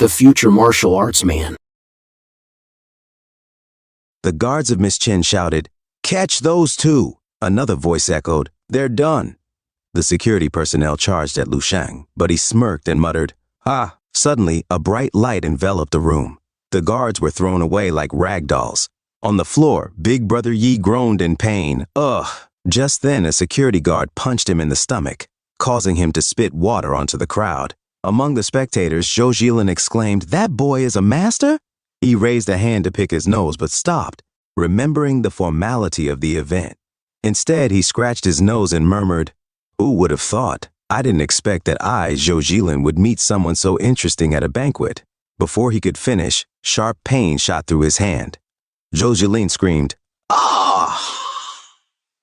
the future martial arts man. The guards of Miss Chen shouted, "Catch those two!" Another voice echoed, "They're done." The security personnel charged at Lu Sheng, but he smirked and muttered, "Ah!" Suddenly, a bright light enveloped the room. The guards were thrown away like rag dolls. On the floor, Big Brother Yi groaned in pain. Ugh! Just then, a security guard punched him in the stomach, causing him to spit water onto the crowd. Among the spectators, Zhou Jilin exclaimed, "That boy is a master?" He raised a hand to pick his nose, but stopped, remembering the formality of the event. Instead, he scratched his nose and murmured, "Who would have thought? I didn't expect that I, Zhou Jilin, would meet someone so interesting at a banquet." Before he could finish, sharp pain shot through his hand. Zhou Jilin screamed, "Ah!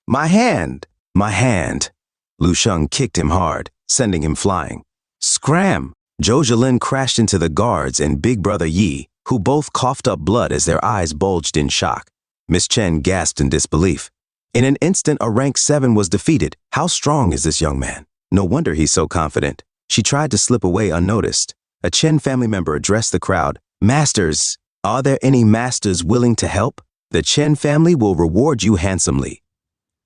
My hand! My hand!" Lu Sheng kicked him hard, sending him flying. Scram! Zhou Jilin crashed into the guards and Big Brother Yi, who both coughed up blood as their eyes bulged in shock. Miss Chen gasped in disbelief. In an instant, a rank 7 was defeated. How strong is this young man? No wonder he's so confident. She tried to slip away unnoticed. A Chen family member addressed the crowd. "Masters, are there any masters willing to help? The Chen family will reward you handsomely."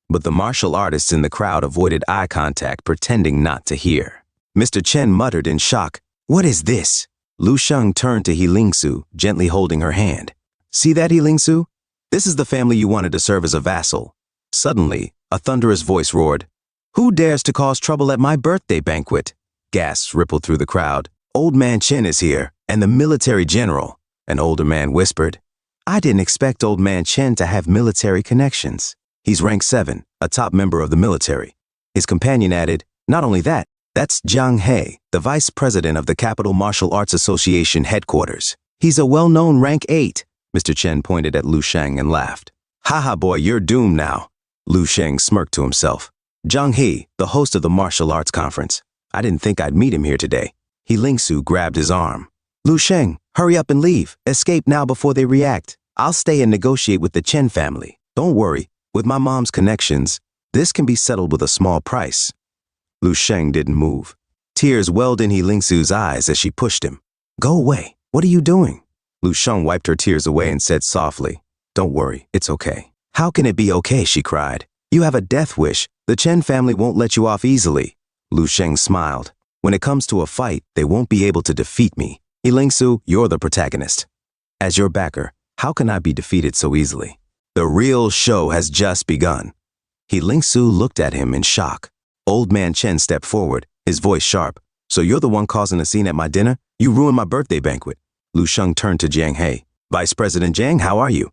But the martial artists in the crowd avoided eye contact, pretending not to hear. Mr. Chen muttered in shock, "What is this?" Lu Sheng turned to He Lingsu, gently holding her hand. "See that, He Lingsu? This is the family you wanted to serve as a vassal." Suddenly, a thunderous voice roared, "Who dares to cause trouble at my birthday banquet?" Gasps rippled through the crowd. "Old Man Chen is here, and the military general." An older man whispered, "I didn't expect Old Man Chen to have military connections. He's rank 7, a top member of the military." His companion added, "Not only that, that's Jiang He, the vice president of the Capital Martial Arts Association headquarters. He's a well-known rank 8. Mr. Chen pointed at Lu Sheng and laughed. "Haha, boy, you're doomed now." Lu Sheng smirked to himself. "Jiang He, the host of the martial arts conference. I didn't think I'd meet him here today." He Lingsu grabbed his arm. "Lu Sheng, hurry up and leave. Escape now before they react. I'll stay and negotiate with the Chen family. Don't worry, with my mom's connections, this can be settled with a small price." Lu Sheng didn't move. Tears welled in He Lingsu's eyes as she pushed him. "Go away. What are you doing?" Lu Sheng wiped her tears away and said softly, "Don't worry, it's okay." "How can it be okay?" she cried. "You have a death wish. The Chen family won't let you off easily." Lu Sheng smiled. "When it comes to a fight, they won't be able to defeat me. He Lingsu, you're the protagonist. As your backer, how can I be defeated so easily? The real show has just begun." He Lingsu looked at him in shock. Old Man Chen stepped forward, his voice sharp. "So you're the one causing a scene at my dinner? You ruined my birthday banquet." Lu Sheng turned to Jiang He. "Vice President Jiang, how are you?"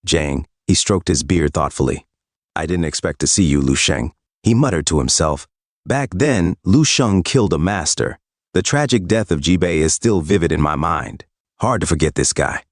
"Jiang," he stroked his beard thoughtfully. "I didn't expect to see you, Lu Sheng." He muttered to himself. Back then, Lu Sheng killed a master. The tragic death of Jibei is still vivid in my mind. Hard to forget this guy.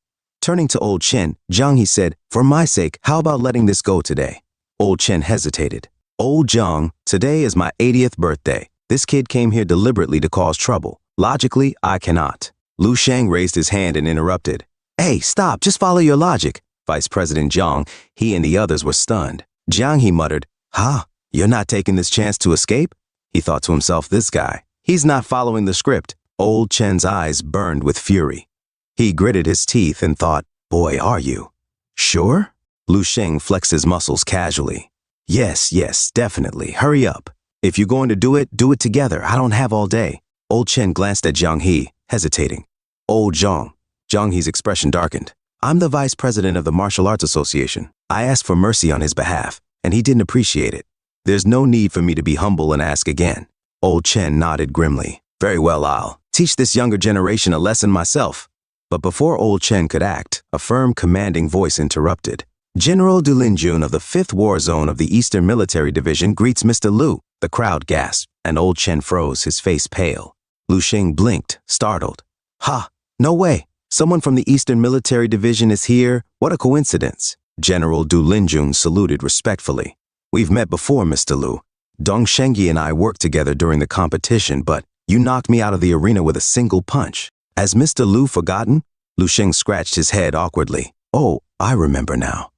Turning to Old Chen, Jiang He said, "For my sake, how about letting this go today?" Old Chen hesitated. "Old Jiang, today is my 80th birthday. This kid came here deliberately to cause trouble. Logically, I cannot." Lu Sheng raised his hand and interrupted. "Hey, stop, just follow your logic." Vice President Jiang, he and the others were stunned. Jiang, he muttered, "Huh, you're not taking this chance to escape?" He thought to himself, this guy, he's not following the script. Old Chen's eyes burned with fury. He gritted his teeth and thought, "Boy, are you?" "Sure?" Lu Sheng flexed his muscles casually. Yes, definitely. Hurry up. If you're going to do it together. I don't have all day." Old Chen glanced at Jiang He, hesitating. "Old Jiang." Jiang He's expression darkened. "I'm the vice president of the Martial Arts Association. I asked for mercy on his behalf, and he didn't appreciate it. There's no need for me to be humble and ask again." Old Chen nodded grimly. "Very well, I'll teach this younger generation a lesson myself." But before Old Chen could act, a firm, commanding voice interrupted. "General Du Linjun of the 5th War Zone of the Eastern Military Division greets Mr. Lu." The crowd gasped, and Old Chen froze, his face pale. Lu Sheng blinked, startled. "Ha! No way! Someone from the Eastern Military Division is here? What a coincidence." General Du Linjun saluted respectfully. "We've met before, Mr. Lu. Dong Shengyi and I worked together during the competition, but you knocked me out of the arena with a single punch. Has Mr. Lu forgotten?" Lu Sheng scratched his head awkwardly. "Oh, I remember now."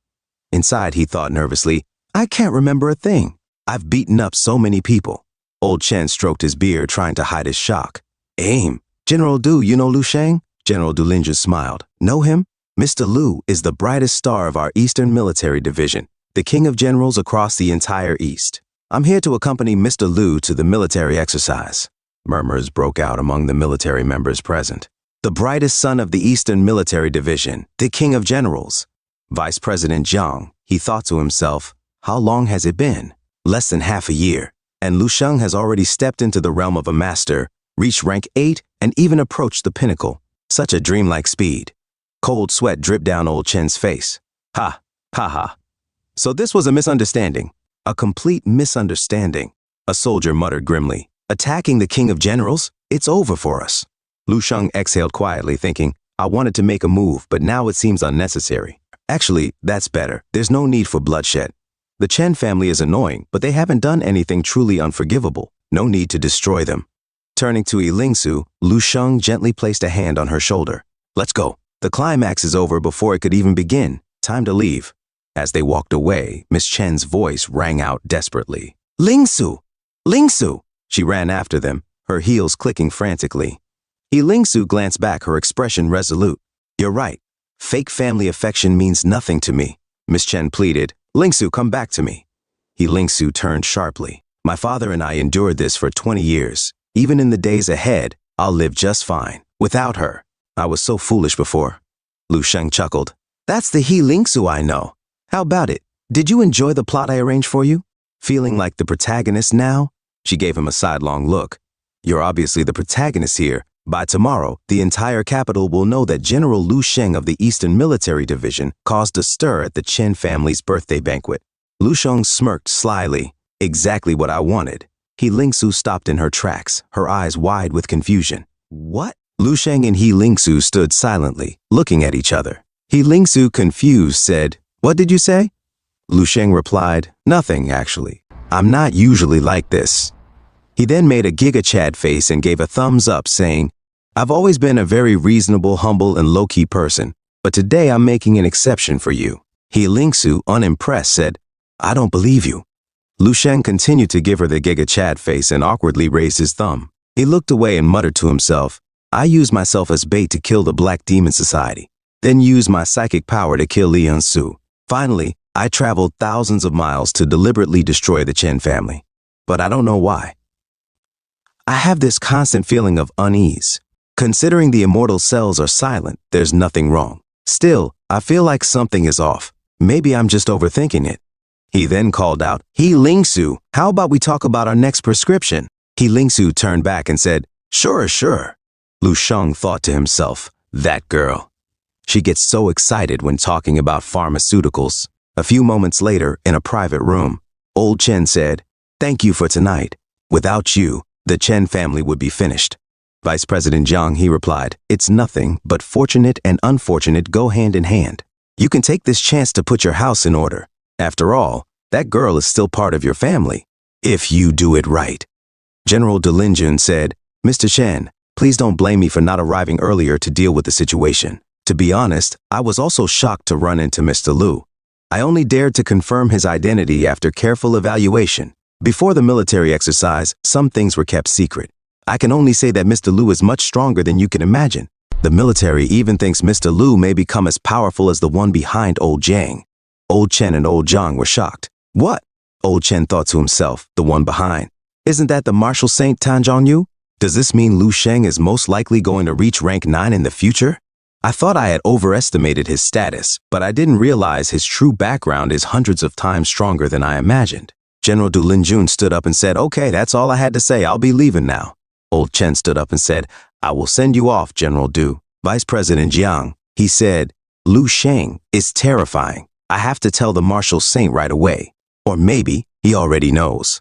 Inside, he thought nervously, "I can't remember a thing. I've beaten up so many people." Old Chen stroked his beard, trying to hide his shock. "Aim. General Du, you know Lu Sheng? General Dulinju smiled. Know him? Mr. Lu is the brightest star of our Eastern Military Division, the king of generals across the entire East. I'm here to accompany Mr. Lu to the military exercise. Murmurs broke out among the military members present. The brightest son of the Eastern Military Division, the king of generals. Vice President Jiang, he thought to himself, how long has it been? Less than half a year, and Lu Sheng has already stepped into the realm of a master, reached rank 8, and even approached the pinnacle. Such a dreamlike speed. Cold sweat dripped down old Chen's face. Ha, ha ha. So this was a misunderstanding. A complete misunderstanding. A soldier muttered grimly. Attacking the king of generals? It's over for us. Lu Sheng exhaled quietly, thinking, I wanted to make a move, but now it seems unnecessary. Actually, that's better. There's no need for bloodshed. The Chen family is annoying, but they haven't done anything truly unforgivable. No need to destroy them. Turning to Yilingsu, Lu Sheng gently placed a hand on her shoulder. Let's go. The climax is over before it could even begin. Time to leave. As they walked away, Miss Chen's voice rang out desperately. Lingsu! Lingsu! She ran after them, her heels clicking frantically. Yilingsu glanced back, her expression resolute. You're right. Fake family affection means nothing to me. Miss Chen pleaded. Lingsu, come back to me. Yilingsu turned sharply. My father and I endured this for 20 years. Even in the days ahead, I'll live just fine. Without her. I was so foolish before. Lu Sheng chuckled. That's the Yilingsu I know. How about it? Did you enjoy the plot I arranged for you? Feeling like the protagonist now? She gave him a sidelong look. You're obviously the protagonist here. By tomorrow, the entire capital will know that General Lu Sheng of the Eastern Military Division caused a stir at the Chen family's birthday banquet. Lu Sheng smirked slyly. Exactly what I wanted. Yilingsu stopped in her tracks, her eyes wide with confusion. What? Lu Sheng and Yilingsu stood silently, looking at each other. Yilingsu, confused, said, What did you say? Lu Sheng replied, Nothing, actually. I'm not usually like this. He then made a giga-chad face and gave a thumbs up, saying, I've always been a very reasonable, humble, and low-key person, but today I'm making an exception for you. Yilingsu, unimpressed, said, I don't believe you. Lu Sheng continued to give her the giga-chad face and awkwardly raised his thumb. He looked away and muttered to himself, I used myself as bait to kill the Black Demon Society, then used my psychic power to kill Lian Su. Finally, I traveled thousands of miles to deliberately destroy the Chen family. But I don't know why. I have this constant feeling of unease. Considering the immortal cells are silent, there's nothing wrong. Still, I feel like something is off. Maybe I'm just overthinking it. He then called out, Yilingsu, how about we talk about our next prescription? Yilingsu turned back and said, Sure, sure. Lu Sheng thought to himself, that girl. She gets so excited when talking about pharmaceuticals. A few moments later, in a private room, old Chen said, Thank you for tonight. Without you, the Chen family would be finished. Vice President Jiang, he replied, It's nothing, but fortunate and unfortunate go hand in hand. You can take this chance to put your house in order. After all, that girl is still part of your family, if you do it right. General Delinjun said, Mr. Chen, please don't blame me for not arriving earlier to deal with the situation. To be honest, I was also shocked to run into Mr. Lu. I only dared to confirm his identity after careful evaluation. Before the military exercise, some things were kept secret. I can only say that Mr. Lu is much stronger than you can imagine. The military even thinks Mr. Lu may become as powerful as the one behind Old Jiang. Old Chen and Old Jiang were shocked. What? Old Chen thought to himself, the one behind. Isn't that the martial saint Tan Zhongyu? Does this mean Lu Sheng is most likely going to reach rank 9 in the future? I thought I had overestimated his status, but I didn't realize his true background is hundreds of times stronger than I imagined. General Du Linjun stood up and said, Okay, that's all I had to say. I'll be leaving now. Old Chen stood up and said, I will send you off, General Du. Vice President Jiang, he said, Lu Sheng is terrifying. I have to tell the martial saint right away. Or maybe he already knows.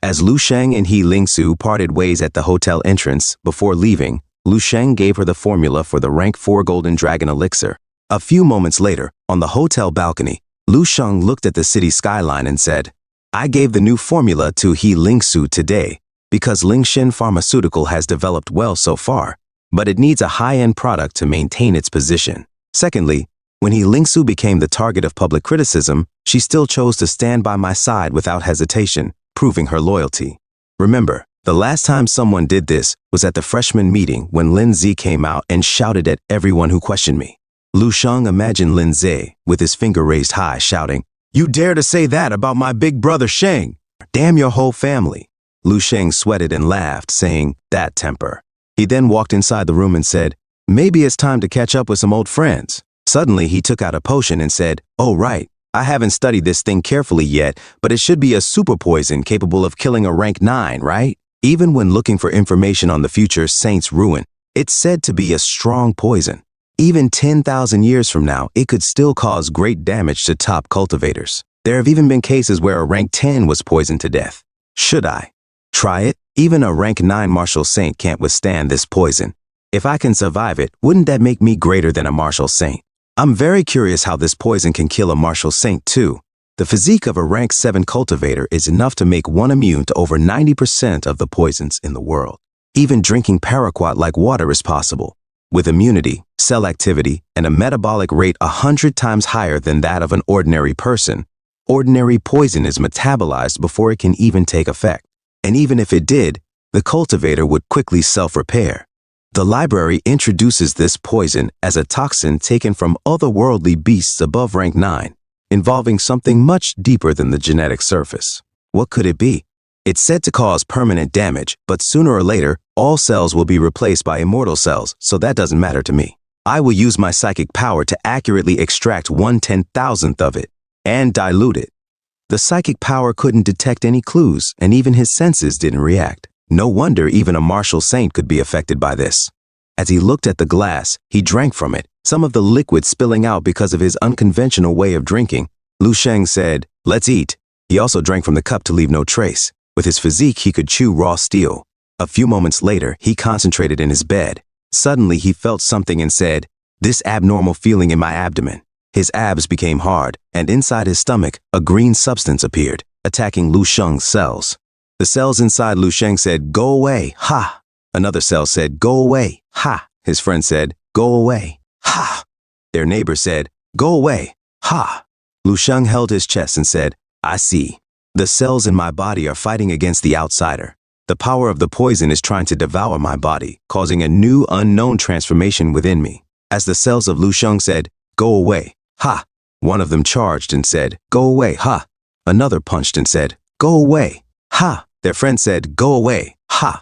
As Lu Sheng and Yilingsu parted ways at the hotel entrance, before leaving, Lu Sheng gave her the formula for the rank 4 Golden Dragon Elixir. A few moments later, on the hotel balcony, Lu Sheng looked at the city skyline and said, I gave the new formula to Yilingsu today because Lingshin Pharmaceutical has developed well so far, but it needs a high-end product to maintain its position. Secondly, when Yilingsu became the target of public criticism, she still chose to stand by my side without hesitation, proving her loyalty. Remember, The last time someone did this was at the freshman meeting when Lin Zi came out and shouted at everyone who questioned me. Lu Sheng imagined Lin Zi with his finger raised high, shouting, "You dare to say that about my big brother Sheng? Damn your whole family." Lu Sheng sweated and laughed, saying, "That temper." He then walked inside the room and said, "Maybe it's time to catch up with some old friends." Suddenly, he took out a potion and said, "Oh right, I haven't studied this thing carefully yet, but it should be a super poison capable of killing a rank 9, right?" Even when looking for information on the future Saint's Ruin, it's said to be a strong poison. Even 10,000 years from now, it could still cause great damage to top cultivators. There have even been cases where a rank 10 was poisoned to death. Should I try it? Even a rank 9 martial saint can't withstand this poison. If I can survive it, wouldn't that make me greater than a martial saint? I'm very curious how this poison can kill a martial saint too. The physique of a rank 7 cultivator is enough to make one immune to over 90% of the poisons in the world. Even drinking paraquat like water is possible. With immunity, cell activity, and a metabolic rate 100 times higher than that of an ordinary person, ordinary poison is metabolized before it can even take effect. And even if it did, the cultivator would quickly self-repair. The library introduces this poison as a toxin taken from otherworldly beasts above rank 9, involving something much deeper than the genetic surface. What could it be? It's said to cause permanent damage, but sooner or later, all cells will be replaced by immortal cells, so that doesn't matter to me. I will use my psychic power to accurately extract 1/10,000th of it and dilute it. The psychic power couldn't detect any clues, and even his senses didn't react. No wonder even a martial saint could be affected by this. As he looked at the glass, he drank from it, some of the liquid spilling out because of his unconventional way of drinking. Lu Sheng said, "Let's eat." He also drank from the cup to leave no trace. With his physique, he could chew raw steel. A few moments later, he concentrated in his bed. Suddenly, he felt something and said, "This abnormal feeling in my abdomen." His abs became hard, and inside his stomach, a green substance appeared, attacking Lu Sheng's cells. The cells inside Lu Sheng said, "Go away, ha!" Another cell said, "Go away, ha!" His friend said, "Go away, ha!" Their neighbor said, "Go away, ha!" Lu Sheng held his chest and said, "I see. The cells in my body are fighting against the outsider. The power of the poison is trying to devour my body, causing a new unknown transformation within me." As the cells of Lu Sheng said, "Go away, ha!" one of them charged and said, "Go away, ha!" Another punched and said, "Go away, ha!" Their friend said, "Go away, ha!"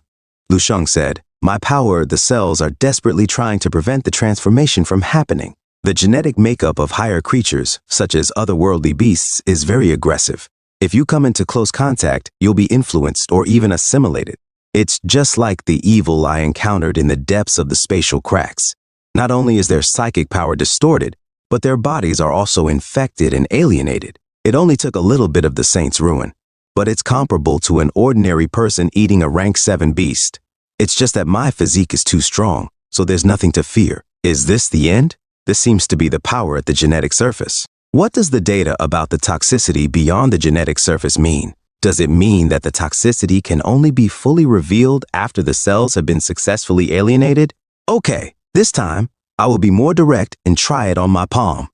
Lu Sheng said, "My power, the cells are desperately trying to prevent the transformation from happening. The genetic makeup of higher creatures, such as otherworldly beasts, is very aggressive. If you come into close contact, you'll be influenced or even assimilated. It's just like the evil I encountered in the depths of the spatial cracks. Not only is their psychic power distorted, but their bodies are also infected and alienated. It only took a little bit of the Saint's Ruin, but it's comparable to an ordinary person eating a rank 7 beast. It's just that my physique is too strong, so there's nothing to fear. Is this the end? This seems to be the power at the genetic surface. What does the data about the toxicity beyond the genetic surface mean? Does it mean that the toxicity can only be fully revealed after the cells have been successfully alienated? Okay, this time, I will be more direct and try it on my palm.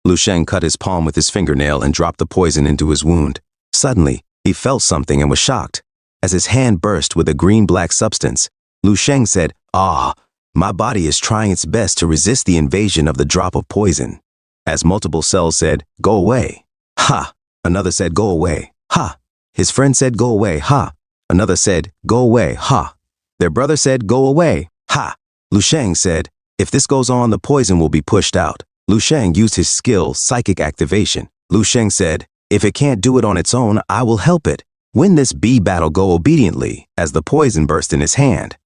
Lu Sheng cut his palm with his fingernail and dropped the poison into his wound. Suddenly, he felt something and was shocked. As his hand burst with a green-black substance, Lu Sheng said, "Ah, my body is trying its best to resist the invasion of the drop of poison." As multiple cells said, "Go away, ha!" Another said, "Go away, ha!" His friend said, "Go away, ha!" Another said, "Go away, ha!" Their brother said, "Go away, ha!" Lu Sheng said, "If this goes on, the poison will be pushed out." Lu Sheng used his skill, psychic activation. Lu Sheng said, "If it can't do it on its own, I will help it. Win this bee battle, go obediently." As the poison burst in his hand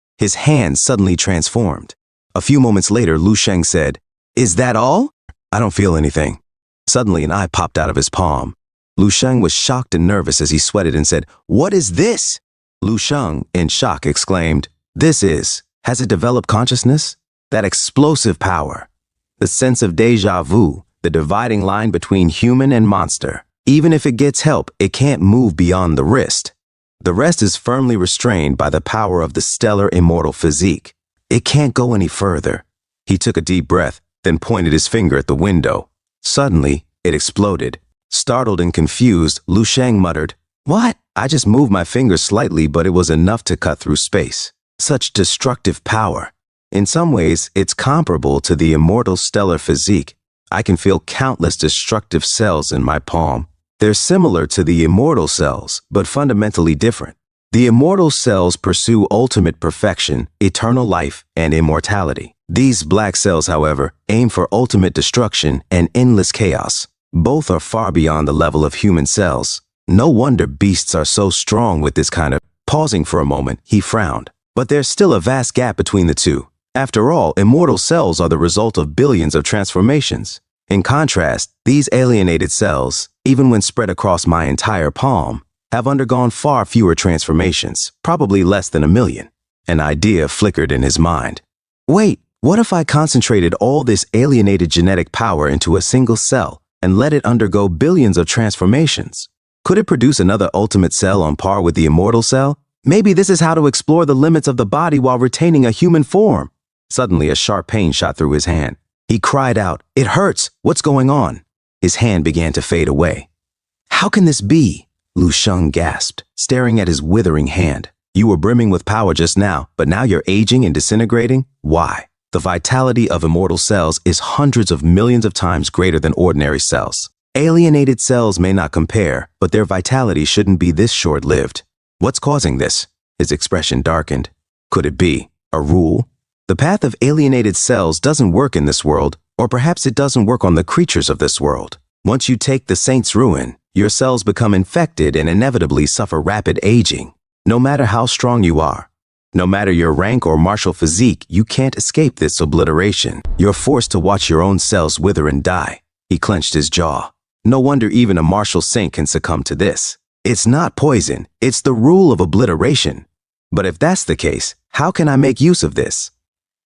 suddenly transformed. A few moments later, Lu Sheng said, "Is that all?" "I don't feel anything." Suddenly, an eye popped out of his palm. Lu Sheng was shocked and nervous as he sweated and said, "What is this?" Lu Sheng, in shock, exclaimed, "Has it developed consciousness? That explosive power. The sense of déjà vu, the dividing line between human and monster. Even if it gets help, it can't move beyond the wrist. The rest is firmly restrained by the power of the stellar immortal physique. It can't go any further." He took a deep breath, then pointed his finger at the window. Suddenly, it exploded. Startled and confused, Lu Sheng muttered, "What? I just moved my fingers slightly, but it was enough to cut through space. Such destructive power. In some ways, it's comparable to the immortal stellar physique. I can feel countless destructive cells in my palm. They're similar to the immortal cells, but fundamentally different. The immortal cells pursue ultimate perfection, eternal life, and immortality. These black cells, however, aim for ultimate destruction and endless chaos. Both are far beyond the level of human cells. No wonder beasts are so strong with this kind of... Pausing for a moment, he frowned. But there's still a vast gap between the two. After all, immortal cells are the result of billions of transformations. In contrast, these alienated cells, even when spread across my entire palm, have undergone far fewer transformations, probably less than 1 million. An idea flickered in his mind. Wait, what if I concentrated all this alienated genetic power into a single cell and let it undergo billions of transformations? Could it produce another ultimate cell on par with the immortal cell? Maybe this is how to explore the limits of the body while retaining a human form. Suddenly, a sharp pain shot through his hand. He cried out, "It hurts! What's going on?" His hand began to fade away. "How can this be?" Lu Sheng gasped, staring at his withering hand. "You were brimming with power just now, but now you're aging and disintegrating? Why? The vitality of immortal cells is hundreds of millions of times greater than ordinary cells. Alienated cells may not compare, but their vitality shouldn't be this short-lived. What's causing this?" His expression darkened. Could it be a rule? The path of alienated cells doesn't work in this world, or perhaps it doesn't work on the creatures of this world. Once you take the saint's ruin, your cells become infected and inevitably suffer rapid aging. No matter how strong you are, no matter your rank or martial physique, you can't escape this obliteration. You're forced to watch your own cells wither and die. He clenched his jaw. No wonder even a martial saint can succumb to this. It's not poison, it's the rule of obliteration. But if that's the case, how can I make use of this?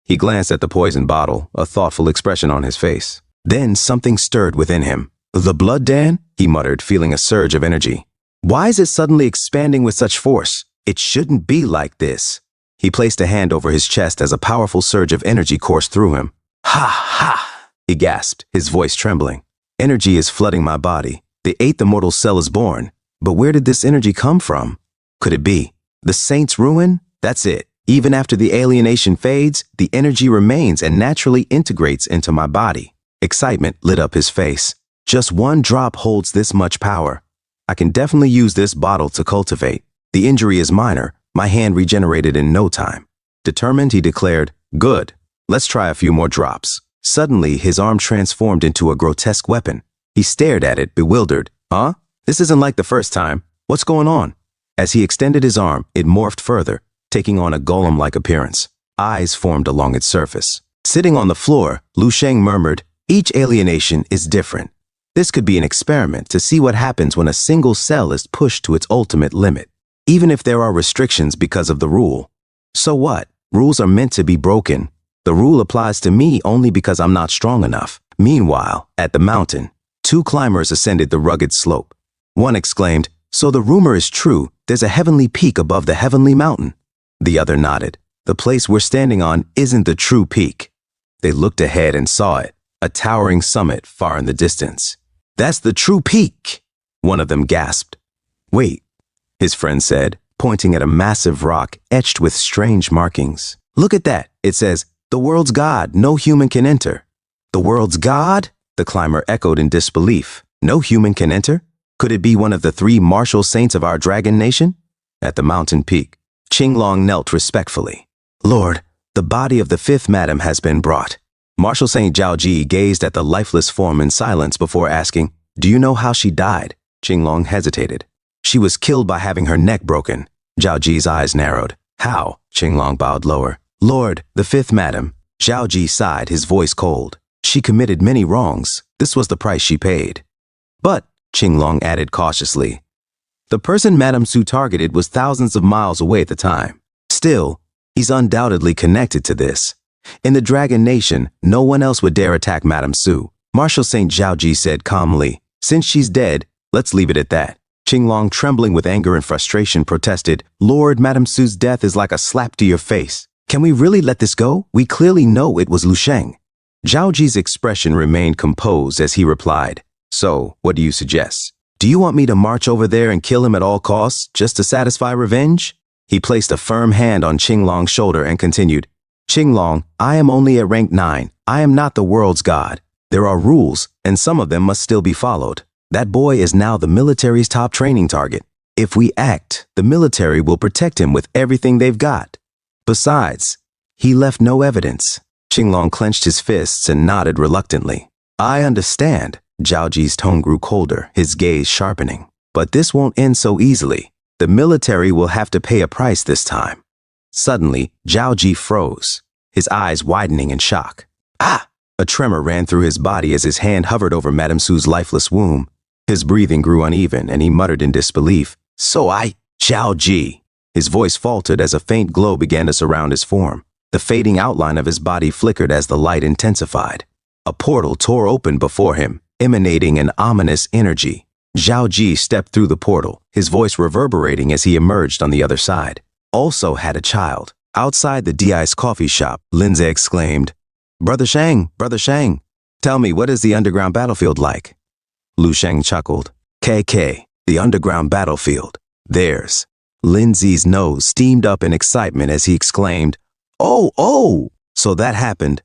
He glanced at the poison bottle, a thoughtful expression on his face. Then something stirred within him. "The blood, Dan?" he muttered, feeling a surge of energy. "Why is it suddenly expanding with such force? It shouldn't be like this." He placed a hand over his chest as a powerful surge of energy coursed through him. "Ha ha!" he gasped, his voice trembling. "Energy is flooding my body. The 8th immortal cell is born. But where did this energy come from? Could it be the saint's ruin? That's it. Even after the alienation fades, the energy remains and naturally integrates into my body." Excitement lit up his face. "Just one drop holds this much power. I can definitely use this bottle to cultivate. The injury is minor. My hand regenerated in no time." Determined, he declared, "Good. Let's try a few more drops." Suddenly, his arm transformed into a grotesque weapon. He stared at it, bewildered. "Huh? This isn't like the first time. What's going on?" As he extended his arm, it morphed further, taking on a golem-like appearance. Eyes formed along its surface. Sitting on the floor, Lu Sheng murmured, "Each alienation is different. This could be an experiment to see what happens when a single cell is pushed to its ultimate limit, even if there are restrictions because of the rule. So what? Rules are meant to be broken. The rule applies to me only because I'm not strong enough." Meanwhile, at the mountain, 2 climbers ascended the rugged slope. One exclaimed, "So the rumor is true, there's a heavenly peak above the heavenly mountain." The other nodded. "The place we're standing on isn't the true peak." They looked ahead and saw it, a towering summit far in the distance. "That's the true peak!" One of them gasped. "Wait," his friend said, pointing at a massive rock etched with strange markings. "Look at that. It says, 'The world's God, no human can enter.'" "The world's God?" the climber echoed in disbelief. "No human can enter? Could it be one of the 3 martial saints of our dragon nation?" At the mountain peak, Qinglong knelt respectfully. "Lord, the body of the 5th madam has been brought." Martial Saint Zhaoji gazed at the lifeless form in silence before asking, "Do you know how she died?" Qinglong hesitated. "She was killed by having her neck broken." Zhaoji's eyes narrowed. "How?" Qinglong bowed lower. "Lord, the 5th madam." Zhaoji sighed, his voice cold. "She committed many wrongs. This was the price she paid." "But," Qinglong added cautiously, "the person Madame Su targeted was thousands of miles away at the time. Still, he's undoubtedly connected to this. In the Dragon Nation, no one else would dare attack Madame Su." Martial Saint Zhaoji said calmly, "Since she's dead, let's leave it at that." Qinglong, trembling with anger and frustration, protested, "Lord, Madame Su's death is like a slap to your face. Can we really let this go? We clearly know it was Lu Sheng." Zhaoji's expression remained composed as he replied, "So, what do you suggest? Do you want me to march over there and kill him at all costs, just to satisfy revenge? He placed a firm hand on Qinglong's shoulder and continued, Qinglong, I am only at rank 9. I am not the world's god. There are rules, and some of them must still be followed. That boy is now the military's top training target. If we act, the military will protect him with everything they've got. Besides, he left no evidence. Qinglong clenched his fists and nodded reluctantly. I understand. Zhao Ji's tone grew colder, his gaze sharpening. But this won't end so easily. The military will have to pay a price this time. Suddenly, Zhao Ji froze, his eyes widening in shock. Ah! A tremor ran through his body as his hand hovered over Madame Su's lifeless womb. His breathing grew uneven, and he muttered in disbelief, Zhao Ji. His voice faltered as a faint glow began to surround his form. The fading outline of his body flickered as the light intensified. A portal tore open before him, emanating an ominous energy. Zhao Ji stepped through the portal, his voice reverberating as he emerged on the other side. Also had a child. Outside the de-iced coffee shop, Lindsay exclaimed, Brother Shang, tell me, what is the underground battlefield like? Lu Sheng chuckled. KK, the underground battlefield. Theirs. Lindsay's nose steamed up in excitement as he exclaimed, Oh, so that happened.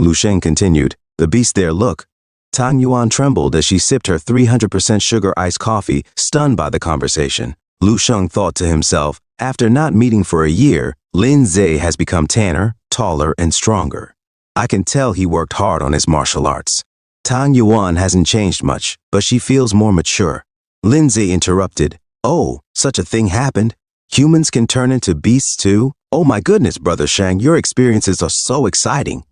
Lu Sheng continued, the beast there, look. Tang Yuan trembled as she sipped her 300% sugar iced coffee, stunned by the conversation. Lu Sheng thought to himself, after not meeting for a year, Lin Zhe has become tanner, taller, and stronger. I can tell he worked hard on his martial arts. Tang Yuan hasn't changed much, but she feels more mature. Lin Zhe interrupted, Oh, such a thing happened? Humans can turn into beasts too? Oh my goodness, Brother Shang, your experiences are so exciting.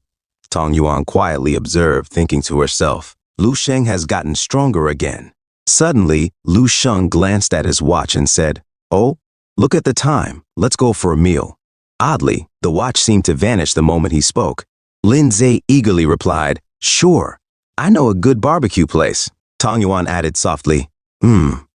Tang Yuan quietly observed, thinking to herself, Lu Sheng has gotten stronger again. Suddenly, Lu Sheng glanced at his watch and said, Oh, look at the time. Let's go for a meal. Oddly, the watch seemed to vanish the moment he spoke. Lin Zhe eagerly replied, Sure, I know a good barbecue place. Tang Yuan added softly,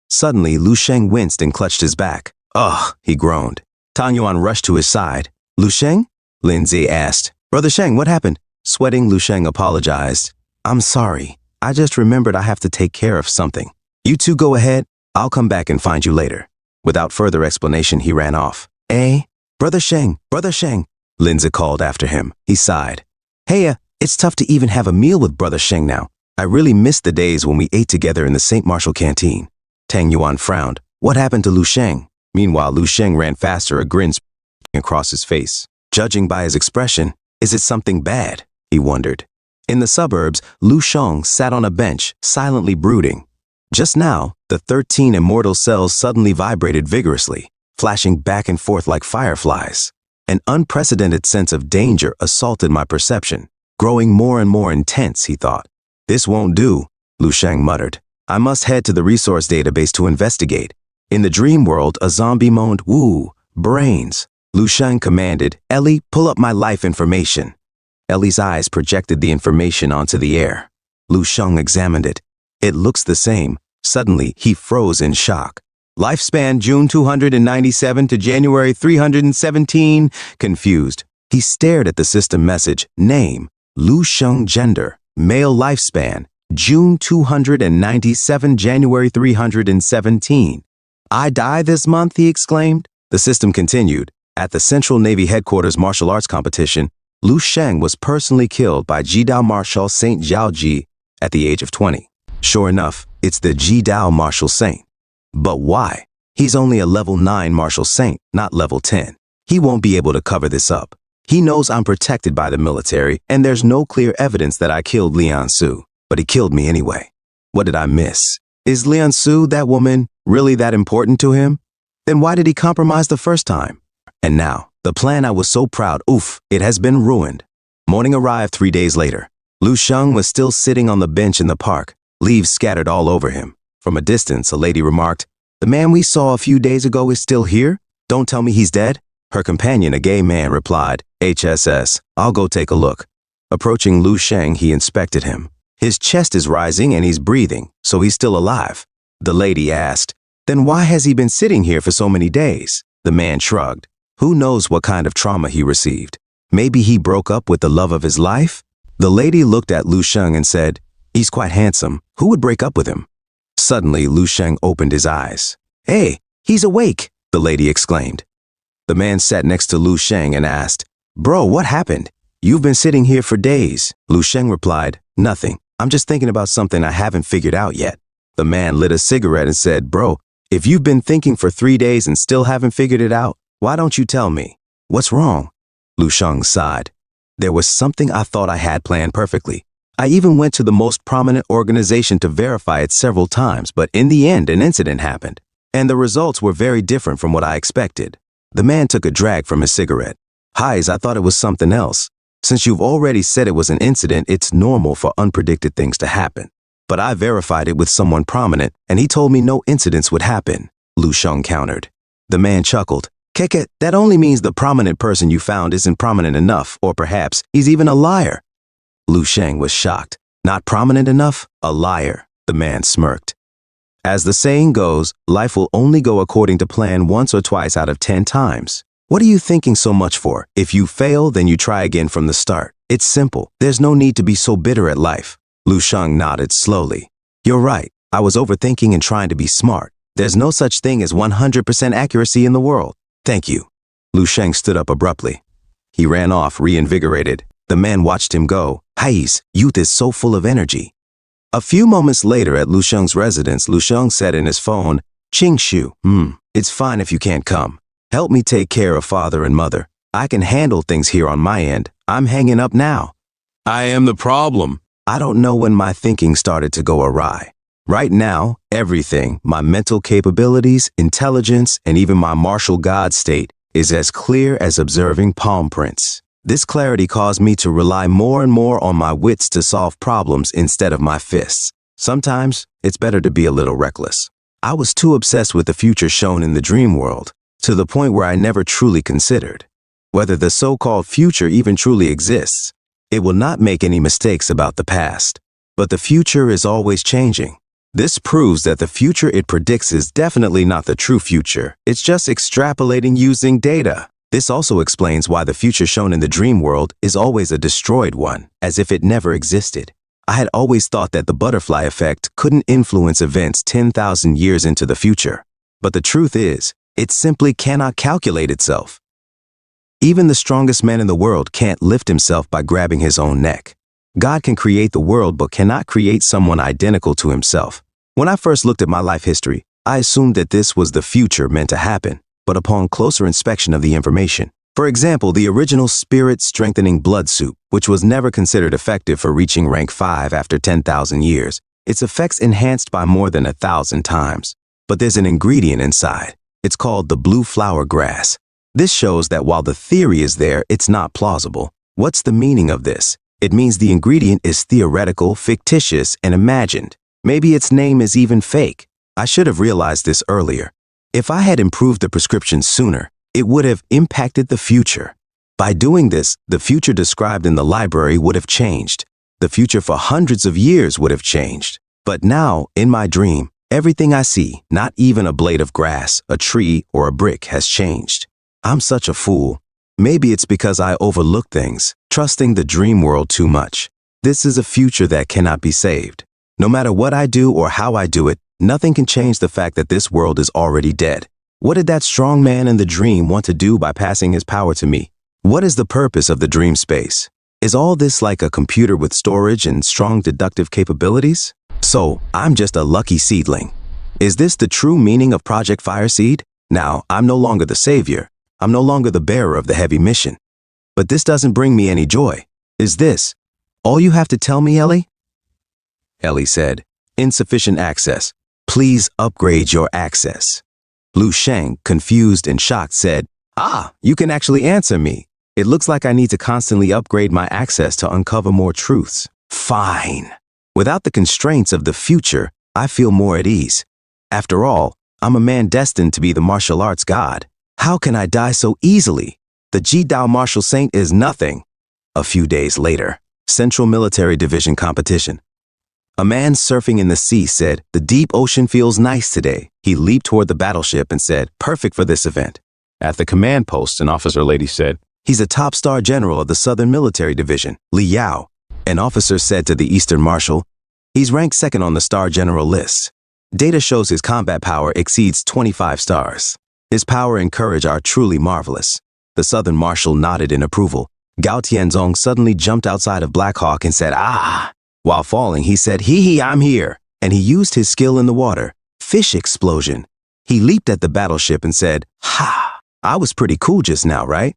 Suddenly, Lu Sheng winced and clutched his back. Ugh, he groaned. Tang Yuan rushed to his side. Lu Sheng? Lin Zhe asked. Brother Sheng, what happened? Sweating, Lu Sheng apologized. I'm sorry. I just remembered I have to take care of something. You two go ahead. I'll come back and find you later. Without further explanation, he ran off. Brother Sheng, Lindsay called after him. He sighed. Hey, it's tough to even have a meal with Brother Sheng now. I really miss the days when we ate together in the St. Martial canteen. Tang Yuan frowned. What happened to Lu Sheng? Meanwhile, Lu Sheng ran faster, a grin spreading across his face. Judging by his expression, is it something bad? He wondered. In the suburbs, Lu Sheng sat on a bench, silently brooding. Just now, the 13 immortal cells suddenly vibrated vigorously, flashing back and forth like fireflies. An unprecedented sense of danger assaulted my perception, growing more and more intense, he thought. This won't do, Lu Sheng muttered. I must head to the resource database to investigate. In the dream world, a zombie moaned, Woo, brains. Lu Sheng commanded, Ellie, pull up my life information. Ellie's eyes projected the information onto the air. Lu Sheng examined it. It looks the same. Suddenly, he froze in shock. Lifespan June 297 to January 317. Confused. He stared at the system message. Name, Lu Sheng. Gender, male. Lifespan, June 297, January 317. I die this month, he exclaimed. The system continued. At the Central Navy Headquarters martial arts competition, Lu Sheng was personally killed by Jidao Marshal Saint Zhao Ji at the age of 20. Sure enough, it's the Jidao Martial Saint. But why? He's only a level 9 Martial Saint, not level 10. He won't be able to cover this up. He knows I'm protected by the military, and there's no clear evidence that I killed Lian Su, but he killed me anyway. What did I miss? Is Lian Su, that woman, really that important to him? Then why did he compromise the first time? And now, the plan I was so proud, it has been ruined. Morning arrived 3 days later. Lu Sheng was still sitting on the bench in the park, leaves scattered all over him. From a distance, a lady remarked, The man we saw a few days ago is still here? Don't tell me he's dead? Her companion, a gay man, replied, HSS, I'll go take a look. Approaching Lu Sheng, he inspected him. His chest is rising and he's breathing, so he's still alive. The lady asked, Then why has he been sitting here for so many days? The man shrugged. Who knows what kind of trauma he received? Maybe he broke up with the love of his life? The lady looked at Lu Sheng and said, He's quite handsome. Who would break up with him? Suddenly, Lu Sheng opened his eyes. "Hey, he's awake!" the lady exclaimed. The man sat next to Lu Sheng and asked, "Bro, what happened? You've been sitting here for days." Lu Sheng replied, "Nothing. I'm just thinking about something I haven't figured out yet." The man lit a cigarette and said, "Bro, if you've been thinking for 3 days and still haven't figured it out, why don't you tell me? What's wrong?" Lu Sheng sighed. "There was something I thought I had planned perfectly. I even went to the most prominent organization to verify it several times, but in the end, an incident happened. And the results were very different from what I expected." The man took a drag from his cigarette. "Heis, I thought it was something else. Since you've already said it was an incident, it's normal for unpredicted things to happen. But I verified it with someone prominent, and he told me no incidents would happen," Lu Sheng countered. The man chuckled. "Keke, that only means the prominent person you found isn't prominent enough, or perhaps he's even a liar." Lu Sheng was shocked. "Not prominent enough? A liar," the man smirked. "As the saying goes, life will only go according to plan once or twice out of 10 times. What are you thinking so much for? If you fail, then you try again from the start. It's simple. There's no need to be so bitter at life." Lu Sheng nodded slowly. "You're right. I was overthinking and trying to be smart. There's no such thing as 100% accuracy in the world. Thank you." Lu Sheng stood up abruptly. He ran off, reinvigorated. The man watched him go. Heis, youth is so full of energy. A few moments later at Lu Sheng's residence, Lu Sheng said in his phone, "Ching Shu, it's fine if you can't come. Help me take care of father and mother. I can handle things here on my end. I'm hanging up now." "I am the problem." I don't know when my thinking started to go awry. Right now, everything, my mental capabilities, intelligence, and even my martial god state is as clear as observing palm prints. This clarity caused me to rely more and more on my wits to solve problems instead of my fists. Sometimes, it's better to be a little reckless. I was too obsessed with the future shown in the dream world, to the point where I never truly considered whether the so-called future even truly exists. It will not make any mistakes about the past, but the future is always changing. This proves that the future it predicts is definitely not the true future. It's just extrapolating using data. This also explains why the future shown in the dream world is always a destroyed one, as if it never existed. I had always thought that the butterfly effect couldn't influence events 10,000 years into the future. But the truth is, it simply cannot calculate itself. Even the strongest man in the world can't lift himself by grabbing his own neck. God can create the world but cannot create someone identical to himself. When I first looked at my life history, I assumed that this was the future meant to happen, but upon closer inspection of the information, for example, the original spirit-strengthening blood soup, which was never considered effective for reaching rank 5 after 10,000 years, its effects enhanced by more than 1,000 times. But there's an ingredient inside. It's called the blue flower grass. This shows that while the theory is there, it's not plausible. What's the meaning of this? It means the ingredient is theoretical, fictitious, and imagined. Maybe its name is even fake. I should have realized this earlier. If I had improved the prescription sooner, it would have impacted the future. By doing this, the future described in the library would have changed. The future for hundreds of years would have changed. But now, in my dream, everything I see, not even a blade of grass, a tree, or a brick, has changed. I'm such a fool. Maybe it's because I overlook things, trusting the dream world too much. This is a future that cannot be saved. No matter what I do or how I do it, nothing can change the fact that this world is already dead. What did that strong man in the dream want to do by passing his power to me? What is the purpose of the dream space? Is all this like a computer with storage and strong deductive capabilities? So, I'm just a lucky seedling. Is this the true meaning of Project Fireseed? Now, I'm no longer the savior. I'm no longer the bearer of the heavy mission. But this doesn't bring me any joy. Is this all you have to tell me, Ellie? Ellie said, "Insufficient access. Please upgrade your access." Lu Sheng, confused and shocked, said, You can actually answer me. It looks like I need to constantly upgrade my access to uncover more truths." Fine. Without the constraints of the future, I feel more at ease. After all, I'm a man destined to be the martial arts god. How can I die so easily? The Ji-Dao martial saint is nothing. A few days later, Central Military Division competition. A man surfing in the sea said, "The deep ocean feels nice today." He leaped toward the battleship and said, "Perfect for this event." At the command post, an officer lady said, "He's a top star general of the Southern Military Division, Li Yao." An officer said to the Eastern Marshal, "He's ranked second on the star general list." Data shows his combat power exceeds 25 stars. His power and courage are truly marvelous. The Southern Marshal nodded in approval. Gao Tianzong suddenly jumped outside of Black Hawk and said, "Ah!" While falling, he said, "Hee, I'm here." And he used his skill in the water. Fish explosion. He leaped at the battleship and said, "Ha! I was pretty cool just now, right?"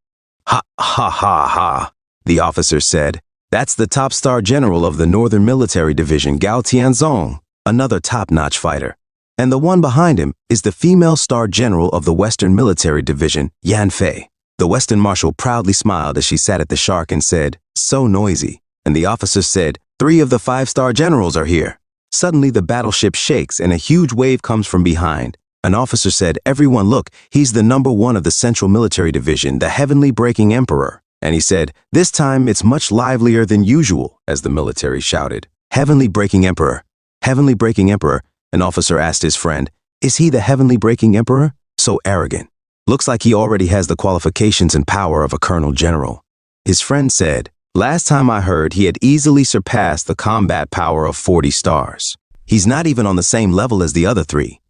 "Ha, ha, ha, ha," the officer said. "That's the top star general of the Northern Military Division, Gao Tianzong, another top-notch fighter. And the one behind him is the female star general of the Western Military Division, Yan Fei." The Western Marshal proudly smiled as she sat at the shark and said, "So noisy." And the officer said, "3 of the 5-star generals are here." Suddenly the battleship shakes and a huge wave comes from behind. An officer said, "Everyone look, he's the #1 of the Central Military Division, the Heavenly Breaking Emperor." And he said, "This time it's much livelier than usual," as the military shouted. "Heavenly Breaking Emperor. Heavenly Breaking Emperor." An officer asked his friend, "Is he the Heavenly Breaking Emperor? So arrogant. Looks like he already has the qualifications and power of a colonel general." His friend said, "Last time I heard, he had easily surpassed the combat power of 40 stars. He's not even on the same level as the other 3.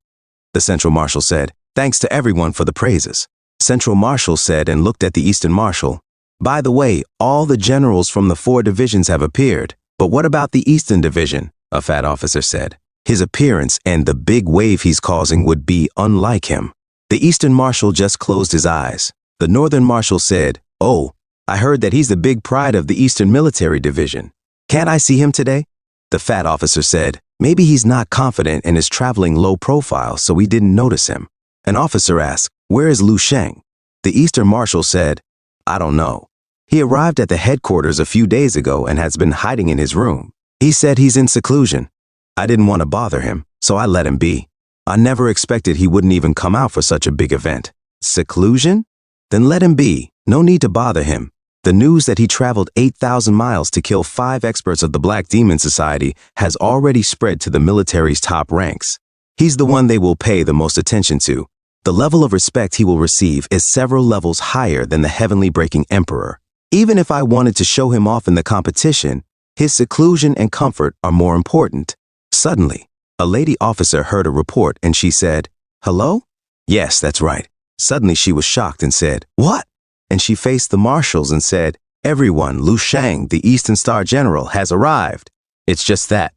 The Central Marshal said, "Thanks to everyone for the praises." Central Marshal said and looked at the Eastern Marshal. "By the way, all the generals from the 4 divisions have appeared. But what about the Eastern Division?" a fat officer said. "His appearance and the big wave he's causing would be unlike him." The Eastern Marshal just closed his eyes. The Northern Marshal said, "Oh, I heard that he's the big pride of the Eastern Military Division. Can't I see him today?" The fat officer said, "Maybe he's not confident and is traveling low profile, so we didn't notice him." An officer asked, "Where is Lu Sheng?" The Eastern Marshal said, "I don't know. He arrived at the headquarters a few days ago and has been hiding in his room. He said he's in seclusion. I didn't want to bother him, so I let him be. I never expected he wouldn't even come out for such a big event." "Seclusion? Then let him be. No need to bother him." The news that he traveled 8,000 miles to kill 5 experts of the Black Demon Society has already spread to the military's top ranks. He's the one they will pay the most attention to. The level of respect he will receive is several levels higher than the Heavenly Breaking Emperor. Even if I wanted to show him off in the competition, his seclusion and comfort are more important. Suddenly, a lady officer heard a report and she said, "Hello?" "Yes, that's right." Suddenly she was shocked and said, "What?" And she faced the marshals and said, "Everyone, Lu Sheng, the Eastern Star General, has arrived." "It's just that."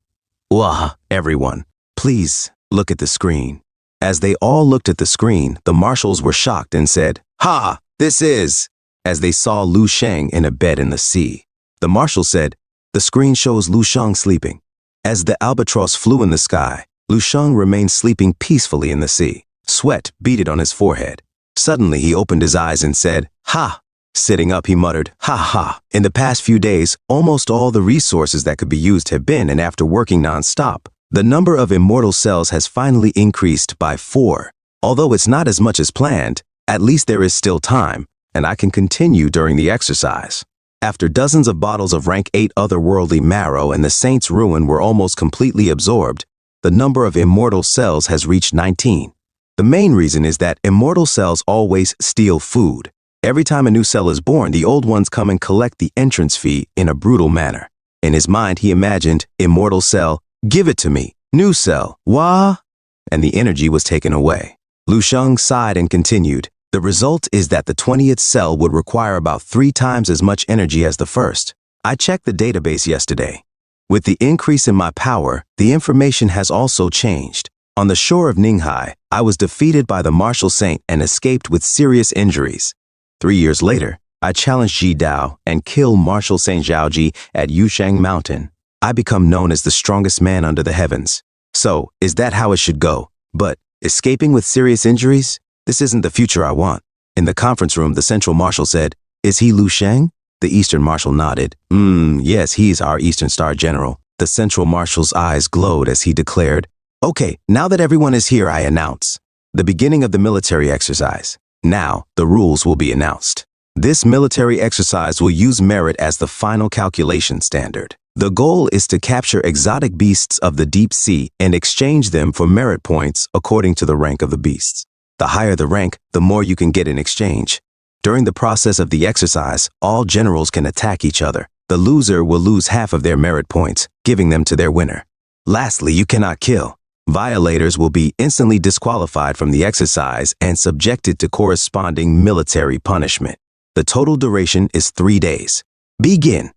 "Wah, everyone, please look at the screen." As they all looked at the screen, the marshals were shocked and said, "Ha, this is," as they saw Lu Sheng in a bed in the sea. The marshal said, "The screen shows Lu Sheng sleeping." As the albatross flew in the sky, Lu Sheng remained sleeping peacefully in the sea. Sweat beaded on his forehead. Suddenly he opened his eyes and said, "Ha!" Sitting up, he muttered, "Ha ha." In the past few days, almost all the resources that could be used have been, and after working non-stop, the number of immortal cells has finally increased by 4. Although it's not as much as planned, at least there is still time, and I can continue during the exercise. After dozens of bottles of rank 8 otherworldly marrow and the Saint's Ruin were almost completely absorbed, the number of immortal cells has reached 19. The main reason is that immortal cells always steal food. Every time a new cell is born, the old ones come and collect the entrance fee in a brutal manner. In his mind, he imagined, "Immortal cell, give it to me. New cell, wah," and the energy was taken away. Lu Sheng sighed and continued, "The result is that the 20th cell would require about 3 times as much energy as the first. I checked the database yesterday. With the increase in my power, the information has also changed. On the shore of Ninghai, I was defeated by the Martial Saint and escaped with serious injuries. 3 years later, I challenged Ji Dao and killed Martial Saint Zhaoji at Yushang Mountain. I become known as the strongest man under the heavens. So, is that how it should go? But, escaping with serious injuries? This isn't the future I want." In the conference room, the Central Marshal said, "Is he Lu Sheng?" The Eastern Marshal nodded. Yes, he's our Eastern Star General." The Central Marshal's eyes glowed as he declared, "Okay, now that everyone is here, I announce the beginning of the military exercise. Now, the rules will be announced. This military exercise will use merit as the final calculation standard. The goal is to capture exotic beasts of the deep sea and exchange them for merit points according to the rank of the beasts. The higher the rank, the more you can get in exchange. During the process of the exercise, all generals can attack each other. The loser will lose half of their merit points, giving them to their winner. Lastly, you cannot kill. Violators will be instantly disqualified from the exercise and subjected to corresponding military punishment. The total duration is 3 days. Begin.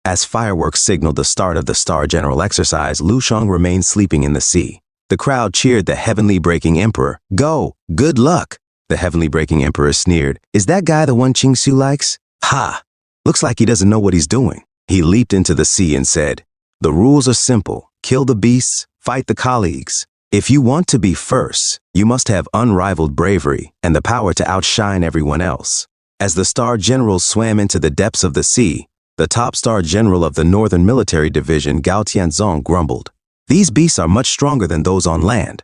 As fireworks signaled the start of the Star General exercise, Lu Sheng remained sleeping in the sea. The crowd cheered the Heavenly Breaking Emperor. Go! Good luck! The Heavenly Breaking Emperor sneered. Is that guy the one Ching Su likes? Ha! Looks like he doesn't know what he's doing. He leaped into the sea and said, the rules are simple. Kill the beasts, fight the colleagues. If you want to be first, you must have unrivaled bravery and the power to outshine everyone else. As the Star Generals swam into the depths of the sea, the top Star General of the Northern Military Division, Gao Tianzong, grumbled. These beasts are much stronger than those on land.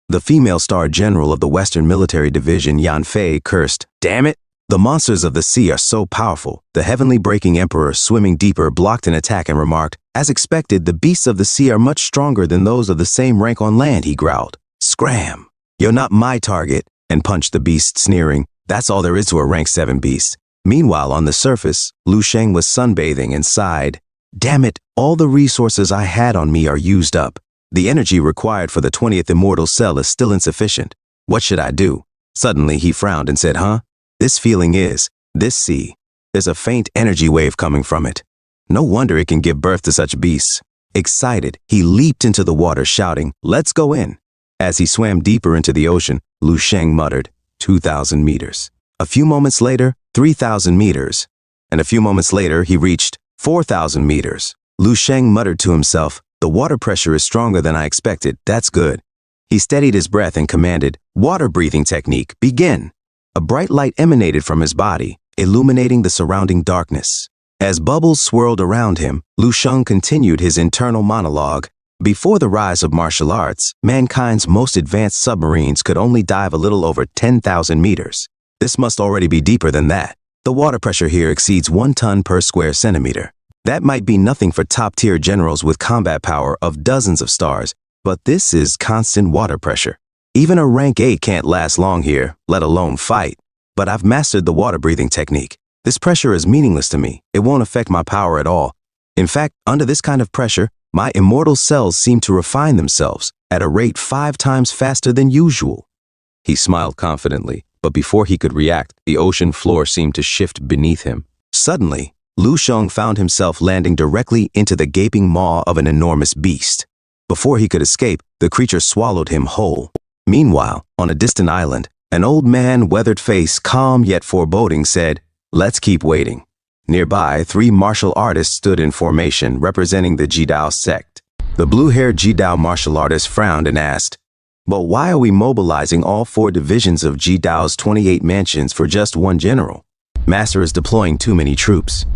The female Star General of the Western Military Division, Yan Fei, cursed, damn it! The monsters of the sea are so powerful. The Heavenly Breaking Emperor, swimming deeper, blocked an attack and remarked, as expected, the beasts of the sea are much stronger than those of the same rank on land, he growled. Scram! You're not my target, and punched the beast, sneering. That's all there is to a rank 7 beast. Meanwhile, on the surface, Lu Sheng was sunbathing and sighed. Damn it, all the resources I had on me are used up. The energy required for the 20th immortal cell is still insufficient. What should I do? Suddenly he frowned and said, This feeling is, this sea. There's a faint energy wave coming from it. No wonder it can give birth to such beasts. Excited, he leaped into the water shouting, let's go in. As he swam deeper into the ocean, Lu Sheng muttered, 2,000 meters. A few moments later, 3,000 meters. And a few moments later, he reached 4,000 meters. Lu Sheng muttered to himself, the water pressure is stronger than I expected, that's good. He steadied his breath and commanded, water breathing technique, begin. A bright light emanated from his body, illuminating the surrounding darkness. As bubbles swirled around him, Lu Sheng continued his internal monologue. Before the rise of martial arts, mankind's most advanced submarines could only dive a little over 10,000 meters. This must already be deeper than that. The water pressure here exceeds 1 ton per square centimeter. That might be nothing for top-tier generals with combat power of dozens of stars, but this is constant water pressure. Even a rank 8 can't last long here, let alone fight. But I've mastered the water-breathing technique. This pressure is meaningless to me. It won't affect my power at all. In fact, under this kind of pressure, my immortal cells seem to refine themselves at a rate 5 times faster than usual. He smiled confidently, but before he could react, the ocean floor seemed to shift beneath him. Suddenly, Lu Sheng found himself landing directly into the gaping maw of an enormous beast. Before he could escape, the creature swallowed him whole. Meanwhile, on a distant island, an old man, weathered face, calm yet foreboding, said, let's keep waiting. Nearby, 3 martial artists stood in formation, representing the Jidao sect. The blue-haired Jidao martial artist frowned and asked, but why are we mobilizing all 4 divisions of Jidao's 28 mansions for just one general? Master is deploying too many troops.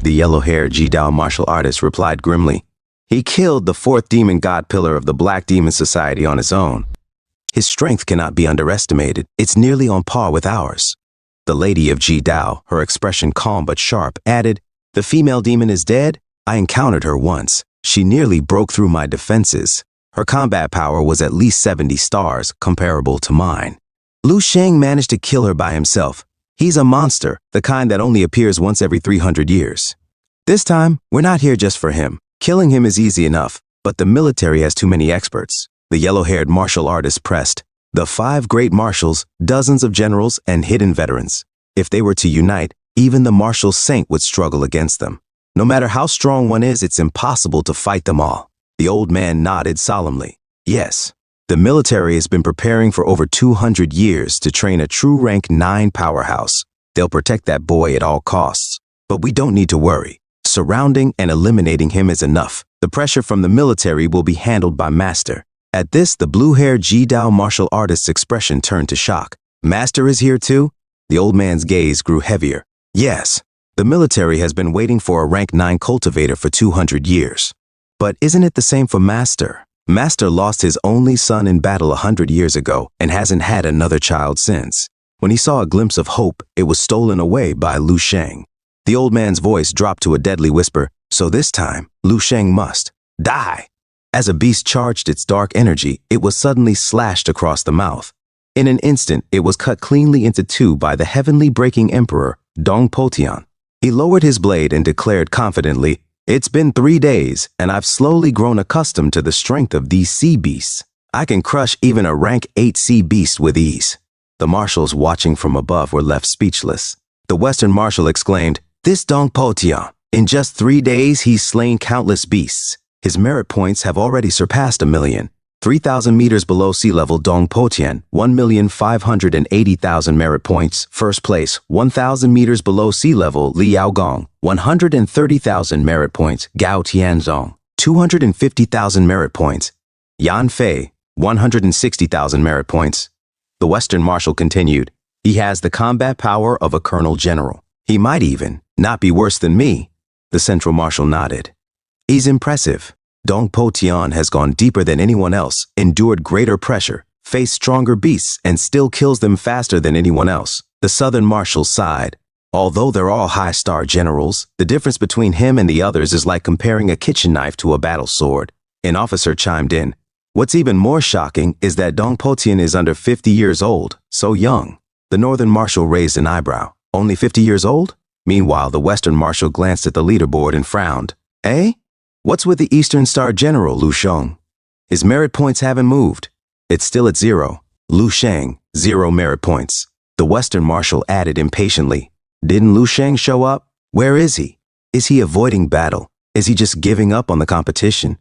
The yellow-haired Jidao martial artist replied grimly, he killed the 4th demon god pillar of the Black Demon Society on his own. His strength cannot be underestimated. It's nearly on par with ours. The lady of Jidao, her expression calm but sharp, added, the female demon is dead? I encountered her once. She nearly broke through my defenses. Her combat power was at least 70 stars, comparable to mine. Lu Sheng managed to kill her by himself. He's a monster, the kind that only appears once every 300 years. This time, we're not here just for him. Killing him is easy enough, but the military has too many experts. The yellow-haired martial artist pressed. The 5 great marshals, dozens of generals, and hidden veterans. If they were to unite, even the martial saint would struggle against them. No matter how strong one is, it's impossible to fight them all. The old man nodded solemnly. Yes, the military has been preparing for over 200 years to train a true rank 9 powerhouse. They'll protect that boy at all costs. But we don't need to worry. Surrounding and eliminating him is enough. The pressure from the military will be handled by Master. At this, the blue-haired Jidao martial artist's expression turned to shock. Master is here too? The old man's gaze grew heavier. Yes, the military has been waiting for a rank 9 cultivator for 200 years. But isn't it the same for Master? Master lost his only son in battle 100 years ago and hasn't had another child since. When he saw a glimpse of hope, it was stolen away by Lu Sheng. The old man's voice dropped to a deadly whisper, so this time, Lu Sheng must die. As a beast charged its dark energy, it was suddenly slashed across the mouth. In an instant, it was cut cleanly into 2 by the heavenly breaking emperor, Dong Potian. He lowered his blade and declared confidently, it's been 3 days, and I've slowly grown accustomed to the strength of these sea beasts. I can crush even a rank 8 sea beast with ease. The marshals watching from above were left speechless. The Western marshal exclaimed, "This Dong Po Tian, in just 3 days he's slain countless beasts. His merit points have already surpassed 1,000,000. 3,000 meters below sea level Dong Po Tian, 1,580,000 merit points, first place. 1,000 meters below sea level Li Yaogong, 130,000 merit points, Gao Tianzong, 250,000 merit points. Yan Fei, 160,000 merit points." The Western marshal continued, "He has the combat power of a colonel general. He might even not be worse than me." The central marshal nodded. "He's impressive. Dong Po Tian has gone deeper than anyone else, endured greater pressure, faced stronger beasts, and still kills them faster than anyone else." The southern marshal sighed. Although they're all high-star generals, the difference between him and the others is like comparing a kitchen knife to a battle sword. An officer chimed in, "What's even more shocking is that Dong Po Tian is under 50 years old, so young." The northern marshal raised an eyebrow. "Only 50 years old?" Meanwhile, the western marshal glanced at the leaderboard and frowned. "Eh? What's with the Eastern Star General, Lu Sheng? His merit points haven't moved. It's still at 0. Lu Sheng, 0 merit points." The Western marshal added impatiently, "Didn't Lu Sheng show up? Where is he? Is he avoiding battle? Is he just giving up on the competition?"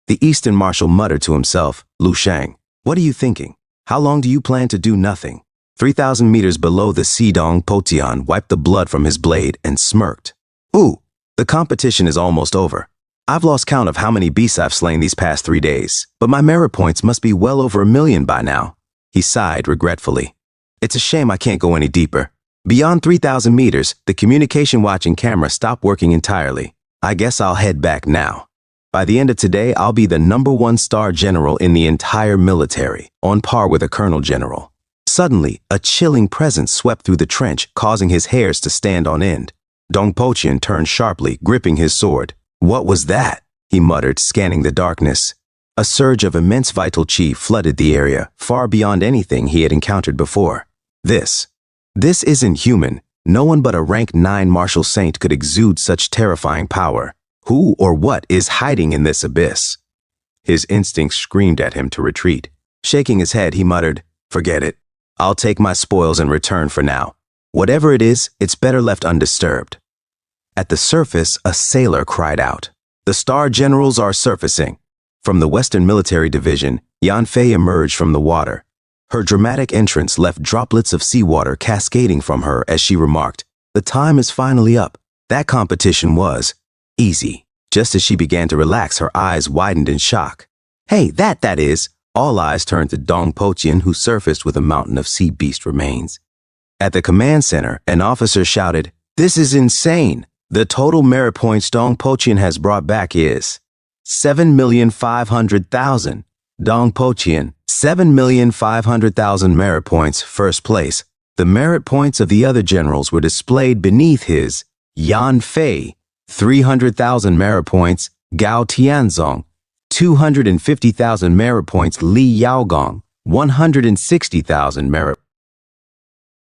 The Eastern marshal muttered to himself, "Lu Sheng, what are you thinking? How long do you plan to do nothing?" 3,000 meters below the sea Dong Po Tian wiped the blood from his blade and smirked. "Ooh, the competition is almost over. I've lost count of how many beasts I've slain these past 3 days, but my merit points must be well over 1,000,000 by now." He sighed regretfully. "It's a shame I can't go any deeper." Beyond 3,000 meters, the communication watching camera stopped working entirely. "I guess I'll head back now. By the end of today, I'll be the #1 star general in the entire military, on par with a colonel general." Suddenly, a chilling presence swept through the trench, causing his hairs to stand on end. Dong Po Tian turned sharply, gripping his sword. "What was that?" he muttered, scanning the darkness. A surge of immense vital chi flooded the area, far beyond anything he had encountered before. This isn't human. No one but a rank 9 martial saint could exude such terrifying power. Who or what is hiding in this abyss? His instincts screamed at him to retreat. Shaking his head, he muttered, "Forget it. I'll take my spoils and return for now. Whatever it is, it's better left undisturbed." At the surface, a sailor cried out, "The star generals are surfacing." From the Western Military Division, Yan Fei emerged from the water. Her dramatic entrance left droplets of seawater cascading from her as she remarked, "The time is finally up." That competition was easy. Just as she began to relax, her eyes widened in shock. "Hey, that is." All eyes turned to Dong Po Tian, who surfaced with a mountain of sea beast remains. At the command center, an officer shouted, "This is insane. The total merit points Dong Po Tian has brought back is 7,500,000. Dong Po Tian, 7,500,000 merit points, first place." The merit points of the other generals were displayed beneath his. Yan Fei, 300,000 merit points. Gao Tianzong, 250,000 merit points. Li Yaogong, 160,000 merit.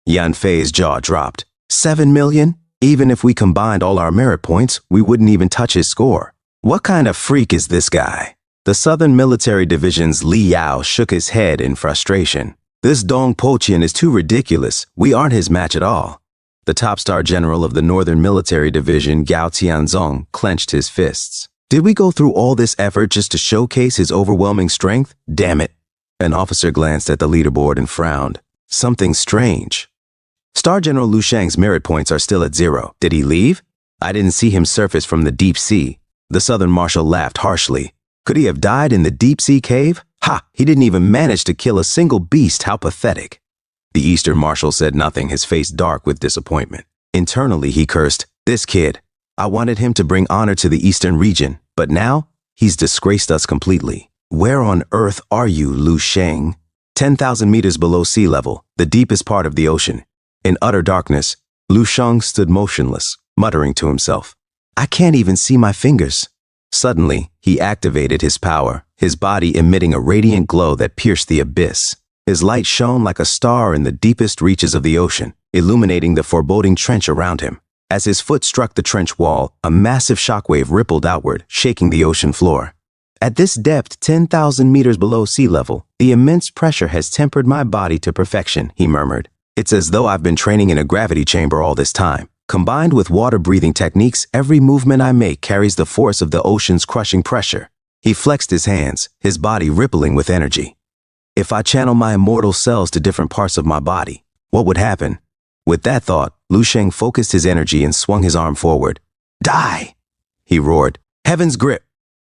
Yan Fei's jaw dropped. 7 million? Even if we combined all our merit points, we wouldn't even touch his score. What kind of freak is this guy? The Southern Military Division's Li Yao shook his head in frustration. "This Dong Po Tian is too ridiculous. We aren't his match at all." The top star general of the Northern Military Division, Gao Tianzong, clenched his fists. "Did we go through all this effort just to showcase his overwhelming strength? Damn it." An officer glanced at the leaderboard and frowned. "Something strange." "Star General Lu Sheng's merit points are still at 0. Did he leave? I didn't see him surface from the deep sea." The Southern Marshal laughed harshly. "Could he have died in the deep sea cave? Ha! He didn't even manage to kill a single beast. How pathetic." The Eastern Marshal said nothing, his face dark with disappointment. Internally, he cursed, "This kid. I wanted him to bring honor to the Eastern region, but now he's disgraced us completely. Where on earth are you, Lu Sheng?" 10,000 meters below sea level, the deepest part of the ocean. In utter darkness, Lu Sheng stood motionless, muttering to himself, "I can't even see my fingers." Suddenly, he activated his power, his body emitting a radiant glow that pierced the abyss. His light shone like a star in the deepest reaches of the ocean, illuminating the foreboding trench around him. As his foot struck the trench wall, a massive shockwave rippled outward, shaking the ocean floor. At this depth 10,000 meters below sea level, the immense pressure has tempered my body to perfection, he murmured. It's as though I've been training in a gravity chamber all this time. Combined with water-breathing techniques, every movement I make carries the force of the ocean's crushing pressure. He flexed his hands, his body rippling with energy. If I channel my immortal cells to different parts of my body, what would happen? With that thought, Lu Sheng focused his energy and swung his arm forward. Die! He roared. Heaven's grip!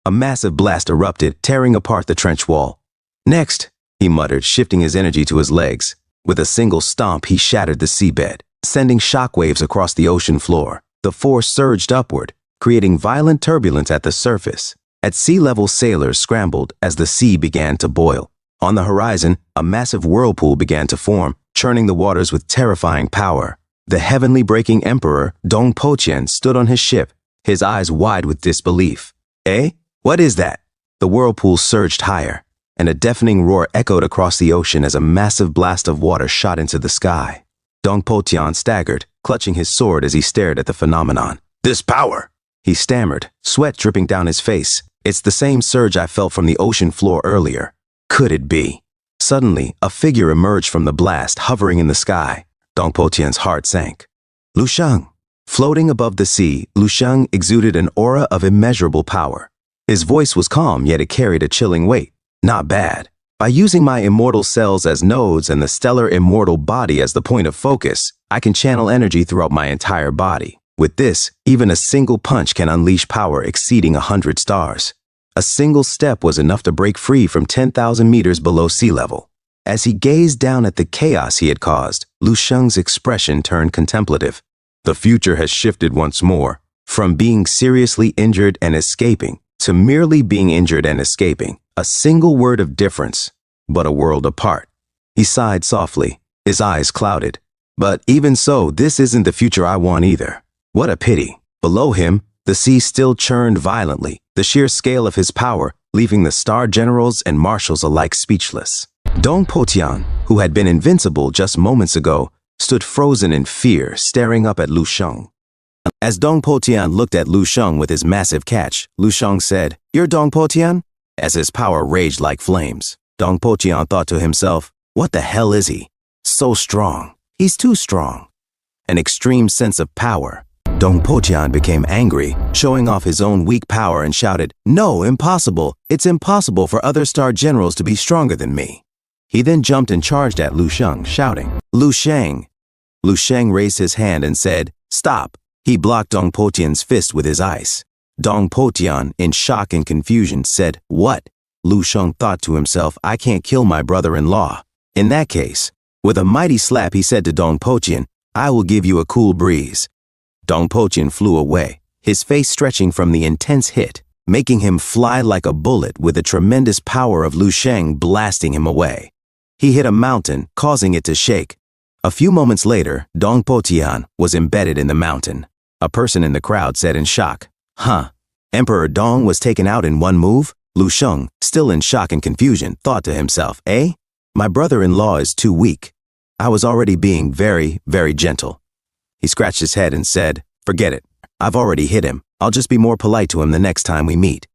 A massive blast erupted, tearing apart the trench wall. Next, he muttered, shifting his energy to his legs. With a single stomp, he shattered the seabed, sending shockwaves across the ocean floor. The force surged upward, creating violent turbulence at the surface. At sea level, sailors scrambled as the sea began to boil. On the horizon, a massive whirlpool began to form, churning the waters with terrifying power. The heavenly breaking emperor, Dong Potian, stood on his ship, his eyes wide with disbelief. Eh? What is that? The whirlpool surged higher, and a deafening roar echoed across the ocean as a massive blast of water shot into the sky. Dong Potian staggered, clutching his sword as he stared at the phenomenon. This power! He stammered, sweat dripping down his face. It's the same surge I felt from the ocean floor earlier. Could it be? Suddenly, a figure emerged from the blast, hovering in the sky. Dong Potian's heart sank. Lu Sheng. Floating above the sea, Lu Sheng exuded an aura of immeasurable power. His voice was calm, yet it carried a chilling weight. Not bad. By using my immortal cells as nodes and the stellar immortal body as the point of focus, I can channel energy throughout my entire body. With this, even a single punch can unleash power exceeding 100 stars. A single step was enough to break free from 10,000 meters below sea level. As he gazed down at the chaos he had caused, Lu Sheng's expression turned contemplative. The future has shifted once more, from being seriously injured and escaping to merely being injured and escaping. A single word of difference, but a world apart. He sighed softly, his eyes clouded. But even so, this isn't the future I want either. What a pity. Below him, the sea still churned violently, the sheer scale of his power leaving the star generals and marshals alike speechless. Dong Potian, who had been invincible just moments ago, stood frozen in fear, staring up at Lu Sheng. As Dong Potian looked at Lu Sheng with his massive catch, Lu Sheng said, "You're Dong Potian?" As his power raged like flames, Dong Potian thought to himself, what the hell is he? So strong. He's too strong. An extreme sense of power. Dong Potian became angry, showing off his own weak power and shouted, "No, impossible! It's impossible for other star generals to be stronger than me." He then jumped and charged at Lu Sheng, shouting, "Lu Sheng!" Lu Sheng raised his hand and said, "Stop!" He blocked Dong Potian's fist with his ice. Dong Potian, in shock and confusion, said, "What?" Lu Sheng thought to himself, "I can't kill my brother-in-law." In that case, with a mighty slap, he said to Dong Potian, "I will give you a cool breeze." Dong Potian flew away, his face stretching from the intense hit, making him fly like a bullet with the tremendous power of Lu Sheng blasting him away. He hit a mountain, causing it to shake. A few moments later, Dong Potian was embedded in the mountain. A person in the crowd said in shock, "Huh, Emperor Dong was taken out in one move?" Lu Sheng, still in shock and confusion, thought to himself, "Eh? My brother-in-law is too weak. I was already being very, very gentle." He scratched his head and said, "Forget it. I've already hit him. I'll just be more polite to him the next time we meet."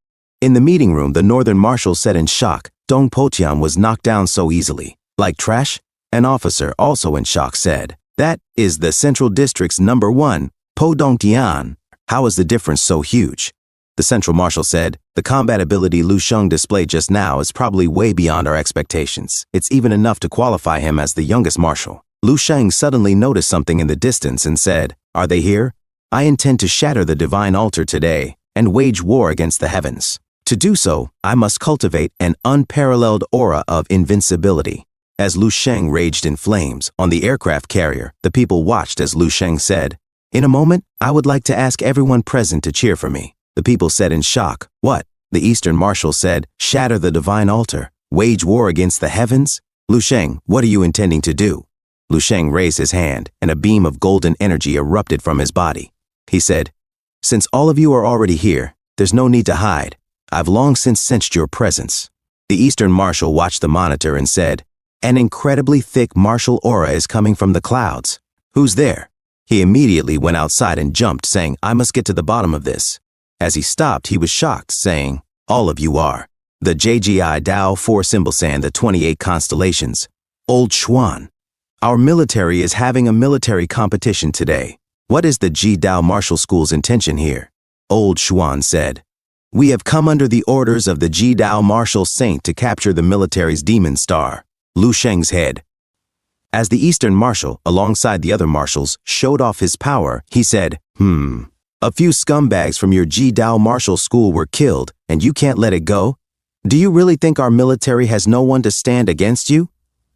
In the meeting room, the northern marshal said in shock, Dong Potian was knocked down so easily. Like trash? An officer, also in shock, said, "That is the Central District's #1, Po Dong Tian. How is the difference so huge?" The central marshal said, "The combat ability Lu Sheng displayed just now is probably way beyond our expectations. It's even enough to qualify him as the youngest marshal." Lu Sheng suddenly noticed something in the distance and said, "Are they here? I intend to shatter the divine altar today and wage war against the heavens. To do so, I must cultivate an unparalleled aura of invincibility." As Lu Sheng raged in flames on the aircraft carrier, the people watched as Lu Sheng said, "In a moment, I would like to ask everyone present to cheer for me." The people said in shock, "What?" The Eastern Marshal said, "Shatter the divine altar, wage war against the heavens?" "Lu Sheng, what are you intending to do?" Lu Sheng raised his hand, and a beam of golden energy erupted from his body. He said, "Since all of you are already here, there's no need to hide. I've long since sensed your presence." The Eastern Marshal watched the monitor and said, "An incredibly thick martial aura is coming from the clouds. Who's there?" He immediately went outside and jumped, saying, "I must get to the bottom of this." As he stopped, he was shocked, saying, All of you are. The JGI Dao 4 symbols and the 28 constellations. Old Xuan. Our military is having a military competition today. What is the Ji Dao Martial School's intention here? Old Xuan said. We have come under the orders of the Ji Dao Martial Saint to capture the military's demon star, Lu Sheng's head. As the Eastern Marshal, alongside the other marshals, showed off his power, he said, A few scumbags from your Ji Dao Martial School were killed, and you can't let it go? Do you really think our military has no one to stand against you?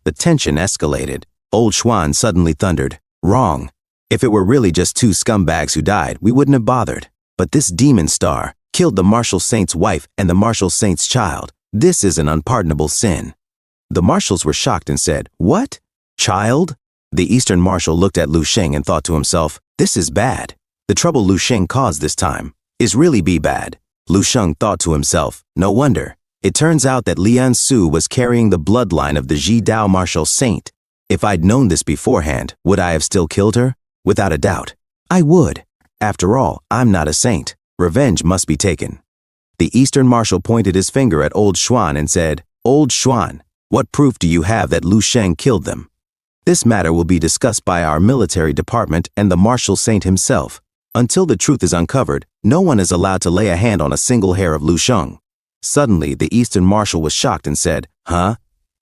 The tension escalated. Old Xuan suddenly thundered, Wrong. If it were really just 2 scumbags who died, we wouldn't have bothered. But this demon star killed the Martial Saint's wife and the Martial Saint's child. This is an unpardonable sin. The marshals were shocked and said, What? Child? The Eastern Marshal looked at Lu Sheng and thought to himself, This is bad. The trouble Lu Sheng caused this time is really be bad. Lu Sheng thought to himself, No wonder. It turns out that Lian Su was carrying the bloodline of the Ji Dao Martial Saint. If I'd known this beforehand, would I have still killed her? Without a doubt. I would. After all, I'm not a saint. Revenge must be taken. The Eastern Marshal pointed his finger at Old Xuan and said, Old Xuan, what proof do you have that Lu Sheng killed them? This matter will be discussed by our military department and the Martial Saint himself. Until the truth is uncovered, no one is allowed to lay a hand on a single hair of Lu Sheng. Suddenly, the Eastern Marshal was shocked and said, Huh?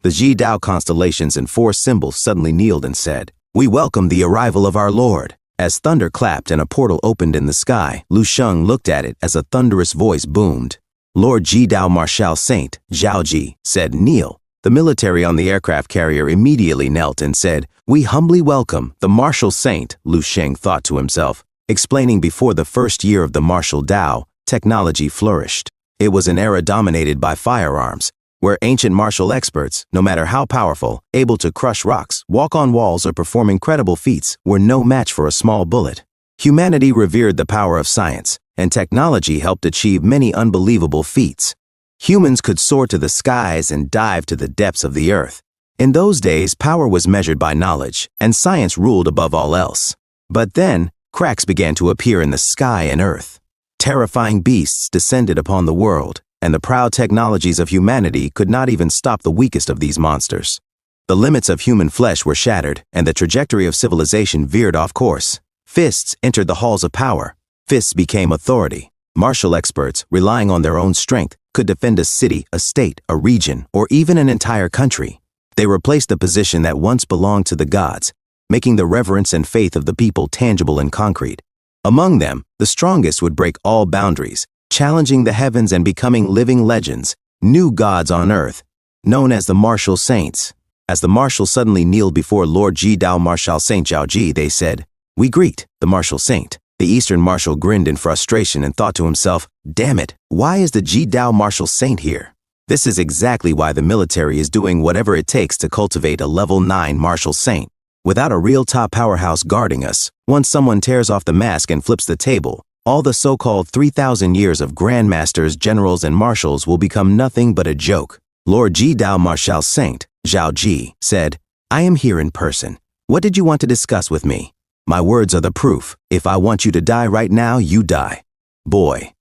The Ji Dao constellations and 4 symbols suddenly kneeled and said, We welcome the arrival of our Lord. As thunder clapped and a portal opened in the sky, Lu Sheng looked at it as a thunderous voice boomed. Lord Ji Dao Martial Saint, Zhao Ji, said, Kneel. The military on the aircraft carrier immediately knelt and said, We humbly welcome the Martial Saint, Lu Sheng thought to himself. Explaining before the first year of the martial Dao, technology flourished. It was an era dominated by firearms, where ancient martial experts, no matter how powerful, able to crush rocks, walk on walls, or perform incredible feats, were no match for a small bullet. Humanity revered the power of science, and technology helped achieve many unbelievable feats. Humans could soar to the skies and dive to the depths of the earth. In those days, power was measured by knowledge, and science ruled above all else. But then, cracks began to appear in the sky and earth. Terrifying beasts descended upon the world, and the proud technologies of humanity could not even stop the weakest of these monsters. The limits of human flesh were shattered, and the trajectory of civilization veered off course. Fists entered the halls of power. Fists became authority. Martial experts, relying on their own strength, could defend a city, a state, a region, or even an entire country. They replaced the position that once belonged to the gods, making the reverence and faith of the people tangible and concrete. Among them, the strongest would break all boundaries, challenging the heavens and becoming living legends, new gods on earth, known as the Martial Saints. As the marshals suddenly kneeled before Lord Ji Dao Martial Saint Zhao Ji, they said, We greet the Martial Saint. The Eastern Marshal grinned in frustration and thought to himself, Damn it, why is the Ji Dao Martial Saint here? This is exactly why the military is doing whatever it takes to cultivate a level 9 Martial Saint. Without a real top powerhouse guarding us, once someone tears off the mask and flips the table, all the so-called 3,000 years of grandmasters, generals, and marshals will become nothing but a joke. Lord Ji Dao Martial Saint, Zhao Ji, said, I am here in person. What did you want to discuss with me? My words are the proof. If I want you to die right now, you die. Boy,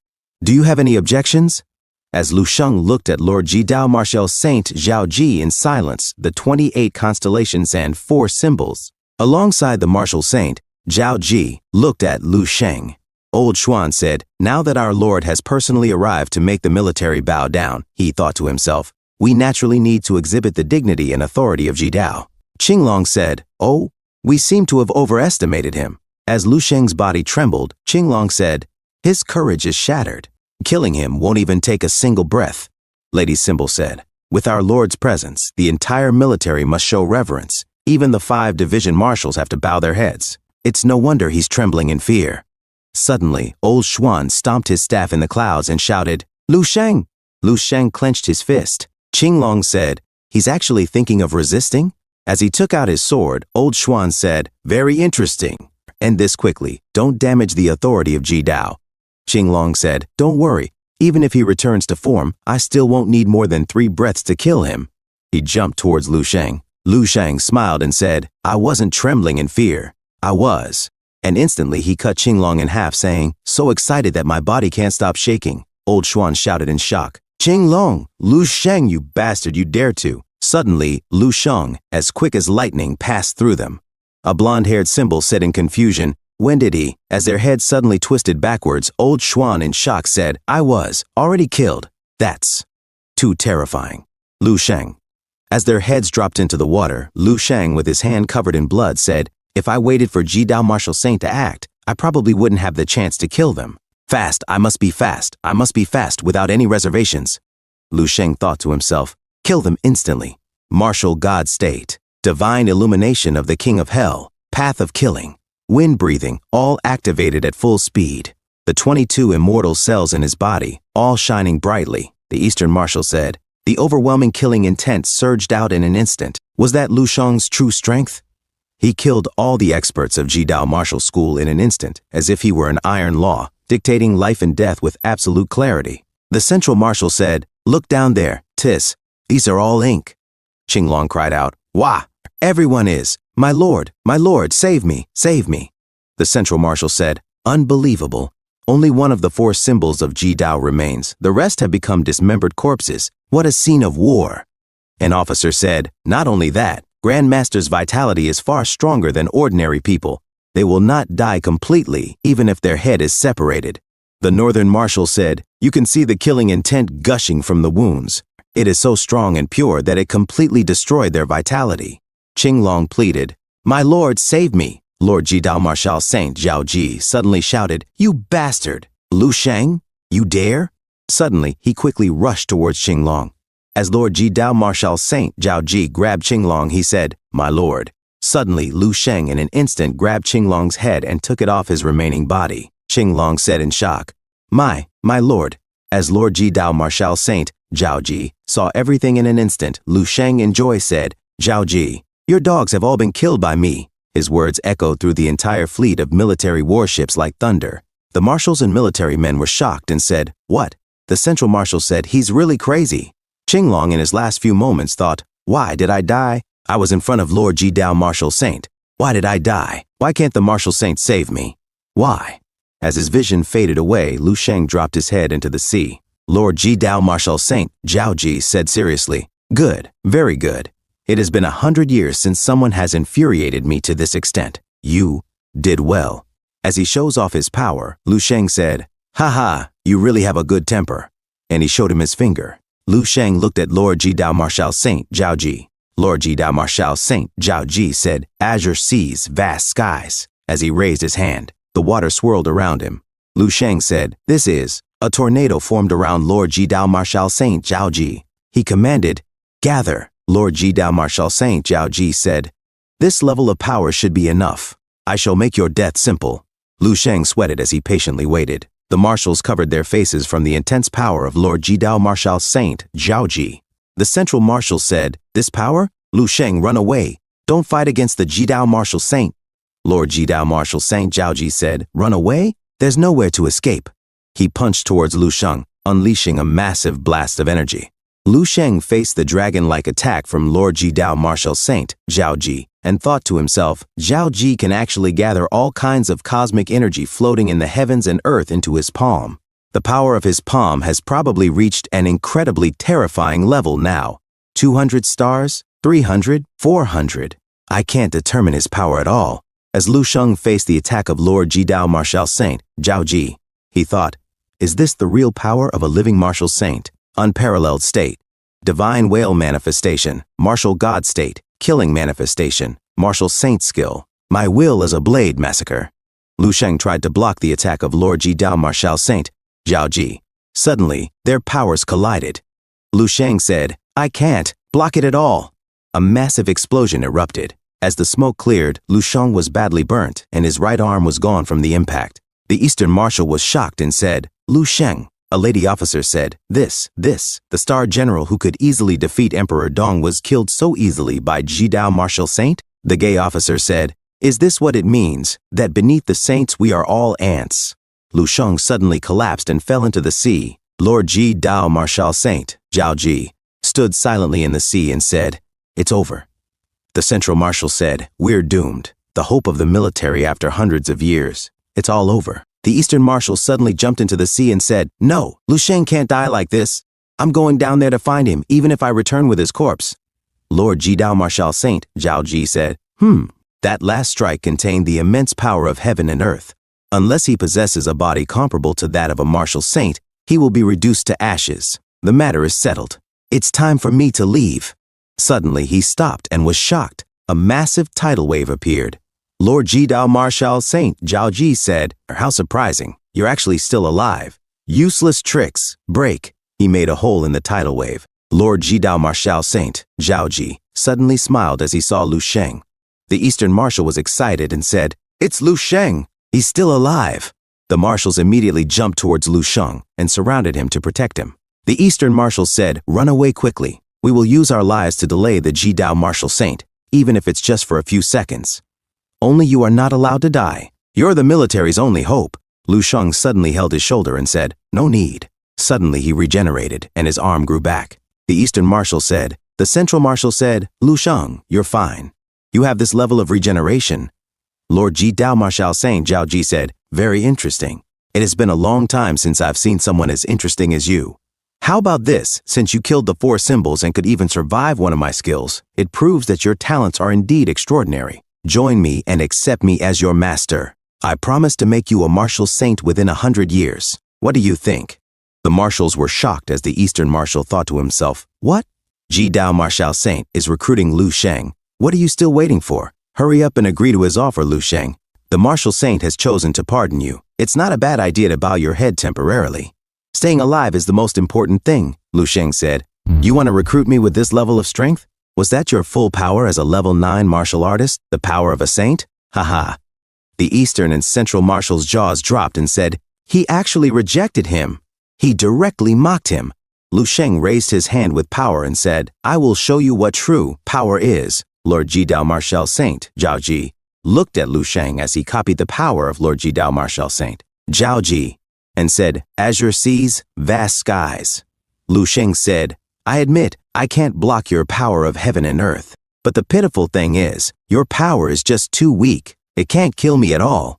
do you have any objections? As Lu Sheng looked at Lord Ji Dao Martial Saint Zhao Ji in silence, the 28 constellations and 4 symbols, alongside the Martial Saint, Zhao Ji looked at Lu Sheng. Old Xuan said, Now that our Lord has personally arrived to make the military bow down, he thought to himself, we naturally need to exhibit the dignity and authority of Ji Dao. Qinglong said, Oh, we seem to have overestimated him. As Lu Sheng's body trembled, Qinglong said, His courage is shattered. Killing him won't even take a single breath. Lady Symbol said, With our Lord's presence, the entire military must show reverence. Even the 5 division marshals have to bow their heads. It's no wonder he's trembling in fear. Suddenly, Old Xuan stomped his staff in the clouds and shouted, Lu Sheng! Lu Sheng clenched his fist. Qinglong said, He's actually thinking of resisting? As he took out his sword, Old Xuan said, Very interesting. End this quickly. Don't damage the authority of Ji Dao. Qinglong said, Don't worry. Even if he returns to form, I still won't need more than 3 breaths to kill him. He jumped towards Lu Sheng. Lu Sheng smiled and said, I wasn't trembling in fear. I was. And instantly he cut Qinglong in half, saying, So excited that my body can't stop shaking. Old Xuan shouted in shock. Qing Long, Lu Sheng, you bastard, you dare to. Suddenly, Lu Sheng, as quick as lightning, passed through them. A blonde-haired symbol said in confusion, "When did he?" As their heads suddenly twisted backwards, Old Xuan in shock said, "I was already killed. That's too terrifying." Lu Sheng. As their heads dropped into the water, Lu Sheng, with his hand covered in blood, said, "If I waited for Jidao Marshal Saint to act, I probably wouldn't have the chance to kill them. Fast, I must be fast, I must be fast, without any reservations." Lu Sheng thought to himself, "Kill them instantly. Martial God state, divine illumination of the King of Hell, path of killing, wind breathing, all activated at full speed. The 22 immortal cells in his body, all shining brightly," the Eastern Marshal said. The overwhelming killing intent surged out in an instant. Was that Lu Sheng's true strength? He killed all the experts of Jidao Martial School in an instant, as if he were an iron law, dictating life and death with absolute clarity. The Central Marshal said, "Look down there, Tis. These are all ink." Qing Long cried out, "Wah! Everyone is. My lord, save me, save me." The Central Marshal said, "Unbelievable. Only one of the 4 symbols of Jidao remains. The rest have become dismembered corpses. What a scene of war." An officer said, "Not only that, Grandmaster's vitality is far stronger than ordinary people. They will not die completely, even if their head is separated." The Northern Marshal said, "You can see the killing intent gushing from the wounds. It is so strong and pure that it completely destroyed their vitality." Qing Long pleaded, "My lord, save me." Lord Jidao Marshal Saint Zhao Ji suddenly shouted, "You bastard! Lu Sheng, you dare?" Suddenly, he quickly rushed towards Qing Long. As Lord Jidao Marshal Saint Zhao Ji grabbed Qing Long, he said, "My lord." Suddenly, Lu Sheng in an instant grabbed Qing Long's head and took it off his remaining body. Qing Long said in shock, My lord." As Lord Jidao Marshal Saint Zhao Ji saw everything in an instant, Lu Sheng in joy said, "Zhao Ji, your dogs have all been killed by me." His words echoed through the entire fleet of military warships like thunder. The marshals and military men were shocked and said, "What?" The Central Marshal said, "He's really crazy." Qing Long in his last few moments thought, "Why did I die? I was in front of Lord Jidao Marshal Saint. Why did I die? Why can't the Marshal Saint save me? Why?" As his vision faded away, Lu Sheng dropped his head into the sea. Lord Jidao Marshal Saint Zhao Ji said seriously, "Good, very good. It has been 100 years since someone has infuriated me to this extent. You did well." As he shows off his power, Lu Sheng said, "Ha ha, you really have a good temper." And he showed him his finger. Lu Sheng looked at Lord Jidao Marshal Saint Zhao Ji. Lord Jidao Marshal Saint Zhao Ji said, "Azure seas, vast skies." As he raised his hand, the water swirled around him. Lu Sheng said, "This is." A tornado formed around Lord Jidao Marshal Saint Zhao Ji. He commanded, "Gather." Lord Jidao Marshal Saint Zhao Ji said, "This level of power should be enough. I shall make your death simple." Lu Sheng sweated as he patiently waited. The marshals covered their faces from the intense power of Lord Jidao Marshal Saint Zhao Ji. The Central Marshal said, "This power? Lu Sheng, run away. Don't fight against the Jidao Marshal Saint." Lord Jidao Marshal Saint Zhao Ji said, "Run away? There's nowhere to escape." He punched towards Lu Sheng, unleashing a massive blast of energy. Lu Sheng faced the dragon-like attack from Lord Jidao Marshal Saint Zhao Ji and thought to himself, Zhao Ji can actually gather all kinds of cosmic energy floating in the heavens and earth into his palm. The power of his palm has probably reached an incredibly terrifying level now. 200 stars? 300? 400? I can't determine his power at all. As Lu Sheng faced the attack of Lord Jidao Marshal Saint Zhao Ji, he thought, is this the real power of a living martial saint? Unparalleled state, divine whale manifestation, martial god state, killing manifestation, martial saint skill. My will is a blade massacre. Lu Sheng tried to block the attack of Lord Jidao Marshal Saint Zhao Ji. Suddenly, their powers collided. Lu Sheng said, I can't block it at all. A massive explosion erupted. As the smoke cleared, Lu Sheng was badly burnt and his right arm was gone from the impact. The Eastern Marshal was shocked and said, Lu Sheng. A lady officer said, This, the star general who could easily defeat Emperor Dong was killed so easily by Jidao Marshal Saint? The gay officer said, Is this what it means, that beneath the saints we are all ants? Lu Sheng suddenly collapsed and fell into the sea. Lord Jidao Marshal Saint Zhao Ji stood silently in the sea and said, It's over. The Central Marshal said, We're doomed. The hope of the military after hundreds of years. It's all over. The Eastern Marshal suddenly jumped into the sea and said, "No, Lu Sheng can't die like this. I'm going down there to find him, even if I return with his corpse." Lord Jidao Marshal Saint, Zhao Ji, said, That last strike contained the immense power of heaven and earth. Unless he possesses a body comparable to that of a martial saint, he will be reduced to ashes. The matter is settled. It's time for me to leave." Suddenly, he stopped and was shocked. A massive tidal wave appeared. Lord Jidao Marshal Saint, Zhao Ji, said, "How surprising. You're actually still alive. Useless tricks. Break." He made a hole in the tidal wave. Lord Jidao Marshal Saint, Zhao Ji, suddenly smiled as he saw Lu Sheng. The Eastern Marshal was excited and said, "It's Lu Sheng. He's still alive." The marshals immediately jumped towards Lu Sheng and surrounded him to protect him. The Eastern Marshal said, "Run away quickly. We will use our lives to delay the Jidao Marshal Saint, even if it's just for a few seconds. Only you are not allowed to die. You're the military's only hope." Lu Sheng suddenly held his shoulder and said, "No need." Suddenly he regenerated and his arm grew back. The Eastern Marshal said, The Central Marshal said, "Lu Sheng, you're fine. You have this level of regeneration." Lord Jidao Marshal Saint, Zhao Ji, said, "Very interesting. It has been a long time since I've seen someone as interesting as you. How about this? Since you killed the 4 symbols and could even survive one of my skills, it proves that your talents are indeed extraordinary. Join me and accept me as your master. I promise to make you a martial saint within 100 years. What do you think?" The marshals were shocked as the Eastern Marshal thought to himself, "What? Jidao Marshal Saint is recruiting Lu Sheng. What are you still waiting for? Hurry up and agree to his offer, Lu Sheng. The martial saint has chosen to pardon you. It's not a bad idea to bow your head temporarily. Staying alive is the most important thing," Lu Sheng said. "You want to recruit me with this level of strength? Was that your full power as a level 9 martial artist, the power of a saint? Haha." The Eastern and Central Marshals' jaws dropped and said, "He actually rejected him. He directly mocked him." Lu Sheng raised his hand with power and said, "I will show you what true power is." Lord Jidao Marshal Saint, Zhao Ji, looked at Lu Sheng as he copied the power of Lord Jidao Marshal Saint, Zhao Ji, and said, "Azure seas, vast skies." Lu Sheng said, "I admit, I can't block your power of heaven and earth. But the pitiful thing is, your power is just too weak. It can't kill me at all.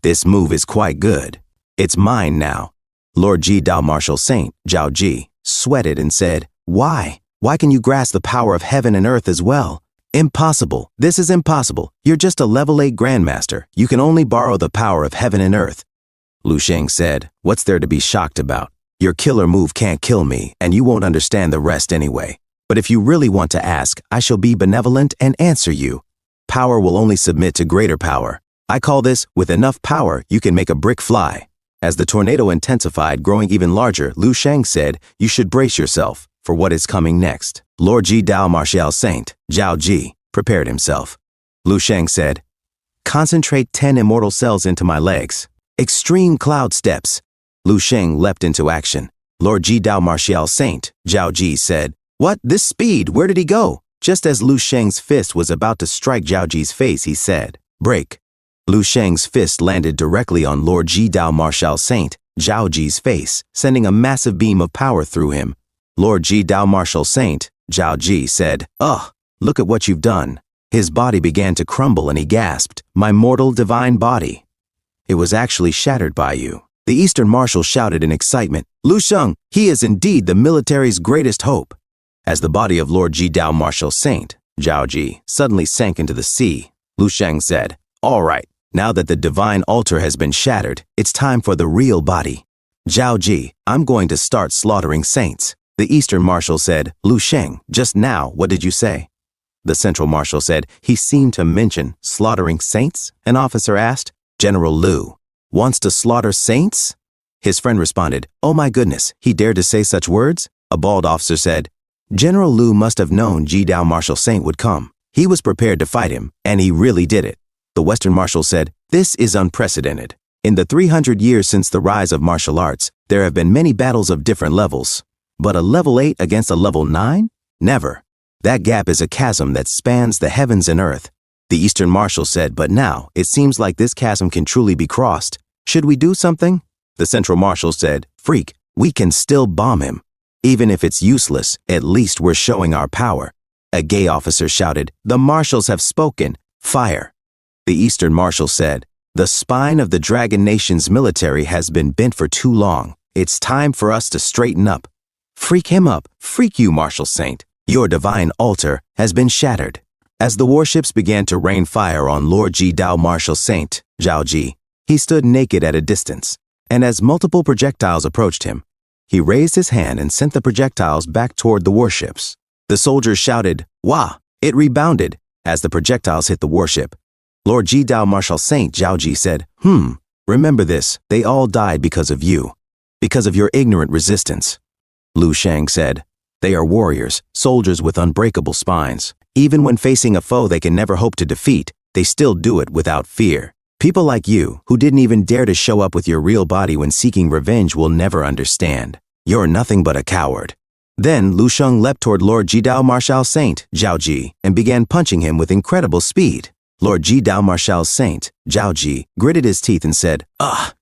This move is quite good. It's mine now." Lord Jidao Marshal Saint, Zhao Ji, sweated and said, "Why? Why can you grasp the power of heaven and earth as well? Impossible. This is impossible. You're just a level 8 grandmaster. You can only borrow the power of heaven and earth." Lu Sheng said, "What's there to be shocked about? Your killer move can't kill me, and you won't understand the rest anyway. But if you really want to ask, I shall be benevolent and answer you. Power will only submit to greater power. I call this, with enough power, you can make a brick fly." As the tornado intensified, growing even larger, Lu Sheng said, "You should brace yourself for what is coming next." Lord Jidao Marshal Saint, Zhao Ji, prepared himself. Lu Sheng said, "Concentrate 10 immortal cells into my legs. Extreme cloud steps." Lu Sheng leapt into action. Lord Jidao Marshal Saint, Zhao Ji, said, "What? This speed? Where did he go?" Just as Lu Sheng's fist was about to strike Zhao Ji's face, he said, "Break." Lu Sheng's fist landed directly on Lord Jidao Marshal Saint, Zhao Ji's face, sending a massive beam of power through him. Lord Jidao Marshal Saint, Zhao Ji, said, "Ugh, look at what you've done." His body began to crumble and he gasped, "My mortal divine body. It was actually shattered by you." The Eastern Marshal shouted in excitement, "Lu Sheng, he is indeed the military's greatest hope." As the body of Lord Jidao Marshal Saint, Zhao Ji, suddenly sank into the sea, Lu Sheng said, "All right. Now that the divine altar has been shattered, it's time for the real body. Zhao Ji, I'm going to start slaughtering saints." The Eastern Marshal said, "Lu Sheng, just now, what did you say?" The Central Marshal said, "He seemed to mention slaughtering saints?" An officer asked. "General Lu wants to slaughter saints?" His friend responded, "Oh my goodness, he dared to say such words?" A bald officer said, "General Lu must have known Jidao Marshal Saint would come. He was prepared to fight him, and he really did it." The Western Marshal said, "This is unprecedented. In the 300 years since the rise of martial arts, there have been many battles of different levels. But a level 8 against a level 9? Never. That gap is a chasm that spans the heavens and earth." The Eastern Marshal said, "But now, it seems like this chasm can truly be crossed. Should we do something?" The Central Marshal said, "Freak, we can still bomb him. Even if it's useless, at least we're showing our power." A gay officer shouted, "The marshals have spoken. Fire." The Eastern Marshal said, The spine of the Dragon Nation's military has been bent for too long. It's time for us to straighten up. Freak him up. Freak you, Martial Saint. Your divine altar has been shattered. As the warships began to rain fire on Lord Ji Dao Martial Saint, Zhao Ji, he stood naked at a distance, and as multiple projectiles approached him, he raised his hand and sent the projectiles back toward the warships. The soldiers shouted, "Wah!" It rebounded as the projectiles hit the warship. Lord Ji Dao Martial Saint Zhao Ji said, remember this, they all died because of you, because of your ignorant resistance. Lu Shang said, they are warriors, soldiers with unbreakable spines. Even when facing a foe they can never hope to defeat, they still do it without fear. People like you, who didn't even dare to show up with your real body when seeking revenge, will never understand. You're nothing but a coward. Then Lu Sheng leapt toward Lord Ji Dao Martial Saint, Zhao Ji, and began punching him with incredible speed. Lord Ji Dao Martial Saint, Zhao Ji, gritted his teeth and said,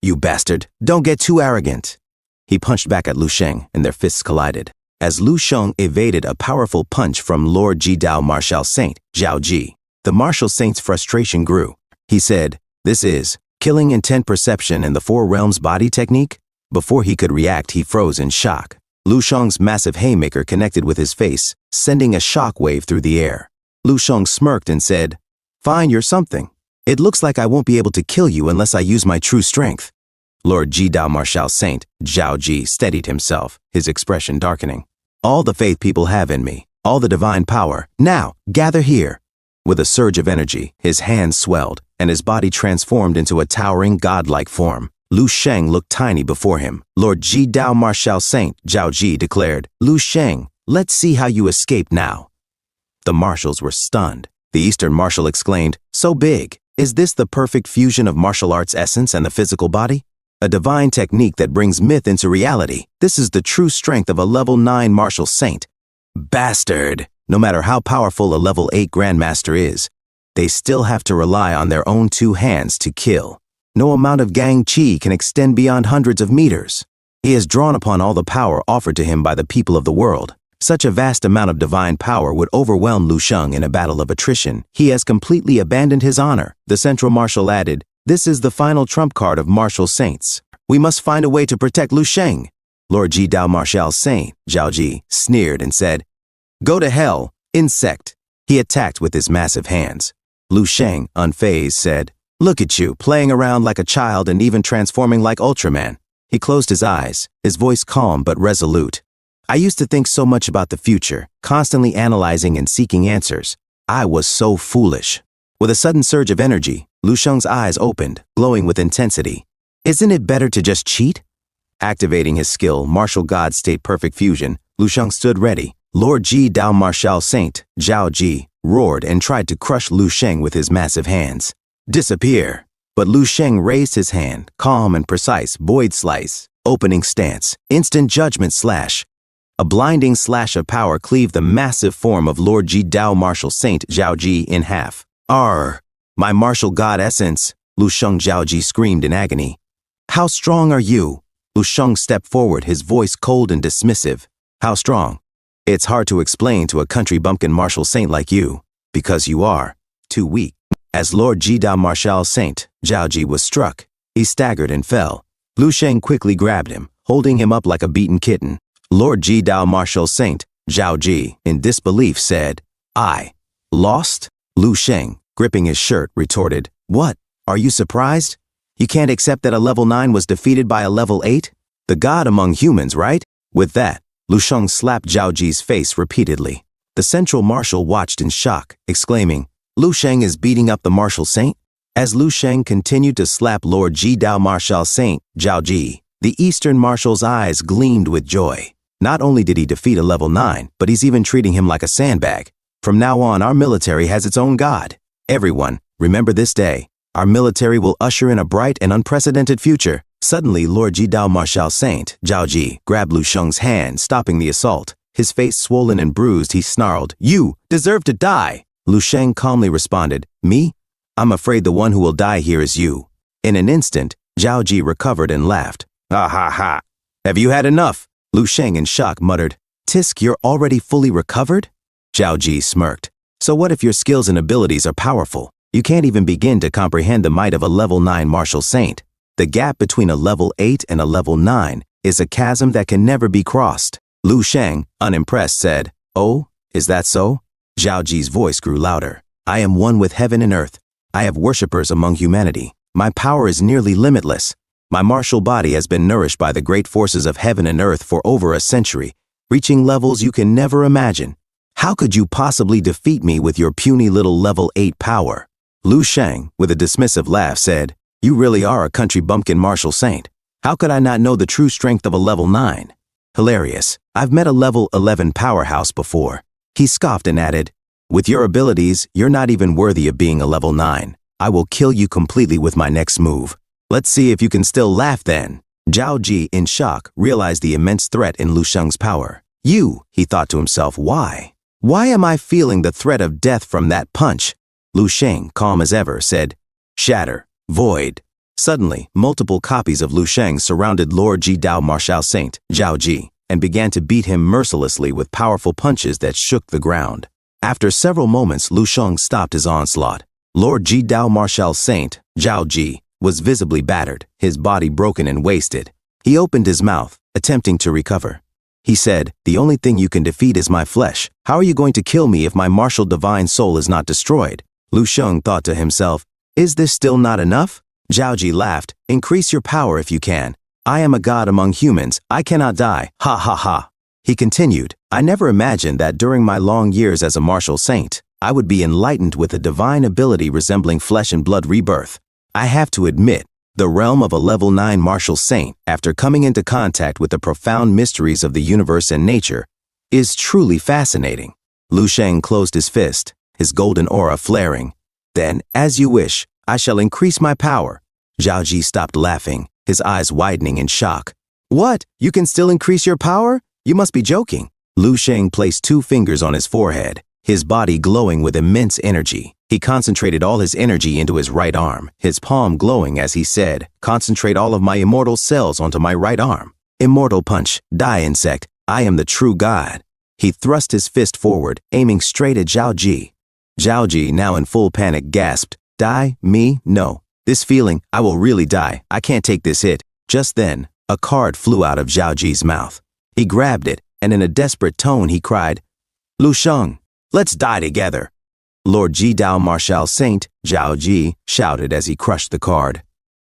you bastard, don't get too arrogant. He punched back at Lu Sheng, and their fists collided. As Lu Sheng evaded a powerful punch from Lord Ji Dao Martial Saint, Zhao Ji, the Martial Saint's frustration grew. He said, this is killing intent perception and the Four Realms body technique? Before he could react, he froze in shock. Lu Sheng's massive haymaker connected with his face, sending a shock wave through the air. Lu Sheng smirked and said, fine, you're something. It looks like I won't be able to kill you unless I use my true strength. Lord Ji Dao Martial Saint, Zhao Ji, steadied himself, his expression darkening. All the faith people have in me, all the divine power, now, gather here. With a surge of energy, his hands swelled, and his body transformed into a towering godlike form. Lu Sheng looked tiny before him. Lord Ji Dao Martial Saint, Zhao Ji, declared, Lu Sheng, let's see how you escape now. The martials were stunned. The Eastern martial exclaimed, so big, is this the perfect fusion of martial arts essence and the physical body? A divine technique that brings myth into reality. This is the true strength of a level 9 martial saint. Bastard! No matter how powerful a level 8 grandmaster is, they still have to rely on their own two hands to kill. No amount of gang chi can extend beyond hundreds of meters. He has drawn upon all the power offered to him by the people of the world. Such a vast amount of divine power would overwhelm Lu Sheng in a battle of attrition. He has completely abandoned his honor. The central marshal added, this is the final trump card of martial saints. We must find a way to protect Lu Sheng. Lord Ji Dao Martial Saint, Zhao Ji, sneered and said, go to hell, insect. He attacked with his massive hands. Lu Sheng, unfazed, said, look at you, playing around like a child and even transforming like Ultraman. He closed his eyes, his voice calm but resolute. I used to think so much about the future, constantly analyzing and seeking answers. I was so foolish. With a sudden surge of energy, Lu Sheng's eyes opened, glowing with intensity. Isn't it better to just cheat? Activating his skill, Martial God State Perfect Fusion, Lu Sheng stood ready. Lord Ji Dao Martial Saint, Zhao Ji, roared and tried to crush Lu Sheng with his massive hands. Disappear! But Lu Sheng raised his hand, calm and precise, void slice, opening stance, instant judgment slash. A blinding slash of power cleaved the massive form of Lord Ji Dao Martial Saint Zhao Ji in half. My martial god essence, Lu Sheng Zhao Ji screamed in agony. How strong are you? Lu Sheng stepped forward, his voice cold and dismissive. How strong? It's hard to explain to a country bumpkin martial saint like you, because you are too weak. As Lord Ji Dao Martial Saint, Zhao Ji was struck. He staggered and fell. Lu Sheng quickly grabbed him, holding him up like a beaten kitten. Lord Ji Dao Martial Saint, Zhao Ji, in disbelief said, I lost? Lu Sheng, gripping his shirt, retorted, what? Are you surprised? You can't accept that a level 9 was defeated by a level 8? The god among humans, right? With that, Lu Sheng slapped Zhao Ji's face repeatedly. The central marshal watched in shock, exclaiming, Lu Sheng is beating up the martial saint? As Lu Sheng continued to slap Lord Ji Dao Martial Saint, Zhao Ji, the Eastern marshal's eyes gleamed with joy. Not only did he defeat a level 9, but he's even treating him like a sandbag. From now on, our military has its own god. Everyone, remember this day. Our military will usher in a bright and unprecedented future. Suddenly, Lord Ji Dao Martial Saint, Zhao Ji, grabbed Lu Sheng's hand, stopping the assault. His face swollen and bruised, he snarled, you deserve to die. Lu Sheng calmly responded, me? I'm afraid the one who will die here is you. In an instant, Zhao Ji recovered and laughed. Ha ha ha. Have you had enough? Lu Sheng in shock muttered, Tisk, you're already fully recovered? Zhao Ji smirked. So what if your skills and abilities are powerful? You can't even begin to comprehend the might of a level 9 martial saint. The gap between a level 8 and a level 9 is a chasm that can never be crossed. Lu Sheng, unimpressed, said, "Oh, is that so?" Zhao Ji's voice grew louder. "I am one with heaven and earth. I have worshippers among humanity. My power is nearly limitless. My martial body has been nourished by the great forces of heaven and earth for over a century, reaching levels you can never imagine. How could you possibly defeat me with your puny little level 8 power?" Lu Sheng, with a dismissive laugh, said, "You really are a country bumpkin martial saint. How could I not know the true strength of a level 9? Hilarious. I've met a level 11 powerhouse before." He scoffed and added, "With your abilities, you're not even worthy of being a level 9. I will kill you completely with my next move. Let's see if you can still laugh then." Zhao Ji, in shock, realized the immense threat in Lu Sheng's power. "You," he thought to himself, "why? Why am I feeling the threat of death from that punch?" Lu Sheng, calm as ever, said, "Shatter. Void." Suddenly, multiple copies of Lu Sheng surrounded Lord Ji Dao Martial Saint, Zhao Ji, and began to beat him mercilessly with powerful punches that shook the ground. After several moments, Lu Sheng stopped his onslaught. Lord Ji Dao Martial Saint, Zhao Ji, was visibly battered, his body broken and wasted. He opened his mouth, attempting to recover. He said, "The only thing you can defeat is my flesh. How are you going to kill me if my martial divine soul is not destroyed?" Lu Sheng thought to himself, "Is this still not enough?" Zhao Ji laughed, "Increase your power if you can. I am a god among humans. I cannot die. Ha ha ha." He continued, "I never imagined that during my long years as a martial saint, I would be enlightened with a divine ability resembling flesh and blood rebirth. I have to admit, the realm of a level 9 martial saint, after coming into contact with the profound mysteries of the universe and nature, is truly fascinating." Lu Sheng closed his fist, his golden aura flaring. "Then, as you wish, I shall increase my power." Zhao Ji stopped laughing, his eyes widening in shock. "What? You can still increase your power? You must be joking." Lu Sheng placed 2 fingers on his forehead, his body glowing with immense energy. He concentrated all his energy into his right arm, his palm glowing as he said, "Concentrate all of my immortal cells onto my right arm. Immortal punch, die insect, I am the true god." He thrust his fist forward, aiming straight at Zhao Ji. Zhao Ji, now in full panic, gasped, "Die? Me? No. This feeling, I will really die. I can't take this hit." Just then, a card flew out of Zhao Ji's mouth. He grabbed it, and in a desperate tone he cried, "Lu Sheng, let's die together." Lord Ji Dao Martial Saint, Zhao Ji, shouted as he crushed the card.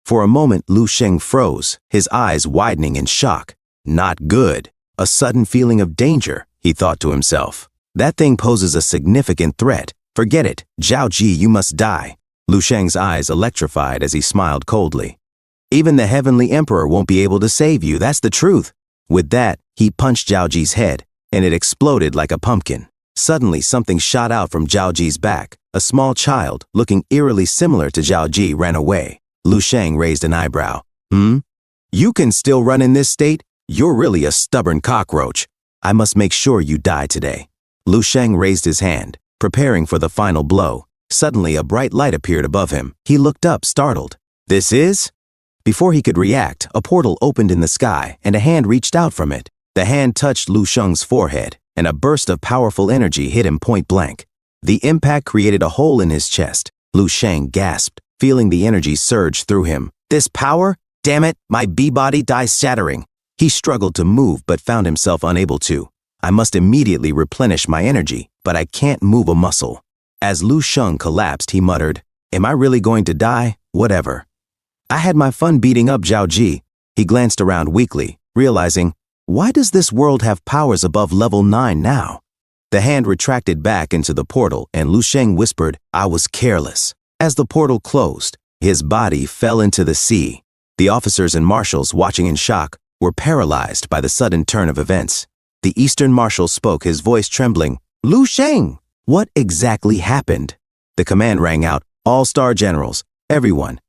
For a moment, Lu Sheng froze, his eyes widening in shock. Not good. A sudden feeling of danger, he thought to himself. That thing poses a significant threat. Forget it. Zhao Ji, you must die. Lu Sheng's eyes electrified as he smiled coldly. Even the Heavenly Emperor won't be able to save you, that's the truth. With that, he punched Zhao Ji's head, and it exploded like a pumpkin. Suddenly, something shot out from Zhao Ji's back. A small child, looking eerily similar to Zhao Ji, ran away. Lu Sheng raised an eyebrow. You can still run in this state? You're really a stubborn cockroach. I must make sure you die today. Lu Sheng raised his hand, preparing for the final blow. Suddenly, a bright light appeared above him. He looked up, startled. This is? Before he could react, a portal opened in the sky, and a hand reached out from it. The hand touched Lu Sheng's forehead, and a burst of powerful energy hit him point blank. The impact created a hole in his chest. Lu Sheng gasped, feeling the energy surge through him. This power? Damn it, my B-body dies shattering. He struggled to move but found himself unable to. I must immediately replenish my energy, but I can't move a muscle. As Lu Sheng collapsed, he muttered, Am I really going to die? Whatever. I had my fun beating up Zhao Ji. He glanced around weakly, realizing, why does this world have powers above level 9 now? The hand retracted back into the portal and Lu Sheng whispered, I was careless. As the portal closed, his body fell into the sea. The officers and marshals, watching in shock, were paralyzed by the sudden turn of events. The Eastern Marshal spoke, his voice trembling. Lu Sheng! What exactly happened? The command rang out, all star generals, everyone.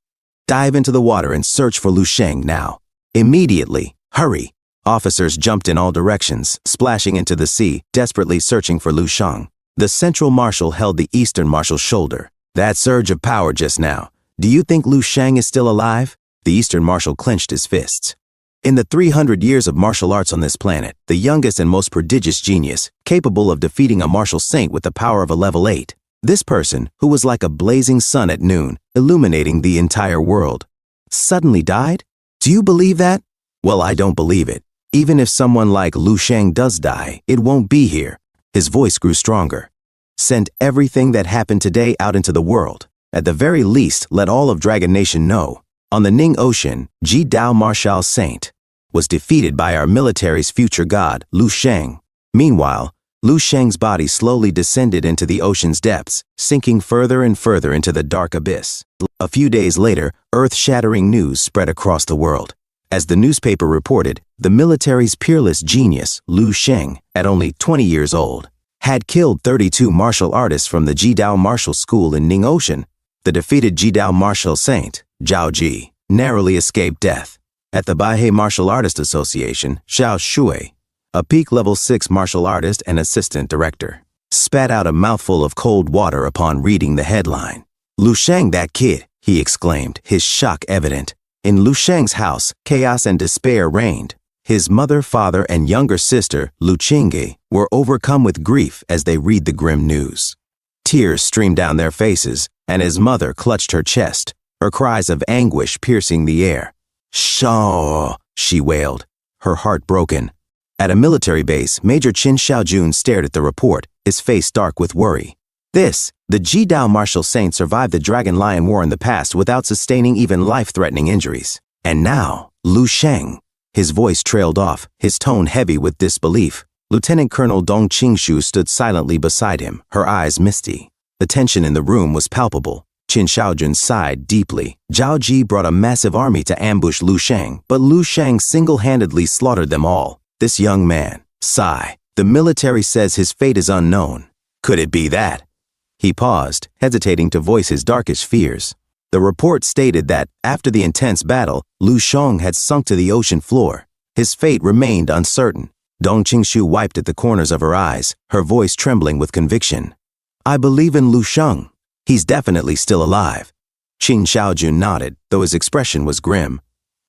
Dive into the water and search for Lu Sheng now. Immediately, hurry. Officers jumped in all directions, splashing into the sea, desperately searching for Lu Sheng. The Central Marshal held the Eastern Marshal's shoulder. That surge of power just now. Do you think Lu Sheng is still alive? The Eastern Marshal clenched his fists. In the 300 years of martial arts on this planet, the youngest and most prodigious genius, capable of defeating a martial saint with the power of a level 8. This person, who was like a blazing sun at noon, illuminating the entire world, suddenly died? Do you believe that? Well, I don't believe it. Even if someone like Lu Shang does die, it won't be here. His voice grew stronger. Send everything that happened today out into the world. At the very least, let all of Dragon Nation know. On the Ning Ocean, Ji Dao Marshal Saint was defeated by our military's future god, Lu Shang. Meanwhile, Lu Shang's body slowly descended into the ocean's depths, sinking further and further into the dark abyss. A few days later, earth-shattering news spread across the world. As the newspaper reported, the military's peerless genius, Lu Shang, at only 20 years old, had killed 32 martial artists from the Ji Dao Martial School in Ning Ocean. The defeated Ji Dao Martial Saint, Zhao Ji, narrowly escaped death. At the Baihei Martial Artist Association, Xiao Shui, a peak level 6 martial artist and assistant director, spat out a mouthful of cold water upon reading the headline. Lu Shang, that kid, he exclaimed, his shock evident. In Lu Shang's house, chaos and despair reigned. His mother, father, and younger sister, Lu Qingge, were overcome with grief as they read the grim news. Tears streamed down their faces, and his mother clutched her chest, her cries of anguish piercing the air. "Shaw," she wailed, her heart broken. At a military base, Major Qin Xiaojun stared at the report, his face dark with worry. The Ji Dao Martial Saint survived the Dragon Lion War in the past without sustaining even life-threatening injuries. And now, Lu Shang. His voice trailed off, his tone heavy with disbelief. Lieutenant Colonel Dong Qingshu stood silently beside him, her eyes misty. The tension in the room was palpable. Qin Xiaojun sighed deeply. Zhao Ji brought a massive army to ambush Lu Shang, but Lu Shang single-handedly slaughtered them all. This young man, sigh. The military says his fate is unknown. Could it be that? He paused, hesitating to voice his darkest fears. The report stated that, after the intense battle, Lu Shang had sunk to the ocean floor. His fate remained uncertain. Dong Qingshu wiped at the corners of her eyes, her voice trembling with conviction. "I believe in Lu Shang. He's definitely still alive." Qin Xiaojun nodded, though his expression was grim.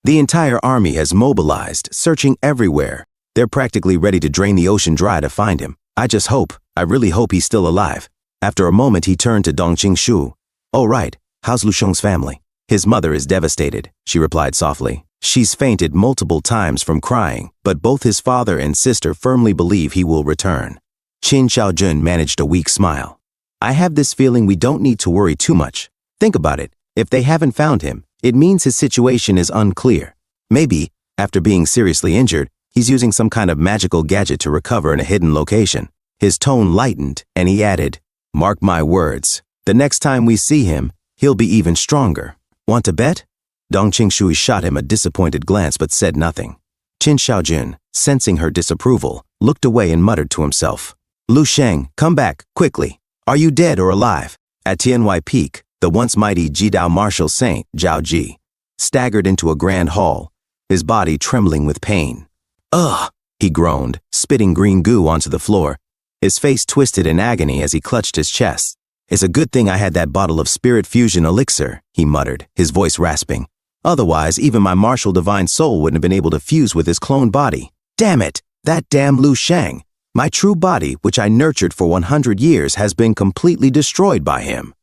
"The entire army has mobilized, searching everywhere. They're practically ready to drain the ocean dry to find him. I really hope he's still alive." After a moment, he turned to Dong Qingshu. "Oh, right. How's Lu Shang's family?" "His mother is devastated," she replied softly. "She's fainted multiple times from crying, but both his father and sister firmly believe he will return." Qin Xiaojun managed a weak smile. "I have this feeling we don't need to worry too much. Think about it. If they haven't found him, it means his situation is unclear. Maybe, after being seriously injured, he's using some kind of magical gadget to recover in a hidden location." His tone lightened, and he added, "Mark my words. The next time we see him, he'll be even stronger. Want to bet?" Dong Qingshui shot him a disappointed glance but said nothing. Qin Xiaojun, sensing her disapproval, looked away and muttered to himself, "Lu Shang, come back, quickly. Are you dead or alive?" At Tianwai Peak, the once mighty Ji Dao Martial Saint, Zhao Ji, staggered into a grand hall, his body trembling with pain. "Ugh," he groaned, spitting green goo onto the floor. His face twisted in agony as he clutched his chest. "It's a good thing I had that bottle of spirit fusion elixir," he muttered, his voice rasping. "Otherwise, even my martial divine soul wouldn't have been able to fuse with his clone body. Damn it! That damn Lu Shang! My true body, which I nurtured for 100 years, has been completely destroyed by him."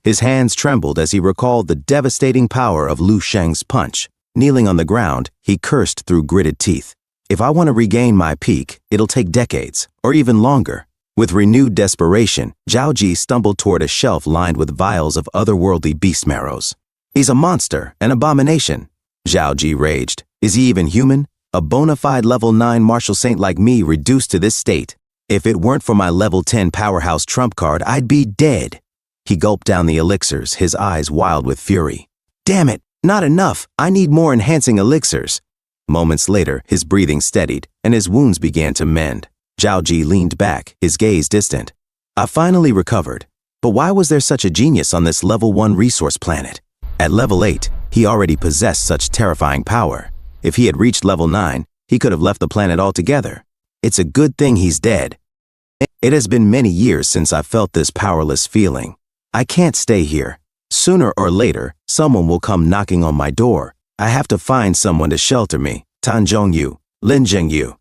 His hands trembled as he recalled the devastating power of Lu Shang's punch. Kneeling on the ground, he cursed through gritted teeth. "If I want to regain my peak, it'll take decades, or even longer." With renewed desperation, Zhao Ji stumbled toward a shelf lined with vials of otherworldly beast marrows. "He's a monster, an abomination," Zhao Ji raged. "Is he even human? A bona fide level 9 martial saint like me reduced to this state. If it weren't for my level 10 powerhouse trump card, I'd be dead." He gulped down the elixirs, his eyes wild with fury. "Damn it, not enough. I need more enhancing elixirs." Moments later, his breathing steadied, and his wounds began to mend. Zhao Ji leaned back, his gaze distant. "I finally recovered. But why was there such a genius on this level 1 resource planet? At level 8, he already possessed such terrifying power. If he had reached level 9, he could have left the planet altogether. It's a good thing he's dead. It has been many years since I felt this powerless feeling. I can't stay here. Sooner or later, someone will come knocking on my door. I have to find someone to shelter me." Tan Zhongyu, Lin Zhengyu.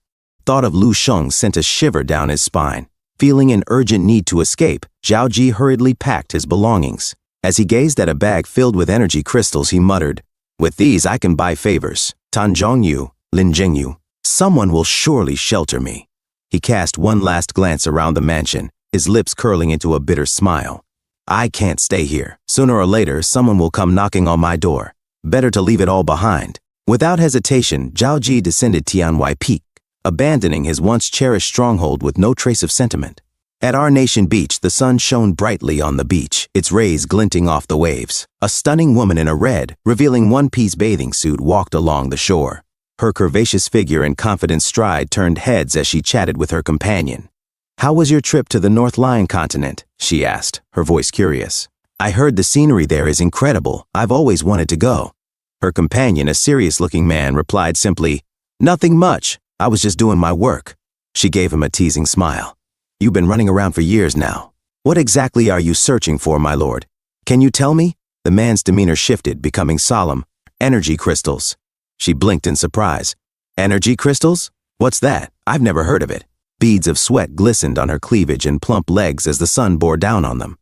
Thought of Lu Shang sent a shiver down his spine. Feeling an urgent need to escape, Zhao Ji hurriedly packed his belongings. As he gazed at a bag filled with energy crystals, he muttered, "With these I can buy favors. Tanzhongyu, Linjingyu. Someone will surely shelter me." He cast one last glance around the mansion, his lips curling into a bitter smile. "I can't stay here. Sooner or later, someone will come knocking on my door. Better to leave it all behind." Without hesitation, Zhao Ji descended Tianwai Peak, abandoning his once cherished stronghold with no trace of sentiment. At our nation beach, the sun shone brightly on the beach, its rays glinting off the waves. A stunning woman in a red, revealing one-piece bathing suit walked along the shore. Her curvaceous figure and confident stride turned heads as she chatted with her companion. "How was your trip to the North Lion continent?" she asked, her voice curious. "I heard the scenery there is incredible. I've always wanted to go." Her companion, a serious-looking man, replied simply, "Nothing much. I was just doing my work." She gave him a teasing smile. "You've been running around for years now. What exactly are you searching for, my lord? Can you tell me?" The man's demeanor shifted, becoming solemn. "Energy crystals." She blinked in surprise. "Energy crystals? What's that? I've never heard of it." Beads of sweat glistened on her cleavage and plump legs as the sun bore down on them.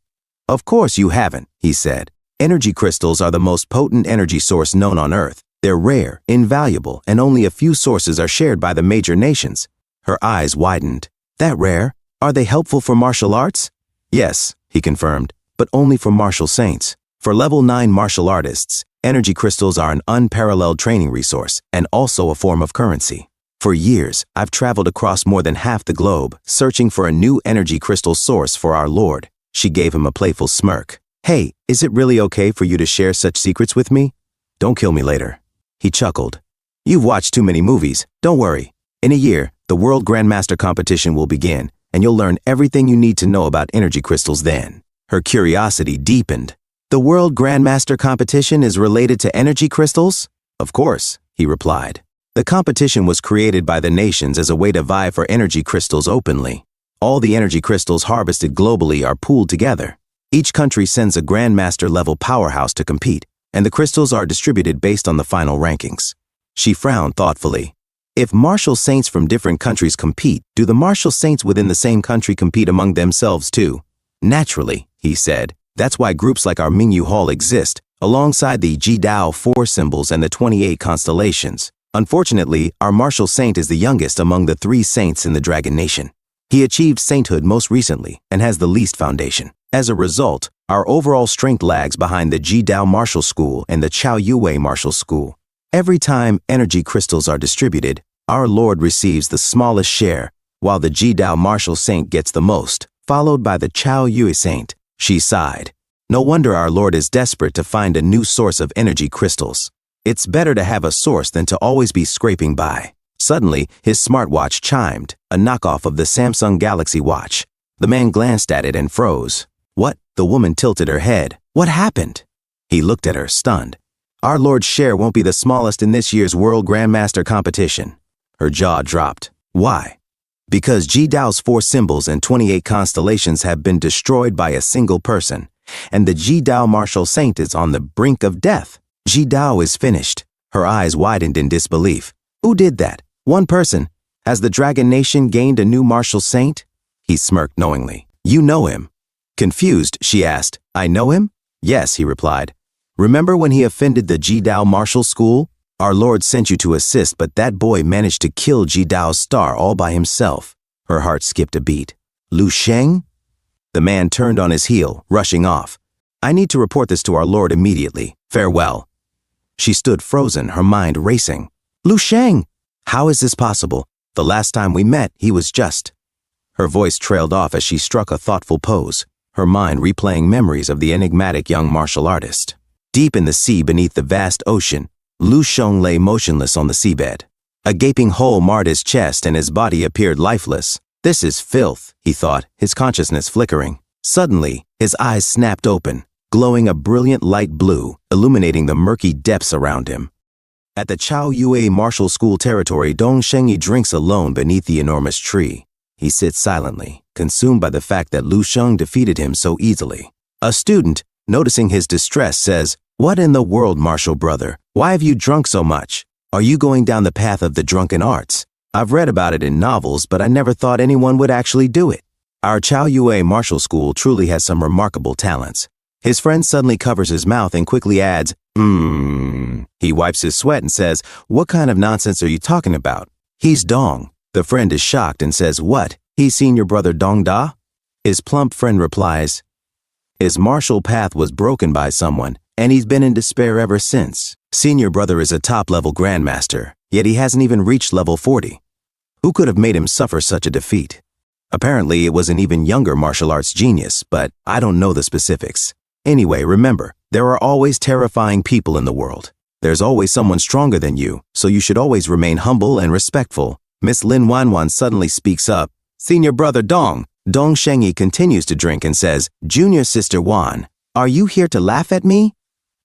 "Of course you haven't," he said. "Energy crystals are the most potent energy source known on Earth. They're rare, invaluable, and only a few sources are shared by the major nations." Her eyes widened. "That rare? Are they helpful for martial arts?" "Yes," he confirmed, "but only for martial saints. For level 9 martial artists, energy crystals are an unparalleled training resource and also a form of currency. For years, I've traveled across more than half the globe, searching for a new energy crystal source for our lord." She gave him a playful smirk. "Hey, is it really okay for you to share such secrets with me? Don't kill me later." He chuckled. "You've watched too many movies. Don't worry. In a year, the World Grandmaster competition will begin, and you'll learn everything you need to know about energy crystals then." Her curiosity deepened. "The World Grandmaster competition is related to energy crystals?" "Of course," he replied. "The competition was created by the nations as a way to vie for energy crystals openly. All the energy crystals harvested globally are pooled together. Each country sends a Grandmaster-level powerhouse to compete, and the crystals are distributed based on the final rankings." She frowned thoughtfully. "If martial saints from different countries compete, do the martial saints within the same country compete among themselves too?" "Naturally," he said. "That's why groups like our Mingyu Hall exist, alongside the Jidao 4 symbols and the 28 constellations. Unfortunately, our martial saint is the youngest among the 3 saints in the Dragon Nation. He achieved sainthood most recently and has the least foundation. As a result, our overall strength lags behind the Jidao Martial School and the Chao Yue Martial School. Every time energy crystals are distributed, our lord receives the smallest share, while the Jidao Martial Saint gets the most, followed by the Chao Yue Saint." She sighed. "No wonder our lord is desperate to find a new source of energy crystals. It's better to have a source than to always be scraping by." Suddenly, his smartwatch chimed, a knockoff of the Samsung Galaxy Watch. The man glanced at it and froze. "What?" The woman tilted her head. "What happened?" He looked at her, stunned. "Our lord's share won't be the smallest in this year's World Grandmaster competition." Her jaw dropped. "Why?" "Because Jidao's 4 symbols and 28 constellations have been destroyed by a single person, and the Jidao Martial Saint is on the brink of death. Jidao is finished." Her eyes widened in disbelief. "Who did that? One person. Has the Dragon Nation gained a new martial saint?" He smirked knowingly. "You know him." Confused, she asked, "I know him?" "Yes," he replied. "Remember when he offended the Jidao Martial School? Our lord sent you to assist, but that boy managed to kill Jidao's star all by himself." Her heart skipped a beat. "Lu Sheng?" The man turned on his heel, rushing off. "I need to report this to our lord immediately. Farewell." She stood frozen, her mind racing. "Lu Sheng! How is this possible? The last time we met, he was just—" Her voice trailed off as she struck a thoughtful pose, her mind replaying memories of the enigmatic young martial artist. Deep in the sea beneath the vast ocean, Lu Sheng lay motionless on the seabed. A gaping hole marred his chest and his body appeared lifeless. "This is filth," he thought, his consciousness flickering. Suddenly, his eyes snapped open, glowing a brilliant light blue, illuminating the murky depths around him. At the Chao Yue Martial School territory, Dong Shengyi drinks alone beneath the enormous tree. He sits silently, consumed by the fact that Lu Sheng defeated him so easily. A student, noticing his distress, says, "What in the world, martial brother? Why have you drunk so much? Are you going down the path of the drunken arts? I've read about it in novels, but I never thought anyone would actually do it." Our Chao Yue martial school truly has some remarkable talents. His friend suddenly covers his mouth and quickly adds, He wipes his sweat and says, "What kind of nonsense are you talking about?" "He's Dong." The friend is shocked and says, "What? He's seen your brother Dong Da?" His plump friend replies, "His martial path was broken by someone, and he's been in despair ever since. Senior brother is a top-level grandmaster, yet he hasn't even reached level 40. Who could have made him suffer such a defeat?" Apparently, it was an even younger martial arts genius, but I don't know the specifics. Anyway, remember, there are always terrifying people in the world. There's always someone stronger than you, so you should always remain humble and respectful. Miss Lin Wanwan suddenly speaks up. "Senior brother Dong." Dong Shengyi continues to drink and says, "Junior sister Wan, are you here to laugh at me?"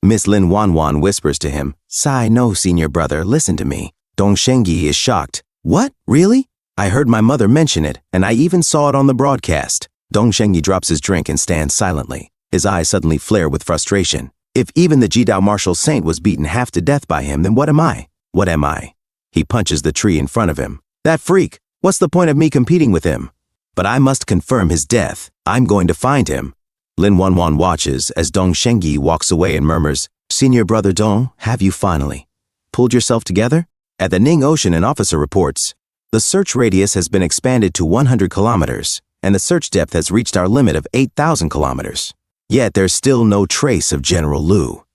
Miss Lin Wanwan whispers to him, "Sai, no, senior brother, listen to me." Dong Shengyi is shocked. "What? Really? I heard my mother mention it, and I even saw it on the broadcast." Dong Shengyi drops his drink and stands silently. His eyes suddenly flare with frustration. If even the Jidao martial saint was beaten half to death by him, then what am I? What am I? He punches the tree in front of him. "That freak! What's the point of me competing with him? But I must confirm his death. I'm going to find him." Lin Wanwan watches as Dong Shengyi walks away and murmurs, "Senior brother Dong, have you finally pulled yourself together?" At the Ning Ocean, an officer reports, "The search radius has been expanded to 100 kilometers, and the search depth has reached our limit of 8,000 kilometers. Yet there's still no trace of General Liu."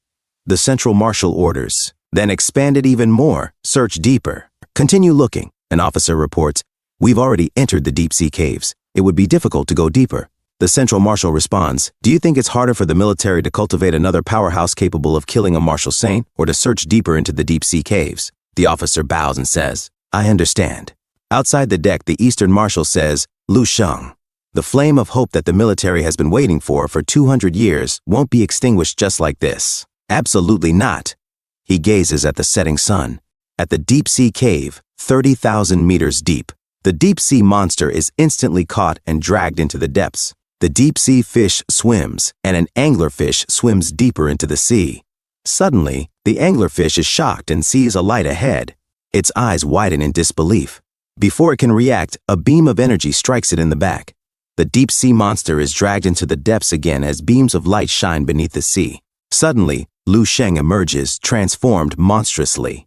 The Central Martial orders, then expanded even more, "Search deeper. Continue looking." An officer reports, "We've already entered the deep-sea caves. It would be difficult to go deeper." The Central Marshal responds, "Do you think it's harder for the military to cultivate another powerhouse capable of killing a martial saint or to search deeper into the deep-sea caves?" The officer bows and says, "I understand." Outside the deck, the Eastern Marshal says, "Lu Sheng, the flame of hope that the military has been waiting for 200 years won't be extinguished just like this. Absolutely not." He gazes at the setting sun. At the deep-sea cave, 30,000 meters deep, the deep-sea monster is instantly caught and dragged into the depths. The deep-sea fish swims, and an anglerfish swims deeper into the sea. Suddenly, the anglerfish is shocked and sees a light ahead. Its eyes widen in disbelief. Before it can react, a beam of energy strikes it in the back. The deep-sea monster is dragged into the depths again as beams of light shine beneath the sea. Suddenly, Lu Sheng emerges, transformed monstrously.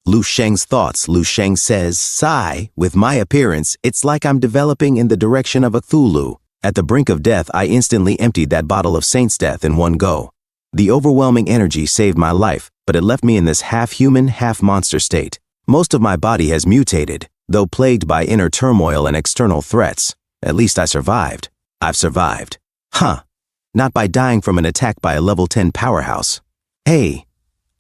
Lu Sheng's thoughts. Lu Sheng says, "Sai, with my appearance, it's like I'm developing in the direction of a Cthulhu. At the brink of death, I instantly emptied that bottle of Saint's Death in one go. The overwhelming energy saved my life, but it left me in this half-human, half-monster state. Most of my body has mutated, though plagued by inner turmoil and external threats. At least I survived. I've survived. Huh. Not by dying from an attack by a level 10 powerhouse. Hey,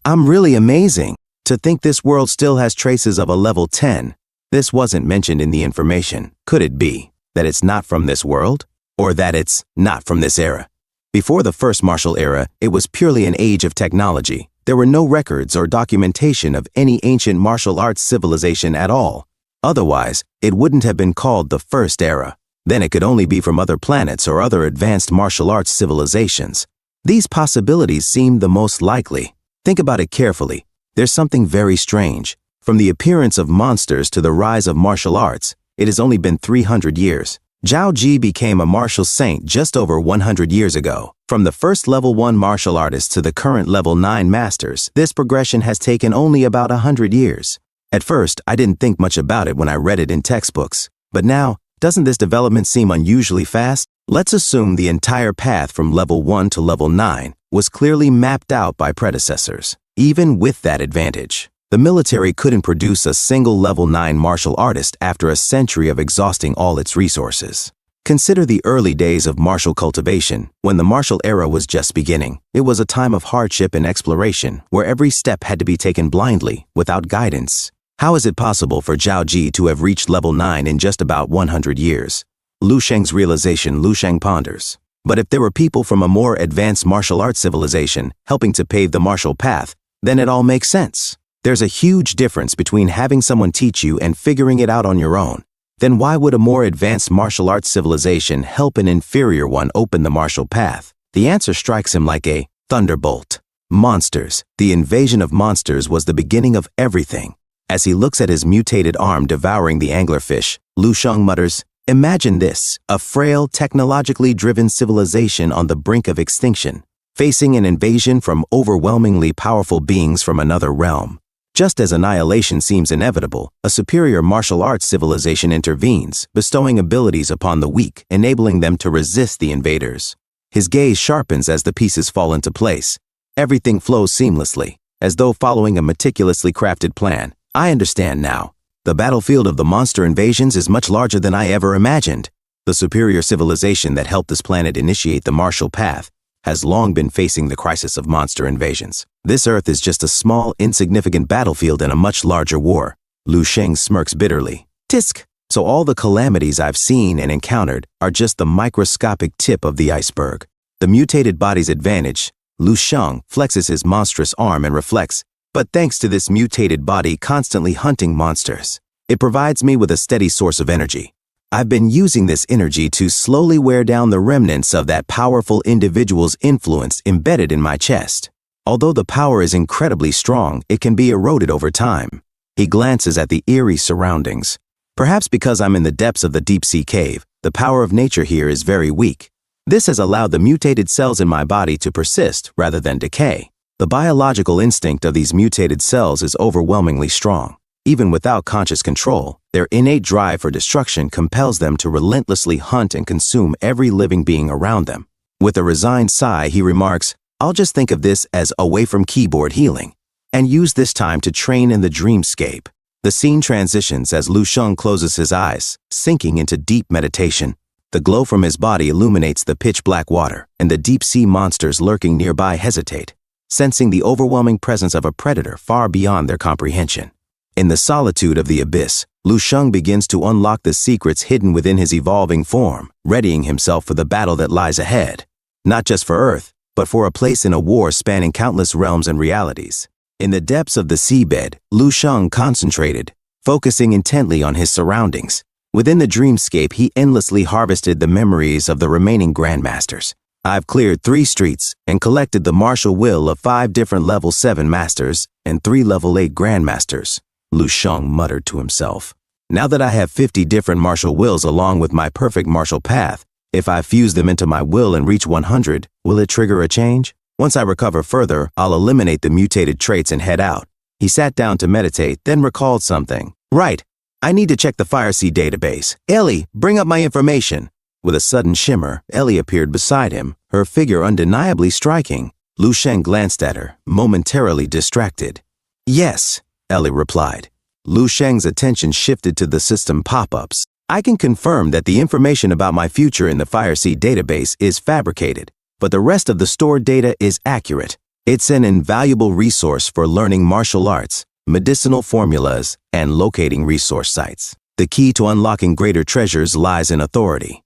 I'm really amazing. To think this world still has traces of a level 10. This wasn't mentioned in the information. Could it be that it's not from this world? Or that it's not from this era? Before the first martial era, it was purely an age of technology. There were no records or documentation of any ancient martial arts civilization at all. Otherwise, it wouldn't have been called the first era. Then it could only be from other planets or other advanced martial arts civilizations. These possibilities seem the most likely. Think about it carefully. There's something very strange. From the appearance of monsters to the rise of martial arts, it has only been 300 years. Zhao Ji became a martial saint just over 100 years ago. From the first level 1 martial artist to the current level 9 masters, this progression has taken only about 100 years. At first, I didn't think much about it when I read it in textbooks. But now, doesn't this development seem unusually fast? Let's assume the entire path from level 1 to level 9 was clearly mapped out by predecessors. Even with that advantage, the military couldn't produce a single level 9 martial artist after a century of exhausting all its resources. Consider the early days of martial cultivation, when the martial era was just beginning. It was a time of hardship and exploration, where every step had to be taken blindly, without guidance. How is it possible for Zhao Ji to have reached level 9 in just about 100 years? Lu Sheng's realization. Lu Sheng ponders. But if there were people from a more advanced martial arts civilization helping to pave the martial path, then it all makes sense. There's a huge difference between having someone teach you and figuring it out on your own. Then why would a more advanced martial arts civilization help an inferior one open the martial path? The answer strikes him like a thunderbolt. Monsters. The invasion of monsters was the beginning of everything. As he looks at his mutated arm devouring the anglerfish, Lu Sheng mutters, Imagine this, a frail, technologically driven civilization on the brink of extinction, facing an invasion from overwhelmingly powerful beings from another realm. Just as annihilation seems inevitable, a superior martial arts civilization intervenes, bestowing abilities upon the weak, enabling them to resist the invaders. His gaze sharpens as the pieces fall into place. Everything flows seamlessly, as though following a meticulously crafted plan. I understand now. The battlefield of the monster invasions is much larger than I ever imagined. The superior civilization that helped this planet initiate the martial path has long been facing the crisis of monster invasions. This Earth is just a small, insignificant battlefield in a much larger war. Lu Sheng smirks bitterly. Tisk! So all the calamities I've seen and encountered are just the microscopic tip of the iceberg. The mutated body's advantage. Lu Sheng flexes his monstrous arm and reflects, but thanks to this mutated body constantly hunting monsters, it provides me with a steady source of energy. I've been using this energy to slowly wear down the remnants of that powerful individual's influence embedded in my chest. Although the power is incredibly strong, it can be eroded over time. He glances at the eerie surroundings. Perhaps because I'm in the depths of the deep-sea cave, the power of nature here is very weak. This has allowed the mutated cells in my body to persist rather than decay. The biological instinct of these mutated cells is overwhelmingly strong. Even without conscious control, their innate drive for destruction compels them to relentlessly hunt and consume every living being around them. With a resigned sigh, he remarks, I'll just think of this as away from keyboard healing, and use this time to train in the dreamscape. The scene transitions as Lu Sheng closes his eyes, sinking into deep meditation. The glow from his body illuminates the pitch-black water, and the deep-sea monsters lurking nearby hesitate, sensing the overwhelming presence of a predator far beyond their comprehension. In the solitude of the abyss, Lu Sheng begins to unlock the secrets hidden within his evolving form, readying himself for the battle that lies ahead. Not just for Earth, but for a place in a war spanning countless realms and realities. In the depths of the seabed, Lu Sheng concentrated, focusing intently on his surroundings. Within the dreamscape, he endlessly harvested the memories of the remaining grandmasters. I've cleared 3 streets and collected the martial will of 5 different level 7 masters and 3 level 8 grandmasters, Lu Sheng muttered to himself. Now that I have 50 different martial wills along with my perfect martial path, if I fuse them into my will and reach 100, will it trigger a change? Once I recover further, I'll eliminate the mutated traits and head out. He sat down to meditate, then recalled something. Right. I need to check the Fireseed database. Ellie, bring up my information. With a sudden shimmer, Ellie appeared beside him, her figure undeniably striking. Lu Sheng glanced at her, momentarily distracted. Yes, Ellie replied. Lu Sheng's attention shifted to the system pop-ups. I can confirm that the information about my future in the Fireseed database is fabricated, but the rest of the stored data is accurate. It's an invaluable resource for learning martial arts, medicinal formulas, and locating resource sites. The key to unlocking greater treasures lies in authority.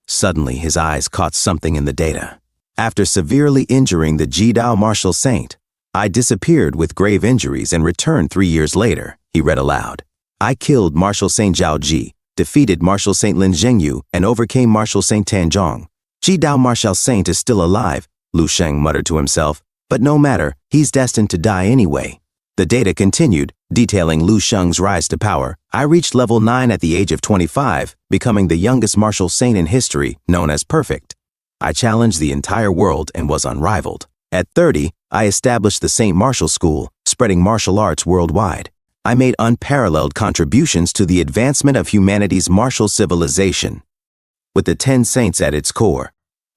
Suddenly, his eyes caught something in the data. After severely injuring the Jidao martial saint, I disappeared with grave injuries and returned 3 years later, he read aloud. I killed Martial Saint Zhao Ji, defeated Martial Saint Lin Zhengyu, and overcame Martial Saint Tan Zhong. Jidao Martial Saint is still alive, Lu Sheng muttered to himself, but no matter, he's destined to die anyway. The data continued, detailing Lu Sheng's rise to power. I reached level 9 at the age of 25, becoming the youngest martial saint in history, known as Perfect. I challenged the entire world and was unrivaled. At 30, I established the Saint Martial School, spreading martial arts worldwide. I made unparalleled contributions to the advancement of humanity's martial civilization. With the 10 saints at its core,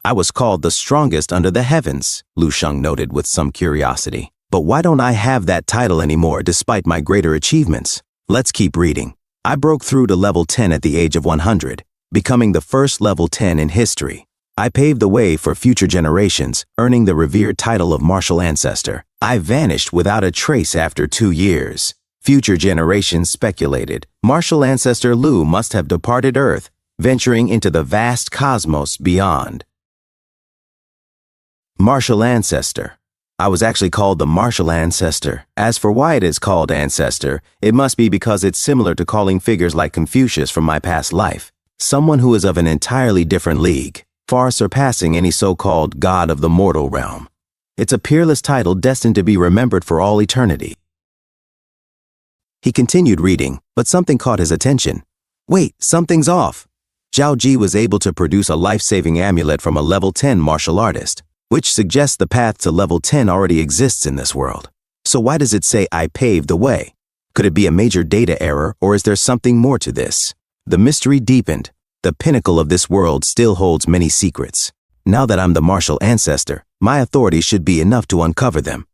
I was called the strongest under the heavens, Lu Sheng noted with some curiosity. But why don't I have that title anymore despite my greater achievements? Let's keep reading. I broke through to level 10 at the age of 100, becoming the first level 10 in history. I paved the way for future generations, earning the revered title of Martial Ancestor. I vanished without a trace after 2 years. Future generations speculated Martial Ancestor Lu must have departed Earth, venturing into the vast cosmos beyond. Martial Ancestor. I was actually called the Martial Ancestor. As for why it is called Ancestor, it must be because it's similar to calling figures like Confucius from my past life. Someone who is of an entirely different league, far surpassing any so-called god of the mortal realm. It's a peerless title destined to be remembered for all eternity. He continued reading, but something caught his attention. Wait, something's off. Zhao Ji was able to produce a life-saving amulet from a level 10 martial artist, which suggests the path to level 10 already exists in this world. So why does it say I paved the way? Could it be a major data error, or is there something more to this? The mystery deepened. The pinnacle of this world still holds many secrets. Now that I'm the martial ancestor, my authority should be enough to uncover them.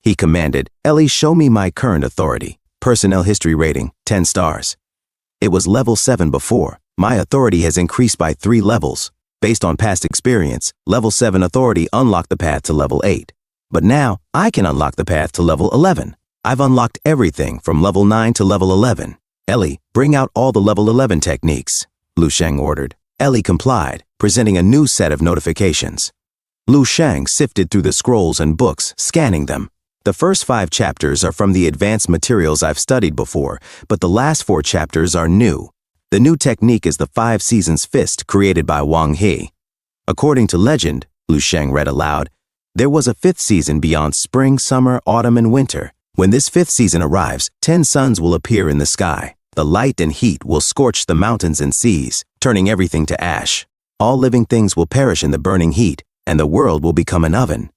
He commanded, Ellie, show me my current authority. Personnel history rating, 10 stars. It was level 7 before. My authority has increased by 3 levels. Based on past experience, level 7 authority unlocked the path to level 8. But now, I can unlock the path to level 11. I've unlocked everything from level 9 to level 11. Ellie, bring out all the level 11 techniques, Lu Sheng ordered. Ellie complied, presenting a new set of notifications. Lu Sheng sifted through the scrolls and books, scanning them. The first 5 chapters are from the advanced materials I've studied before, but the last 4 chapters are new. The new technique is the 5 Seasons Fist created by Wang He. According to legend, Lu Sheng read aloud, there was a 5th season beyond spring, summer, autumn, and winter. When this 5th season arrives, 10 suns will appear in the sky. The light and heat will scorch the mountains and seas, turning everything to ash. All living things will perish in the burning heat, and the world will become an oven.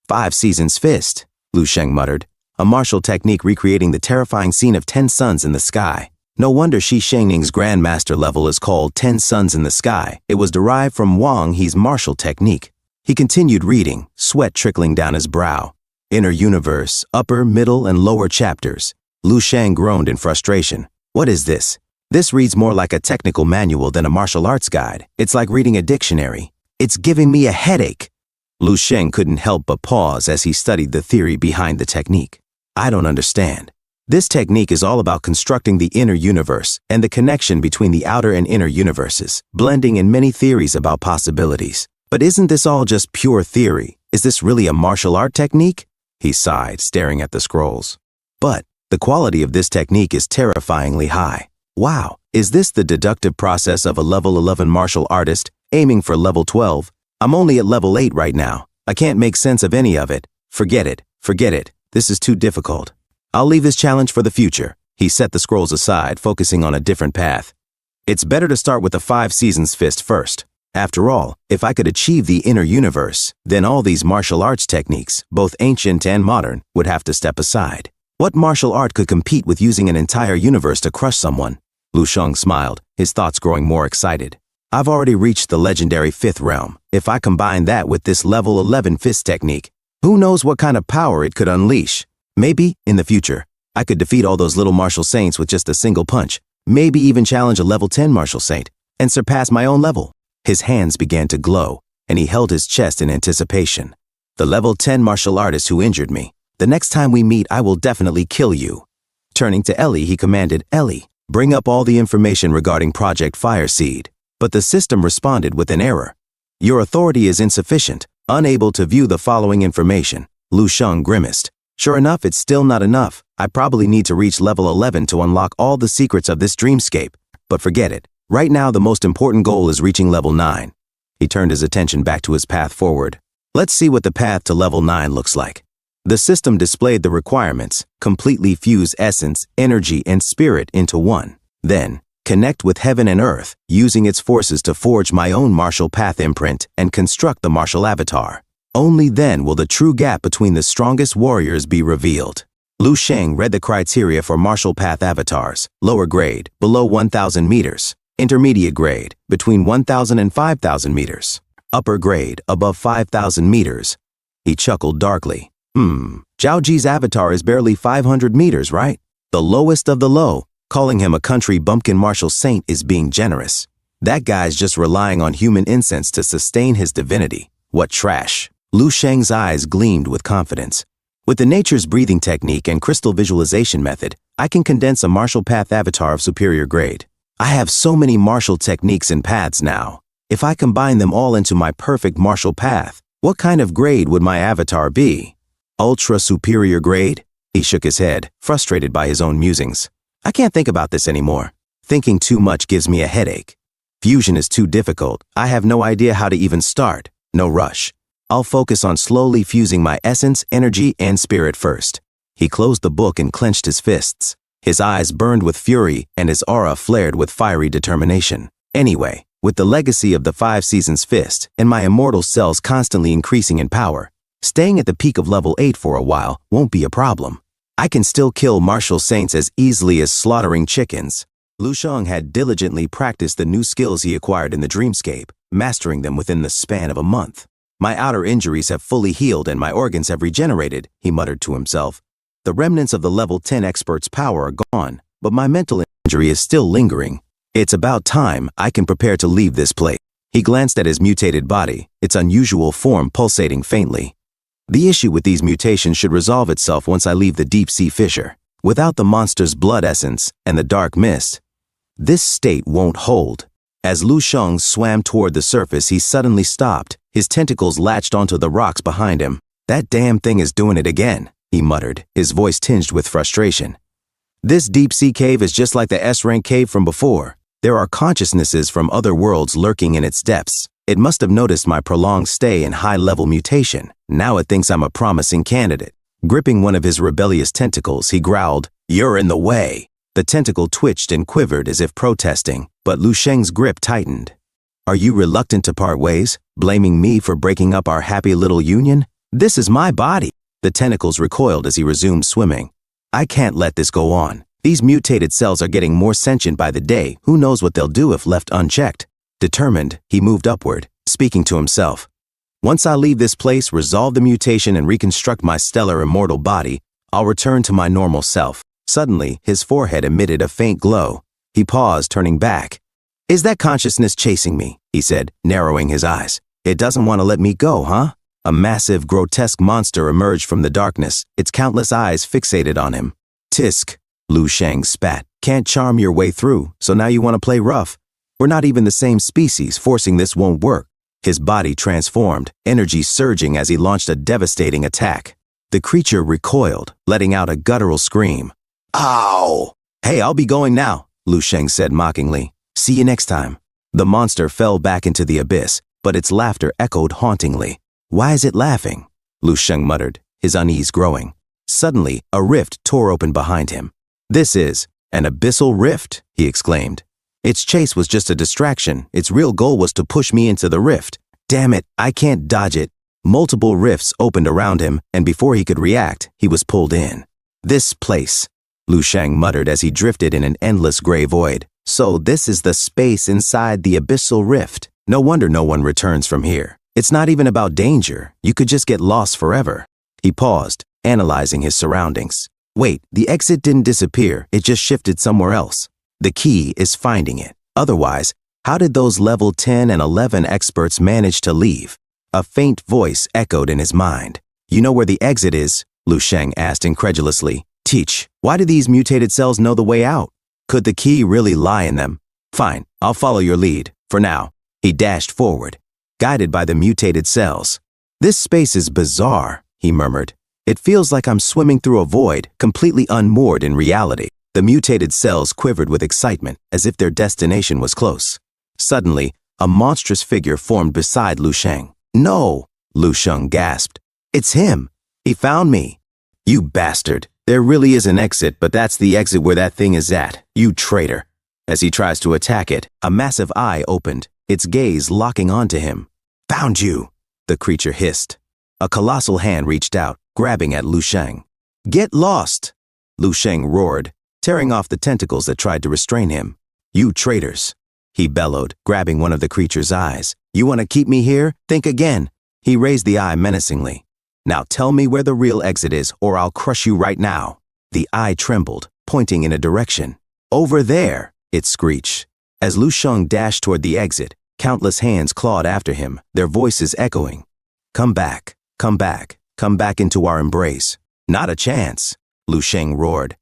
5 Seasons Fist, Lu Sheng muttered, a martial technique recreating the terrifying scene of 10 suns in the sky. No wonder Shi Shengning's Grandmaster level is called 10 Suns in the Sky. It was derived from Wang He's martial technique. He continued reading, sweat trickling down his brow. Inner Universe, upper, middle, and lower chapters. Lu Sheng groaned in frustration. What is this? This reads more like a technical manual than a martial arts guide. It's like reading a dictionary. It's giving me a headache. Lu Sheng couldn't help but pause as he studied the theory behind the technique. I don't understand. This technique is all about constructing the inner universe and the connection between the outer and inner universes, blending in many theories about possibilities. But isn't this all just pure theory? Is this really a martial art technique? He sighed, staring at the scrolls. But the quality of this technique is terrifyingly high. Wow, is this the deductive process of a level 11 martial artist aiming for level 12? I'm only at level 8 right now. I can't make sense of any of it. Forget it. This is too difficult. I'll leave this challenge for the future. He set the scrolls aside, focusing on a different path. It's better to start with the 5 Seasons Fist first. After all, if I could achieve the inner universe, then all these martial arts techniques, both ancient and modern, would have to step aside. What martial art could compete with using an entire universe to crush someone? Lu Sheng smiled, his thoughts growing more excited. I've already reached the legendary 5th realm. If I combine that with this level 11 fist technique, who knows what kind of power it could unleash? Maybe, in the future, I could defeat all those little martial saints with just a single punch, maybe even challenge a level 10 martial saint, and surpass my own level. His hands began to glow, and he held his chest in anticipation. The level 10 martial artist who injured me. The next time we meet, I will definitely kill you. Turning to Ellie, he commanded, Ellie, bring up all the information regarding Project Fireseed. But the system responded with an error. Your authority is insufficient, unable to view the following information. Lu Sheng grimaced. Sure enough, it's still not enough. I probably need to reach level 11 to unlock all the secrets of this dreamscape. But forget it. Right now, the most important goal is reaching level 9. He turned his attention back to his path forward. Let's see what the path to level 9 looks like. The system displayed the requirements. Completely fuse essence, energy, and spirit into one. Then, connect with heaven and earth, using its forces to forge my own martial path imprint and construct the martial avatar. Only then will the true gap between the strongest warriors be revealed. Lu Sheng read the criteria for martial path avatars. Lower grade, below 1,000 meters. Intermediate grade, between 1,000 and 5,000 meters. Upper grade, above 5,000 meters. He chuckled darkly. Zhao Ji's avatar is barely 500 meters, right? The lowest of the low. Calling him a country bumpkin martial saint is being generous. That guy's just relying on human incense to sustain his divinity. What trash. Lu Sheng's eyes gleamed with confidence. With the nature's breathing technique and crystal visualization method, I can condense a martial path avatar of superior grade. I have so many martial techniques and paths now. If I combine them all into my perfect martial path, what kind of grade would my avatar be? Ultra superior grade? He shook his head, frustrated by his own musings. I can't think about this anymore. Thinking too much gives me a headache. Fusion is too difficult. I have no idea how to even start. No rush. I'll focus on slowly fusing my essence, energy, and spirit first. He closed the book and clenched his fists. His eyes burned with fury and his aura flared with fiery determination. Anyway, with the legacy of the 5 Seasons Fist and my immortal cells constantly increasing in power, staying at the peak of level 8 for a while won't be a problem. I can still kill martial saints as easily as slaughtering chickens. Lu Sheng had diligently practiced the new skills he acquired in the dreamscape, mastering them within the span of a month. My outer injuries have fully healed and my organs have regenerated, he muttered to himself. The remnants of the level 10 expert's power are gone, but my mental injury is still lingering. It's about time I can prepare to leave this place. He glanced at his mutated body, its unusual form pulsating faintly. The issue with these mutations should resolve itself once I leave the deep-sea fissure. Without the monster's blood essence and the dark mist, this state won't hold. As Lu Sheng swam toward the surface, he suddenly stopped. His tentacles latched onto the rocks behind him. That damn thing is doing it again, he muttered, his voice tinged with frustration. This deep-sea cave is just like the S-rank cave from before. There are consciousnesses from other worlds lurking in its depths. It must have noticed my prolonged stay in high-level mutation. Now it thinks I'm a promising candidate. Gripping one of his rebellious tentacles, he growled, "You're in the way." The tentacle twitched and quivered as if protesting, but Lu Sheng's grip tightened. "Are you reluctant to part ways, blaming me for breaking up our happy little union? This is my body." The tentacles recoiled as he resumed swimming. "I can't let this go on. These mutated cells are getting more sentient by the day. Who knows what they'll do if left unchecked?" Determined, he moved upward, speaking to himself. "Once I leave this place, resolve the mutation and reconstruct my stellar immortal body, I'll return to my normal self." Suddenly, his forehead emitted a faint glow. He paused, turning back. "Is that consciousness chasing me?" he said, narrowing his eyes. "It doesn't want to let me go, huh?" A massive, grotesque monster emerged from the darkness, its countless eyes fixated on him. "Tisk," Lu Sheng spat. "Can't charm your way through, so now you want to play rough? We're not even the same species, forcing this won't work." His body transformed, energy surging as he launched a devastating attack. The creature recoiled, letting out a guttural scream. "Ow!" "Hey, I'll be going now," Lu Sheng said mockingly. "See you next time." The monster fell back into the abyss, but its laughter echoed hauntingly. "Why is it laughing?" Lu Sheng muttered, his unease growing. Suddenly, a rift tore open behind him. "This is an abyssal rift," he exclaimed. "Its chase was just a distraction. Its real goal was to push me into the rift. Damn it, I can't dodge it." Multiple rifts opened around him, and before he could react, he was pulled in. "This place," Lu Sheng muttered as he drifted in an endless gray void. "So this is the space inside the abyssal rift. No wonder no one returns from here. It's not even about danger. You could just get lost forever." He paused, analyzing his surroundings. "Wait, the exit didn't disappear. It just shifted somewhere else. The key is finding it. Otherwise, how did those level 10 and 11 experts manage to leave?" A faint voice echoed in his mind. "You know where the exit is?" Lu Sheng asked incredulously. "Teach, why do these mutated cells know the way out? Could the key really lie in them? Fine, I'll follow your lead. For now." He dashed forward, guided by the mutated cells. "This space is bizarre," he murmured. "It feels like I'm swimming through a void, completely unmoored in reality." The mutated cells quivered with excitement, as if their destination was close. Suddenly, a monstrous figure formed beside Lu Sheng. "No!" Lu Sheng gasped. "It's him! He found me!" "You bastard! There really is an exit, but that's the exit where that thing is at. You traitor!" As he tries to attack it, a massive eye opened, its gaze locking onto him. "Found you!" the creature hissed. A colossal hand reached out, grabbing at Lu Sheng. "Get lost!" Lu Sheng roared, tearing off the tentacles that tried to restrain him. "You traitors!" he bellowed, grabbing one of the creature's eyes. "You want to keep me here? Think again." He raised the eye menacingly. "Now tell me where the real exit is, or I'll crush you right now." The eye trembled, pointing in a direction. "Over there!" it screeched. As Lu Sheng dashed toward the exit, countless hands clawed after him, their voices echoing. "Come back, come back, come back into our embrace." "Not a chance," Lu Sheng roared.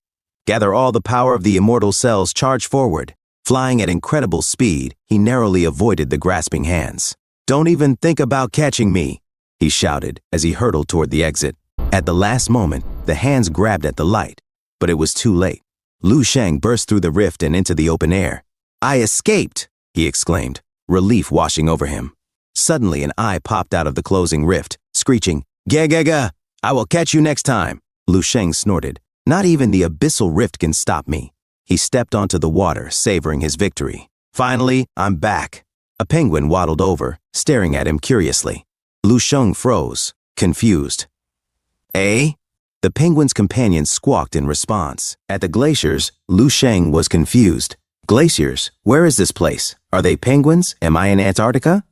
"Gather all the power of the immortal cells, charge forward." Flying at incredible speed, he narrowly avoided the grasping hands. "Don't even think about catching me," he shouted as he hurtled toward the exit. At the last moment, the hands grabbed at the light, but it was too late. Lu Sheng burst through the rift and into the open air. "I escaped!" he exclaimed, relief washing over him. Suddenly, an eye popped out of the closing rift, screeching, "Ga ga ga! I will catch you next time!" Lu Sheng snorted. "Not even the abyssal rift can stop me." He stepped onto the water, savoring his victory. Finally, I'm back. A penguin waddled over, staring at him curiously. Lu Sheng froze, confused. Eh? The penguin's companion squawked in response. At the glaciers, Lu Sheng was confused. Glaciers? Where is this place? Are they penguins? Am I in Antarctica?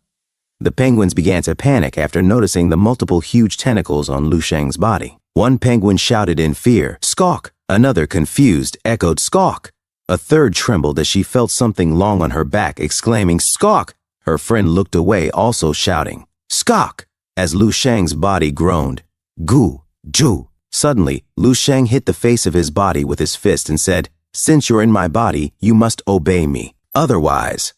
The penguins began to panic after noticing the multiple huge tentacles on Lu Sheng's body. One penguin shouted in fear, "Squawk!" Another, confused, echoed, "Squawk!" A third trembled as she felt something long on her back, exclaiming, "Squawk!" Her friend looked away, also shouting, "Squawk!" as Lu Sheng's body groaned. "Gu! Ju!" Suddenly, Lu Sheng hit the face of his body with his fist and said, "Since you're in my body, you must obey me. Otherwise,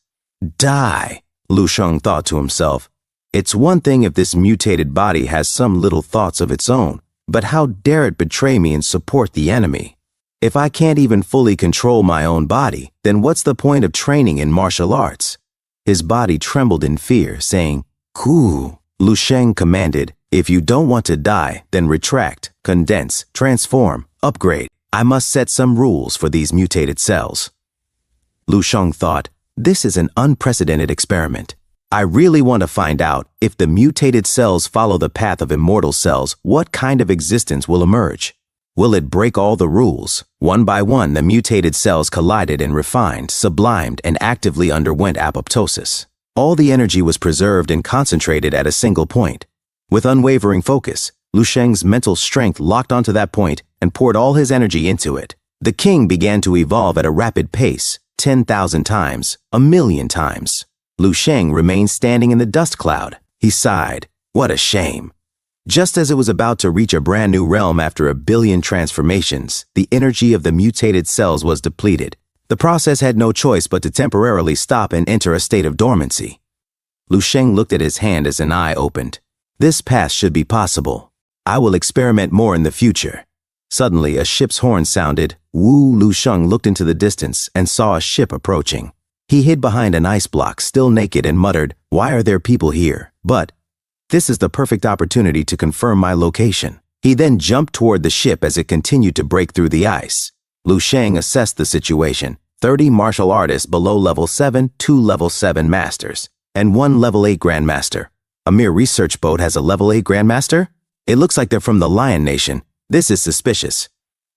die." Lu Sheng thought to himself, "It's one thing if this mutated body has some little thoughts of its own, but how dare it betray me and support the enemy? If I can't even fully control my own body, then what's the point of training in martial arts?" His body trembled in fear, saying, "Ku." Lu Sheng commanded, "If you don't want to die, then retract, condense, transform, upgrade. I must set some rules for these mutated cells." Lu Sheng thought, "This is an unprecedented experiment. I really want to find out if the mutated cells follow the path of immortal cells, what kind of existence will emerge? Will it break all the rules?" One by one, the mutated cells collided and refined, sublimed, and actively underwent apoptosis. All the energy was preserved and concentrated at a single point. With unwavering focus, Lu Sheng's mental strength locked onto that point and poured all his energy into it. The king began to evolve at a rapid pace, 10,000 times, 1,000,000 times. Lu Sheng remained standing in the dust cloud. He sighed. What a shame. Just as it was about to reach a brand new realm after 1,000,000,000 transformations, the energy of the mutated cells was depleted. The process had no choice but to temporarily stop and enter a state of dormancy. Lu Sheng looked at his hand as an eye opened. This path should be possible. I will experiment more in the future. Suddenly, a ship's horn sounded. Wu Lu Sheng looked into the distance and saw a ship approaching. He hid behind an ice block, still naked, and muttered, "Why are there people here? But this is the perfect opportunity to confirm my location." He then jumped toward the ship as it continued to break through the ice. Lu Sheng assessed the situation. 30 martial artists below level 7, 2 level 7 masters, and 1 level 8 grandmaster. A mere research boat has a level 8 grandmaster? It looks like they're from the Lion Nation. This is suspicious.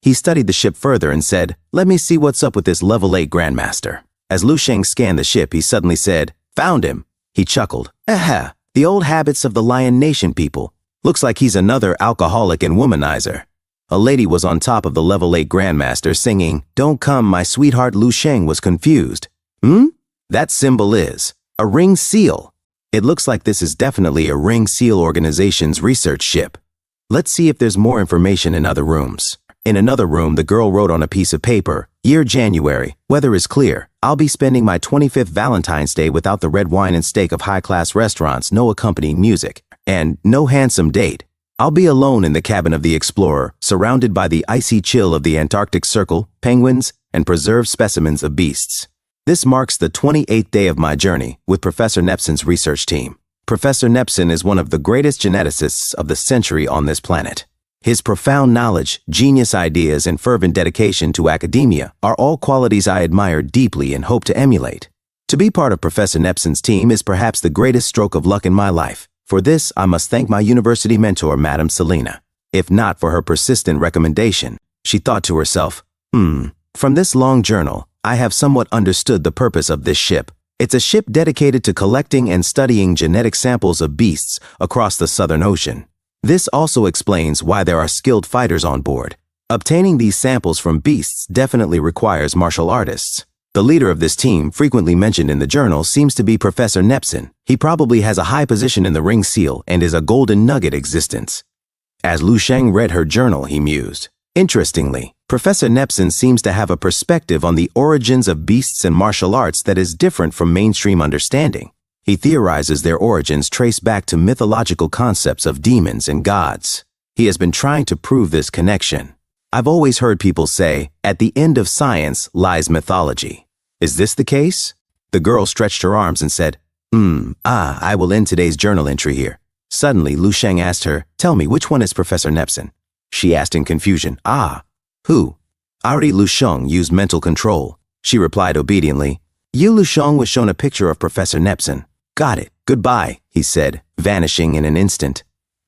He studied the ship further and said, "Let me see what's up with this level 8 grandmaster." As Lu Sheng scanned the ship, he suddenly said, "Found him." He chuckled. "Aha, the old habits of the Lion Nation people. Looks like he's another alcoholic and womanizer." A lady was on top of the level 8 grandmaster singing, "Don't come, my sweetheart." Lu Sheng was confused. That symbol is a ring seal. It looks like this is definitely a ring seal organization's research ship. Let's see if there's more information in other rooms. In another room, the girl wrote on a piece of paper, "Year January, weather is clear. I'll be spending my 25th Valentine's Day without the red wine and steak of high-class restaurants, no accompanying music, and no handsome date. I'll be alone in the cabin of the explorer, surrounded by the icy chill of the Antarctic Circle, penguins, and preserved specimens of beasts. This marks the 28th day of my journey with Professor Nepson's research team. Professor Nepson is one of the greatest geneticists of the century on this planet. His profound knowledge, genius ideas, and fervent dedication to academia are all qualities I admire deeply and hope to emulate. To be part of Professor Nepson's team is perhaps the greatest stroke of luck in my life. For this, I must thank my university mentor, Madame Selena. If not for her persistent recommendation," she thought to herself, "From this long journal, I have somewhat understood the purpose of this ship. It's a ship dedicated to collecting and studying genetic samples of beasts across the Southern Ocean. This also explains why there are skilled fighters on board. Obtaining these samples from beasts definitely requires martial artists. The leader of this team, frequently mentioned in the journal, seems to be Professor Nepson. He probably has a high position in the ring seal and is a golden nugget existence." As Lu Sheng read her journal, he mused. Interestingly, Professor Nepson seems to have a perspective on the origins of beasts and martial arts that is different from mainstream understanding. He theorizes their origins trace back to mythological concepts of demons and gods. He has been trying to prove this connection. I've always heard people say, "At the end of science lies mythology." Is this the case? The girl stretched her arms and said, I will end today's journal entry here." Suddenly, Lu Sheng asked her, "Tell me, which one is Professor Nepson?" She asked in confusion, "Who?" Ari Lu Sheng used mental control. She replied obediently, Yu Lusheng was shown a picture of Professor Nepson. Got it. Goodbye, he said, vanishing in an instant.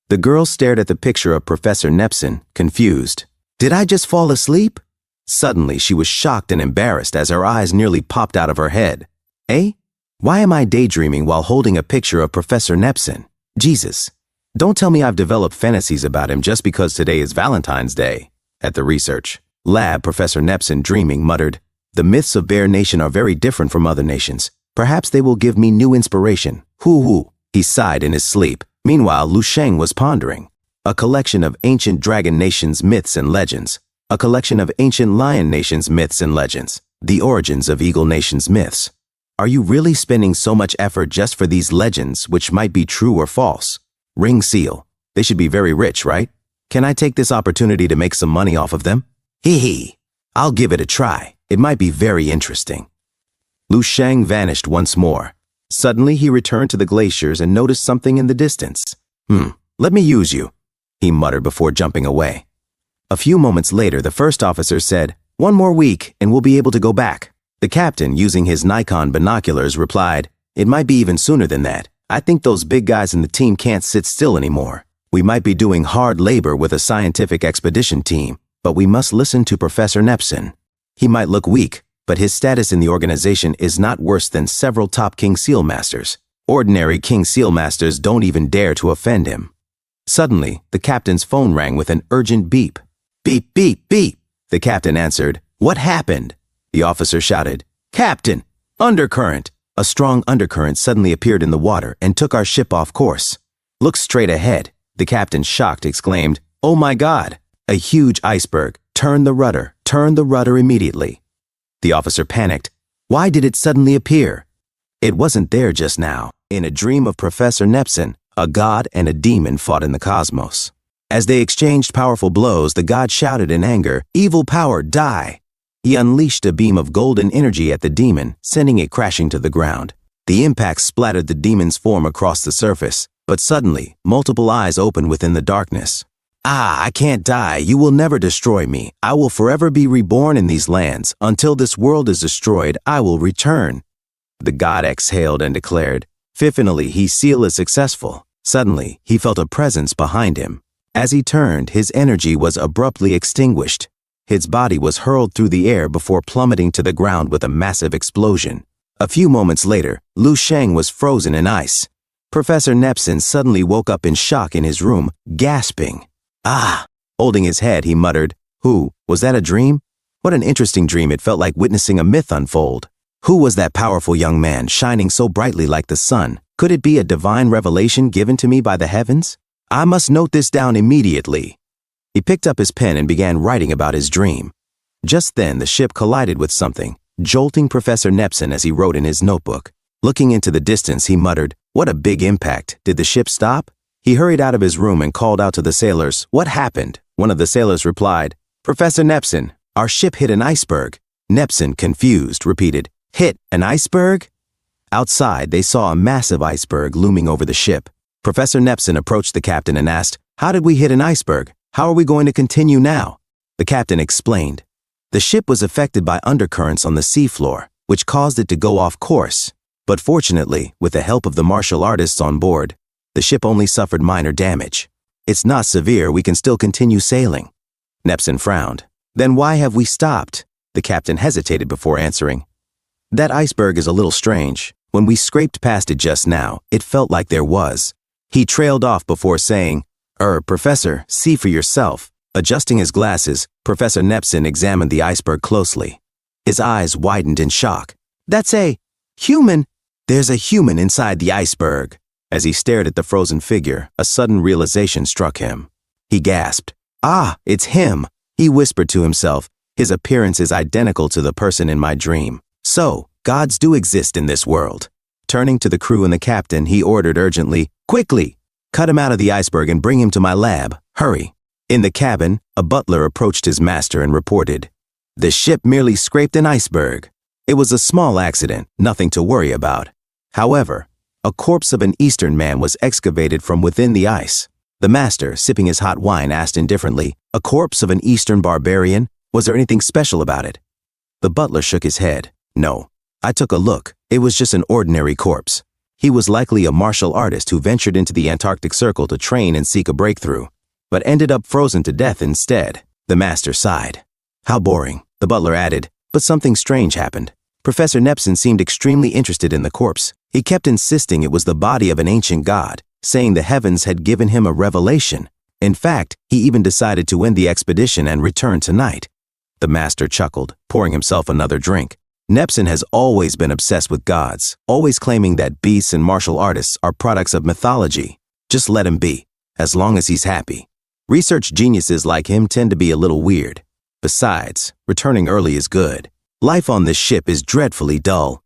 The girl stared at the picture of Professor Nepson, confused. Did I just fall asleep? Suddenly, she was shocked and embarrassed as her eyes nearly popped out of her head. Eh? Why am I daydreaming while holding a picture of Professor Nepson? Jesus. Don't tell me I've developed fantasies about him just because today is Valentine's Day. At the research lab, Professor Nepson, dreaming, muttered, "The myths of Bear Nation are very different from other nations. Perhaps they will give me new inspiration." Hoo. He sighed in his sleep. Meanwhile, Lusheng was pondering. A collection of ancient dragon nations' myths and legends. A collection of ancient lion nations' myths and legends. The origins of eagle nations' myths. Are you really spending so much effort just for these legends, which might be true or false? Ring seal. They should be very rich, right? Can I take this opportunity to make some money off of them? Hee. I'll give it a try. It might be very interesting. Lusheng vanished once more. Suddenly, he returned to the glaciers and noticed something in the distance. Let me use you, he muttered before jumping away. A few moments later, the first officer said, "One more week and we'll be able to go back." The captain, using his Nikon binoculars, replied, "It might be even sooner than that. I think those big guys in the team can't sit still anymore. We might be doing hard labor with a scientific expedition team, but we must listen to Professor Nepson. He might look weak, but his status in the organization is not worse than several top King Seal Masters. Ordinary King Seal Masters don't even dare to offend him." Suddenly, the captain's phone rang with an urgent beep. "Beep, beep, beep," the captain answered. "What happened?" The officer shouted, "Captain, undercurrent." A strong undercurrent suddenly appeared in the water and took our ship off course. "Look straight ahead," the captain, shocked, exclaimed. "Oh my God, a huge iceberg. Turn the rudder immediately." The officer panicked. Why did it suddenly appear? It wasn't there just now. In a dream of Professor Nepson, a god and a demon fought in the cosmos. As they exchanged powerful blows, the god shouted in anger, "Evil power, die!" He unleashed a beam of golden energy at the demon, sending it crashing to the ground. The impact splattered the demon's form across the surface, but suddenly, multiple eyes opened within the darkness. "I can't die. You will never destroy me. I will forever be reborn in these lands. Until this world is destroyed, I will return." The god exhaled and declared, "Finally, his seal is successful." Suddenly, he felt a presence behind him. As he turned, his energy was abruptly extinguished. His body was hurled through the air before plummeting to the ground with a massive explosion. A few moments later, Lusheng was frozen in ice. Professor Nepson suddenly woke up in shock in his room, gasping. "Ah!" Holding his head, he muttered, "Who? Was that a dream? What an interesting dream. It felt like witnessing a myth unfold. Who was that powerful young man, shining so brightly like the sun? Could it be a divine revelation given to me by the heavens? I must note this down immediately." He picked up his pen and began writing about his dream. Just then, the ship collided with something, jolting Professor Nepson as he wrote in his notebook. Looking into the distance, he muttered, "What a big impact. Did the ship stop?" He hurried out of his room and called out to the sailors, "What happened?" One of the sailors replied, "Professor Nepson, our ship hit an iceberg." Nepson, confused, repeated, "Hit an iceberg?" Outside, they saw a massive iceberg looming over the ship. Professor Nepson approached the captain and asked, "How did we hit an iceberg? How are we going to continue now?" The captain explained. The ship was affected by undercurrents on the seafloor, which caused it to go off course. But fortunately, with the help of the martial artists on board, the ship only suffered minor damage. "It's not severe. We can still continue sailing." Nepson frowned. "Then why have we stopped?" The captain hesitated before answering. "That iceberg is a little strange. When we scraped past it just now, it felt like there was." He trailed off before saying, Professor, see for yourself." Adjusting his glasses, Professor Nepson examined the iceberg closely. His eyes widened in shock. "That's a human." "There's a human inside the iceberg." As he stared at the frozen figure, a sudden realization struck him. He gasped. "Ah, it's him," he whispered to himself. "His appearance is identical to the person in my dream. So, gods do exist in this world." Turning to the crew and the captain, he ordered urgently, "Quickly! Cut him out of the iceberg and bring him to my lab. Hurry." In the cabin, a butler approached his master and reported, "The ship merely scraped an iceberg. It was a small accident, nothing to worry about." However, a corpse of an Eastern man was excavated from within the ice. The master, sipping his hot wine, asked indifferently, "A corpse of an Eastern barbarian? Was there anything special about it?" The butler shook his head. "No, I took a look. It was just an ordinary corpse. He was likely a martial artist who ventured into the Antarctic Circle to train and seek a breakthrough, but ended up frozen to death instead. The master sighed. How boring, the butler added, but something strange happened. Professor Nepson seemed extremely interested in the corpse. He kept insisting it was the body of an ancient god, saying the heavens had given him a revelation. In fact, he even decided to end the expedition and return tonight. The master chuckled, pouring himself another drink. Nepson has always been obsessed with gods, always claiming that beasts and martial artists are products of mythology. Just let him be, as long as he's happy. Research geniuses like him tend to be a little weird. Besides, returning early is good. Life on this ship is dreadfully dull.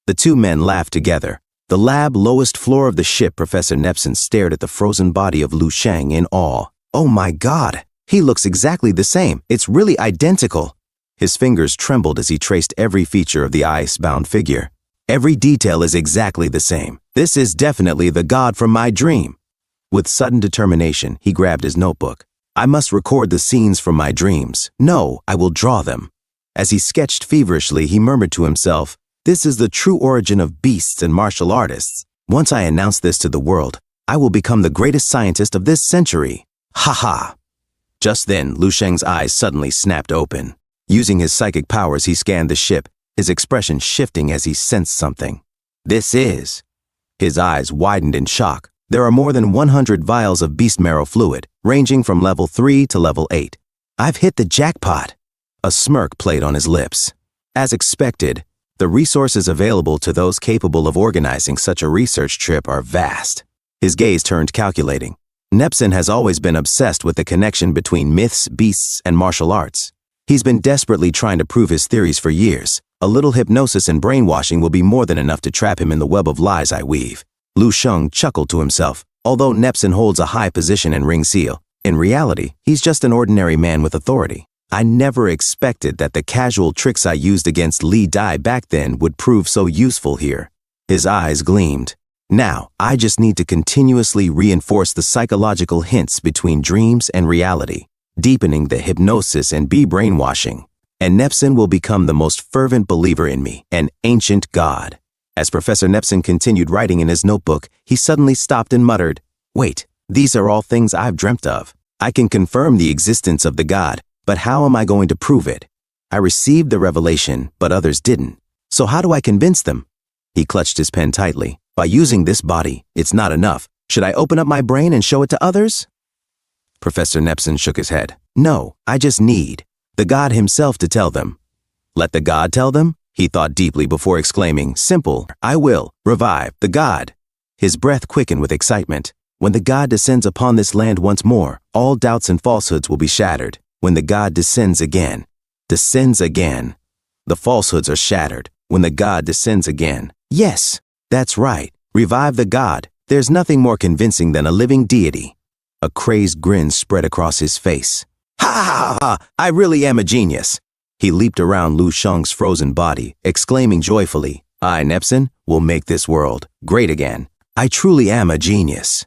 The two men laughed together. The lab lowest floor of the ship, Professor Nepson stared at the frozen body of Lu Sheng in awe. Oh my God, he looks exactly the same. It's really identical. His fingers trembled as he traced every feature of the ice-bound figure. Every detail is exactly the same. This is definitely the god from my dream. With sudden determination, he grabbed his notebook. I must record the scenes from my dreams. No, I will draw them. As he sketched feverishly, he murmured to himself, this is the true origin of beasts and martial artists. Once I announce this to the world, I will become the greatest scientist of this century. Ha ha! Just then, Lu Sheng's eyes suddenly snapped open. Using his psychic powers, he scanned the ship, his expression shifting as he sensed something. This is... His eyes widened in shock. There are more than 100 vials of beast marrow fluid, ranging from level 3 to level 8. I've hit the jackpot. A smirk played on his lips. As expected, the resources available to those capable of organizing such a research trip are vast. His gaze turned calculating. Nepson has always been obsessed with the connection between myths, beasts, and martial arts. He's been desperately trying to prove his theories for years. A little hypnosis and brainwashing will be more than enough to trap him in the web of lies I weave. Lu Sheng chuckled to himself. Although Nepson holds a high position in Ring Seal, in reality, he's just an ordinary man with authority. I never expected that the casual tricks I used against Li Dai back then would prove so useful here. His eyes gleamed. Now, I just need to continuously reinforce the psychological hints between dreams and reality, deepening the hypnosis and brainwashing, and Nepson will become the most fervent believer in me, an ancient god. As Professor Nepson continued writing in his notebook, he suddenly stopped and muttered, wait, these are all things I've dreamt of. I can confirm the existence of the god, but how am I going to prove it? I received the revelation, but others didn't. So how do I convince them? He clutched his pen tightly. By using this body, it's not enough. Should I open up my brain and show it to others? Professor Nepson shook his head. No, I just need the god himself to tell them. Let the god tell them? He thought deeply before exclaiming, simple, I will revive the god. His breath quickened with excitement. When the god descends upon this land once more, all doubts and falsehoods will be shattered. When the god descends again, the falsehoods are shattered. When the god descends again. Yes, that's right. Revive the god. There's nothing more convincing than a living deity. A crazed grin spread across his face. Ha ha ha! I really am a genius. He leaped around Lu Sheng's frozen body, exclaiming joyfully, I, Nepson, will make this world great again. I truly am a genius.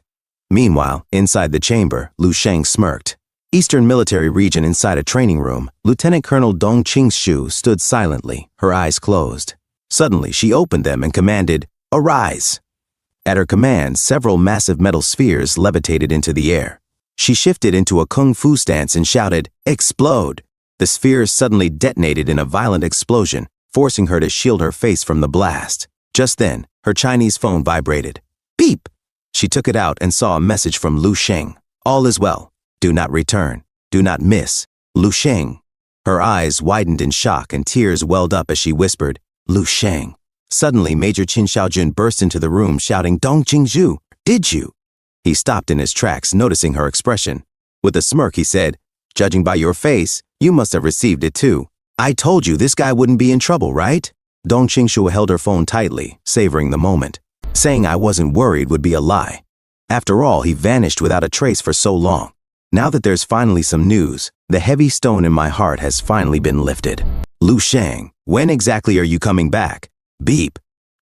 Meanwhile, inside the chamber, Lu Sheng smirked. Eastern Military Region inside a training room, Lieutenant Colonel Dong Qingshu stood silently, her eyes closed. Suddenly, she opened them and commanded, Arise! At her command, several massive metal spheres levitated into the air. She shifted into a kung fu stance and shouted, Explode! The spheres suddenly detonated in a violent explosion, forcing her to shield her face from the blast. Just then, her Chinese phone vibrated. Beep! She took it out and saw a message from Lu Sheng. All is well. Do not return. Do not miss. Lu Sheng. Her eyes widened in shock and tears welled up as she whispered, Lu Sheng. Suddenly, Major Qin Xiaojun burst into the room shouting, Dong Qingzhu, did you? He stopped in his tracks, noticing her expression. With a smirk, he said, Judging by your face, you must have received it too. I told you this guy wouldn't be in trouble, right? Dong Qingshu held her phone tightly, savoring the moment. Saying I wasn't worried would be a lie. After all, he vanished without a trace for so long. Now that there's finally some news, the heavy stone in my heart has finally been lifted. Lu Sheng, when exactly are you coming back? Beep.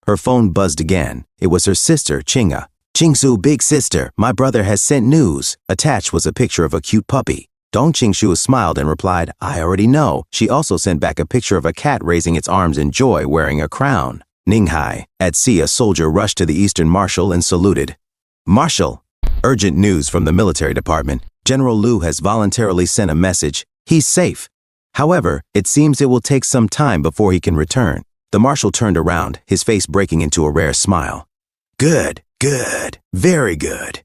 Her phone buzzed again. It was her sister, Qing'a. Qingsu, big sister, my brother has sent news. Attached was a picture of a cute puppy. Dong Qingshu smiled and replied, I already know. She also sent back a picture of a cat raising its arms in joy wearing a crown. Ninghai. At sea, a soldier rushed to the Eastern Marshal and saluted. Marshal! Urgent news from the military department. General Liu has voluntarily sent a message. He's safe. However, it seems it will take some time before he can return. The marshal turned around, his face breaking into a rare smile. Good, good, very good.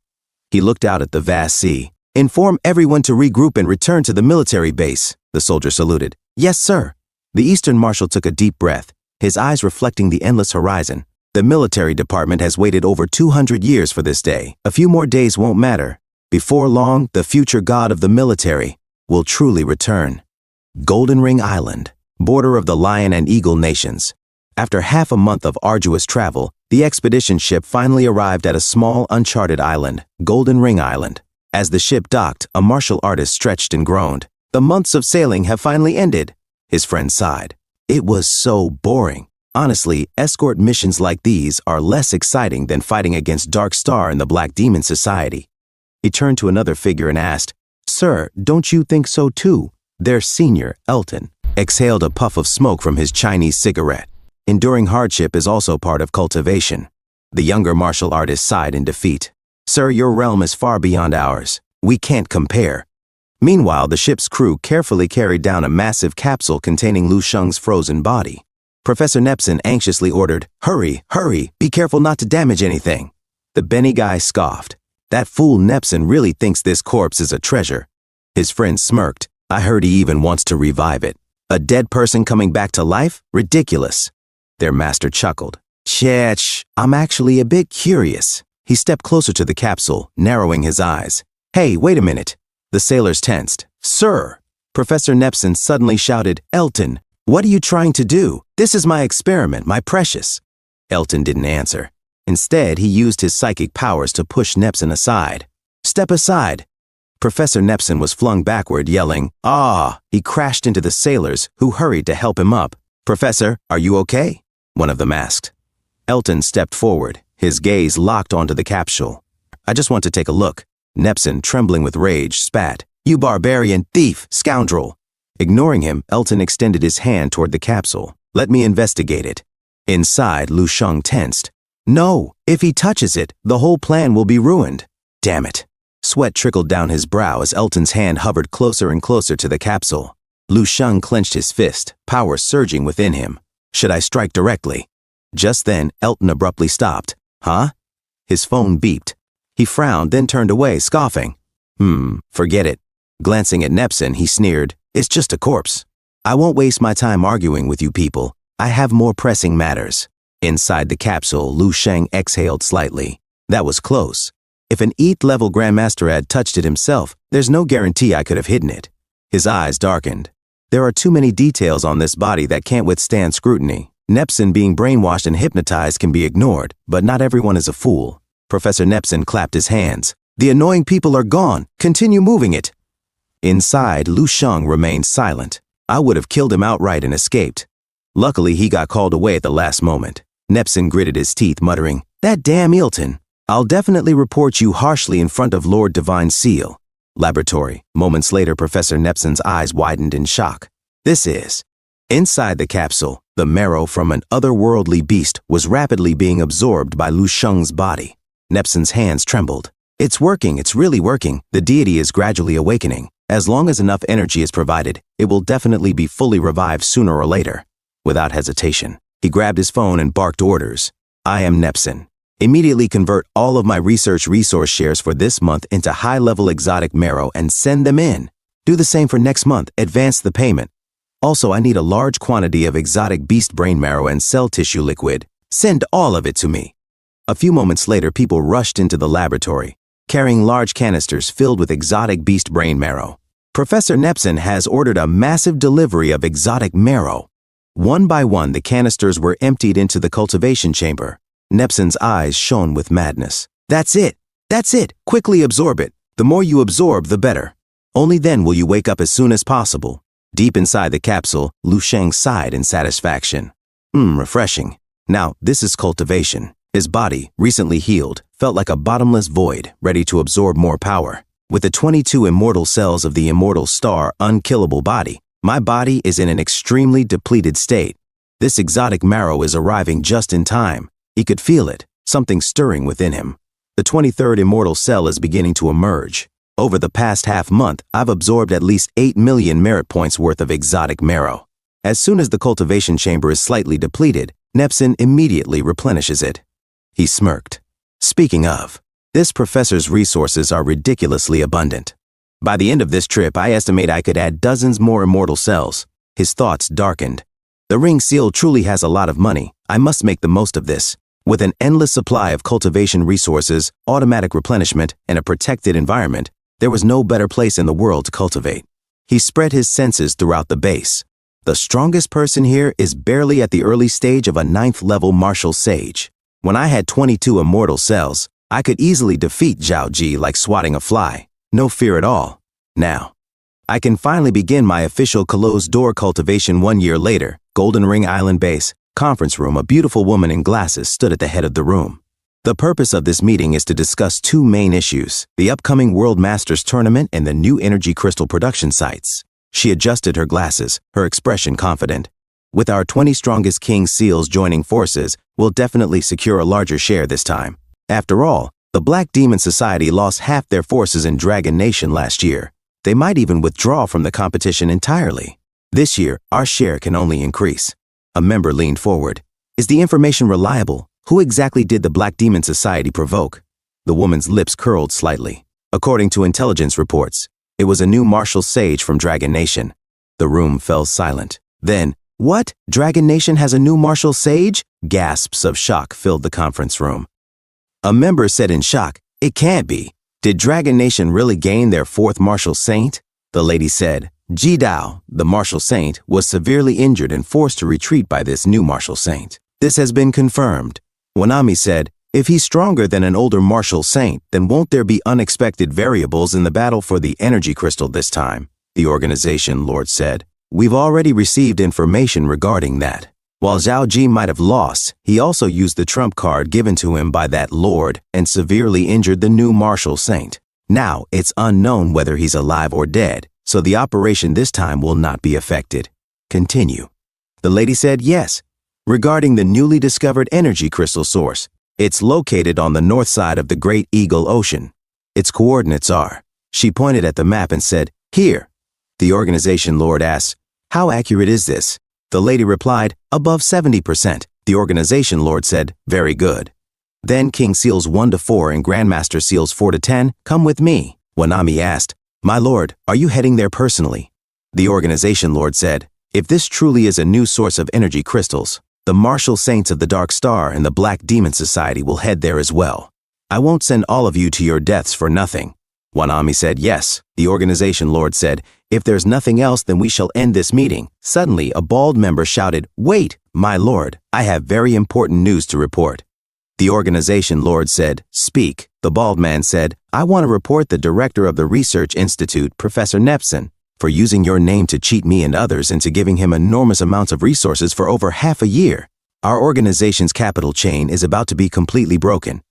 He looked out at the vast sea. Inform everyone to regroup and return to the military base, the soldier saluted. Yes, sir. The Eastern Marshal took a deep breath, his eyes reflecting the endless horizon. The military department has waited over 200 years for this day. A few more days won't matter. Before long, the future god of the military will truly return. Golden Ring Island, border of the Lion and Eagle nations. After half a month of arduous travel, the expedition ship finally arrived at a small, uncharted island, Golden Ring Island. As the ship docked, a martial artist stretched and groaned. The months of sailing have finally ended. His friend sighed. It was so boring. Honestly, escort missions like these are less exciting than fighting against Dark Star and the Black Demon Society. He turned to another figure and asked, Sir, don't you think so too? Their senior, Elton, exhaled a puff of smoke from his Chinese cigarette. Enduring hardship is also part of cultivation. The younger martial artist sighed in defeat. Sir, your realm is far beyond ours. We can't compare. Meanwhile, the ship's crew carefully carried down a massive capsule containing Lu Sheng's frozen body. Professor Nepson anxiously ordered, Hurry, hurry, be careful not to damage anything. The Benny guy scoffed. That fool Nepson really thinks this corpse is a treasure. His friend smirked. I heard he even wants to revive it. A dead person coming back to life? Ridiculous. Their master chuckled. Chech, I'm actually a bit curious. He stepped closer to the capsule, narrowing his eyes. Hey, wait a minute. The sailors tensed. Sir! Professor Nepson suddenly shouted, Elton, what are you trying to do? This is my experiment, my precious. Elton didn't answer. Instead, he used his psychic powers to push Nepson aside. Step aside. Professor Nepson was flung backward, yelling, Ah! He crashed into the sailors, who hurried to help him up. Professor, are you okay? One of them asked. Elton stepped forward, his gaze locked onto the capsule. I just want to take a look. Nepson, trembling with rage, spat. You barbarian, thief, scoundrel. Ignoring him, Elton extended his hand toward the capsule. Let me investigate it. Inside, Lu Sheng tensed. No, if he touches it, the whole plan will be ruined. Damn it. Sweat trickled down his brow as Elton's hand hovered closer and closer to the capsule. Lu Sheng clenched his fist, power surging within him. Should I strike directly? Just then, Elton abruptly stopped. Huh? His phone beeped. He frowned, then turned away, scoffing. Forget it. Glancing at Nepson, he sneered. It's just a corpse. I won't waste my time arguing with you people. I have more pressing matters. Inside the capsule, Lu Sheng exhaled slightly. That was close. If an 8th level Grandmaster had touched it himself, there's no guarantee I could have hidden it. His eyes darkened. There are too many details on this body that can't withstand scrutiny. Nepson being brainwashed and hypnotized can be ignored, but not everyone is a fool. Professor Nepson clapped his hands. The annoying people are gone. Continue moving it. Inside, Lu Sheng remained silent. I would have killed him outright and escaped. Luckily, he got called away at the last moment. Nepson gritted his teeth, muttering, That damn Ilton. I'll definitely report you harshly in front of Lord Divine Seal. Laboratory. Moments later, Professor Nepson's eyes widened in shock. This is. Inside the capsule, the marrow from an otherworldly beast was rapidly being absorbed by Lu Sheng's body. Nepson's hands trembled. It's working, it's really working. The deity is gradually awakening. As long as enough energy is provided, it will definitely be fully revived sooner or later. Without hesitation, he grabbed his phone and barked orders. I am Nepson. Immediately convert all of my research resource shares for this month into high-level exotic marrow and send them in. Do the same for next month, advance the payment. Also, I need a large quantity of exotic beast brain marrow and cell tissue liquid. Send all of it to me. A few moments later, people rushed into the laboratory, carrying large canisters filled with exotic beast brain marrow. Professor Nepson has ordered a massive delivery of exotic marrow. One by one, the canisters were emptied into the cultivation chamber. Nepson's eyes shone with madness. That's it. That's it. Quickly absorb it. The more you absorb, the better. Only then will you wake up as soon as possible. Deep inside the capsule, Lu Sheng sighed in satisfaction. Refreshing. Now, this is cultivation. His body, recently healed, felt like a bottomless void, ready to absorb more power. With the 22 immortal cells of the immortal star unkillable body, my body is in an extremely depleted state. This exotic marrow is arriving just in time. He could feel it, something stirring within him. The 23rd immortal cell is beginning to emerge. Over the past half-month, I've absorbed at least 8 million merit points worth of exotic marrow. As soon as the cultivation chamber is slightly depleted, Nepsin immediately replenishes it. He smirked. Speaking of, this professor's resources are ridiculously abundant. By the end of this trip, I estimate I could add dozens more immortal cells. His thoughts darkened. The ring seal truly has a lot of money. I must make the most of this. With an endless supply of cultivation resources, automatic replenishment, and a protected environment, there was no better place in the world to cultivate. He spread his senses throughout the base. The strongest person here is barely at the early stage of a 9th-level martial sage. When I had 22 immortal cells, I could easily defeat Zhao Ji like swatting a fly. No fear at all. Now, I can finally begin my official closed door cultivation 1 year later. Golden Ring Island base, conference room. A beautiful woman in glasses stood at the head of the room. The purpose of this meeting is to discuss 2 main issues, the upcoming World Masters Tournament and the new energy crystal production sites. She adjusted her glasses, her expression confident. With our 20 strongest king seals joining forces, we'll definitely secure a larger share this time. After all, the Black Demon Society lost half their forces in Dragon Nation last year. They might even withdraw from the competition entirely. This year, our share can only increase. A member leaned forward. Is the information reliable? Who exactly did the Black Demon Society provoke? The woman's lips curled slightly. According to intelligence reports, it was a new martial sage from Dragon Nation. The room fell silent. Then, what? Dragon Nation has a new martial sage? Gasps of shock filled the conference room. A member said in shock, "It can't be. Did Dragon Nation really gain their 4th martial saint?" The lady said, "Ji Dao, the martial saint, was severely injured and forced to retreat by this new martial saint. This has been confirmed." Wanami said, "If he's stronger than an older martial saint, then won't there be unexpected variables in the battle for the energy crystal this time?" The organization lord said, "We've already received information regarding that. While Zhao Ji might have lost, he also used the trump card given to him by that lord and severely injured the new martial saint. Now it's unknown whether he's alive or dead, so the operation this time will not be affected. Continue." The lady said, "Yes. Regarding the newly discovered energy crystal source, it's located on the north side of the Great Eagle Ocean. Its coordinates are." She pointed at the map and said, "Here." The organization lord asked, "How accurate is this?" The lady replied, "Above 70%. The organization lord said, "Very good. Then King Seals 1 to 4 and Grandmaster Seals 4 to 10, come with me." Wanami asked, "My lord, are you heading there personally?" The organization lord said, "If this truly is a new source of energy crystals, the martial saints of the Dark Star and the Black Demon Society will head there as well. I won't send all of you to your deaths for nothing." Wanami said, "Yes." The organization lord said, "If there's nothing else, then we shall end this meeting." Suddenly, a bald member shouted, "Wait, my lord, I have very important news to report." The organization lord said, "Speak." The bald man said, "I want to report the director of the Research Institute, Professor Nepsin, for using your name to cheat me and others into giving him enormous amounts of resources for over half a year. Our organization's capital chain is about to be completely broken."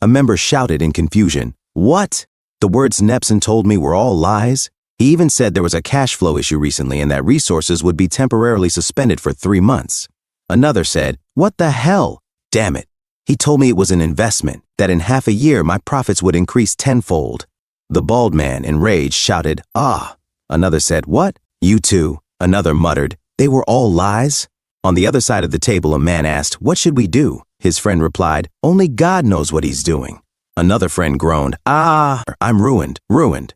A member shouted in confusion, "What? The words Nepsin told me were all lies? He even said there was a cash flow issue recently and that resources would be temporarily suspended for 3 months. Another said, "What the hell? Damn it. He told me it was an investment, that in half a year my profits would increase tenfold." The bald man, enraged, shouted, "Ah." Another said, "What? You too?" Another muttered, "They were all lies?" On the other side of the table, a man asked, "What should we do?" His friend replied, "Only God knows what he's doing." Another friend groaned, "Ah, I'm ruined, ruined."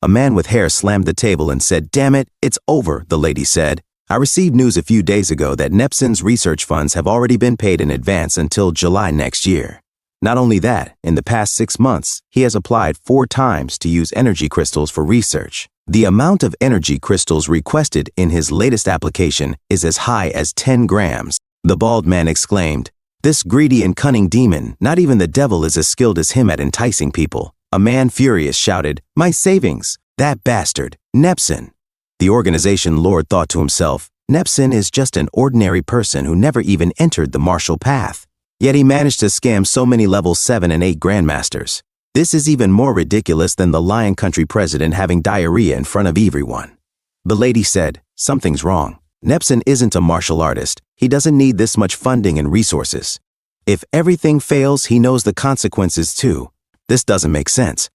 A man with hair slammed the table and said, "Damn it, it's over," the lady said. "I received news a few days ago that Nepsin's research funds have already been paid in advance until July next year. Not only that, in the past 6 months, he has applied 4 times to use energy crystals for research. The amount of energy crystals requested in his latest application is as high as 10 grams. The bald man exclaimed, "This greedy and cunning demon, not even the devil is as skilled as him at enticing people." A man furious shouted, "My savings! That bastard, Nepsin!" The organization lord thought to himself, Nepsin is just an ordinary person who never even entered the martial path. Yet he managed to scam so many level 7 and 8 grandmasters. This is even more ridiculous than the Lion Country president having diarrhea in front of everyone. The lady said, something's wrong. Nepson isn't a martial artist. He doesn't need this much funding and resources. If everything fails, he knows the consequences too. This doesn't make sense.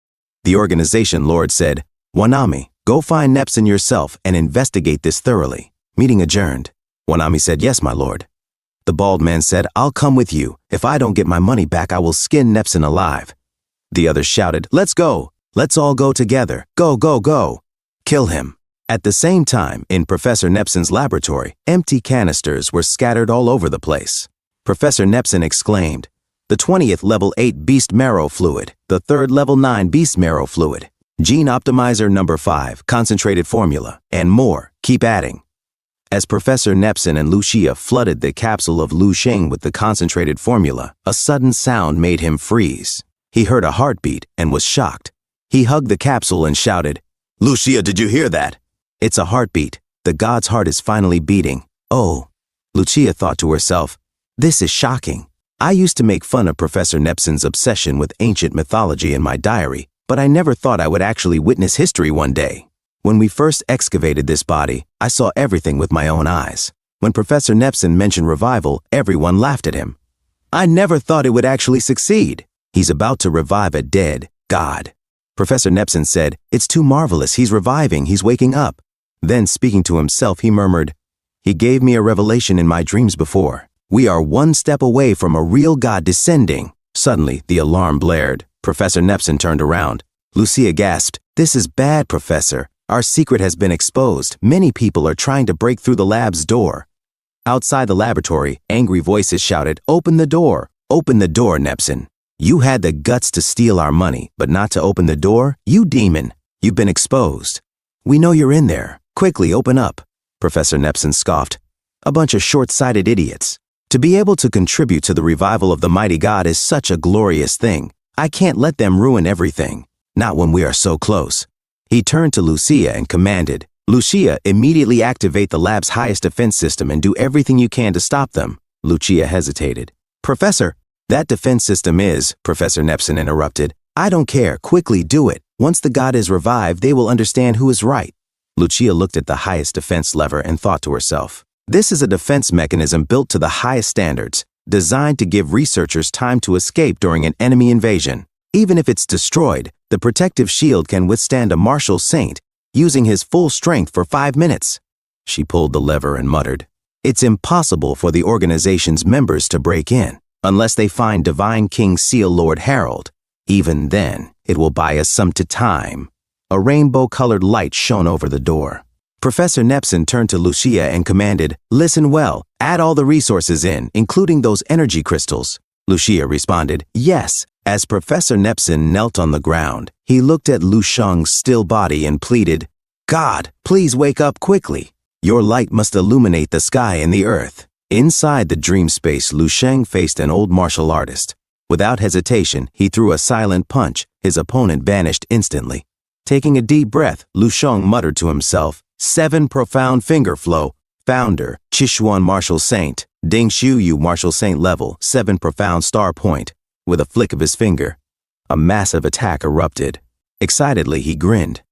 The organization lord said, Wanami, go find Nepson yourself and investigate this thoroughly. Meeting adjourned. Wanami said, yes, my lord. The bald man said, I'll come with you. If I don't get my money back, I will skin Nepson alive. The others shouted, let's go. Let's all go together. Go, go, go. Kill him. At the same time, in Professor Nepson's laboratory, empty canisters were scattered all over the place. Professor Nepson exclaimed, the 20th level 8 beast marrow fluid, the 3rd level 9 beast marrow fluid, gene optimizer number 5 concentrated formula, and more. Keep adding. As Professor Nepson and Lucia flooded the capsule of Lu Sheng with the concentrated formula, a sudden sound made him freeze. He heard a heartbeat and was shocked. He hugged the capsule and shouted, Lucia, did you hear that? It's a heartbeat. The god's heart is finally beating. Oh, Lucia thought to herself, this is shocking. I used to make fun of Professor Nepson's obsession with ancient mythology in my diary, but I never thought I would actually witness history one day. When we first excavated this body, I saw everything with my own eyes. When Professor Nepson mentioned revival, everyone laughed at him. I never thought it would actually succeed. He's about to revive a dead god. Professor Nepson said, it's too marvelous. He's reviving. He's waking up. Then, speaking to himself, he murmured, he gave me a revelation in my dreams before. We are one step away from a real god descending. Suddenly, the alarm blared. Professor Nepson turned around. Lucia gasped, this is bad, Professor. Our secret has been exposed. Many people are trying to break through the lab's door. Outside the laboratory, angry voices shouted, open the door. Open the door, Nepson. You had the guts to steal our money, but not to open the door? You demon. You've been exposed. We know you're in there. Quickly, open up. Professor Nepson scoffed. A bunch of short-sighted idiots. To be able to contribute to the revival of the mighty god is such a glorious thing. I can't let them ruin everything. Not when we are so close. He turned to Lucia and commanded, Lucia, immediately activate the lab's highest defense system and do everything you can to stop them. Lucia hesitated. Professor, that defense system is, Professor Nepson interrupted. I don't care. Quickly do it. Once the god is revived, they will understand who is right. Lucia looked at the highest defense lever and thought to herself, this is a defense mechanism built to the highest standards, designed to give researchers time to escape during an enemy invasion. Even if it's destroyed, the protective shield can withstand a martial saint, using his full strength for 5 minutes. She pulled the lever and muttered, it's impossible for the organization's members to break in, unless they find Divine King Seal Lord Harold. Even then, it will buy us some time. A rainbow-colored light shone over the door. Professor Nepson turned to Lucia and commanded, listen well, add all the resources in, including those energy crystals. Lucia responded, yes. As Professor Nepson knelt on the ground, he looked at Lu Sheng's still body and pleaded, God, please wake up quickly. Your light must illuminate the sky and the earth. Inside the dream space, Lu Sheng faced an old martial artist. Without hesitation, he threw a silent punch. His opponent vanished instantly. Taking a deep breath, Lu Sheng muttered to himself, 7 profound finger flow. Founder, Chishuan Martial Saint. Ding Shu Yu Martial Saint level, 7 profound star point. With a flick of his finger, a massive attack erupted. Excitedly, he grinned.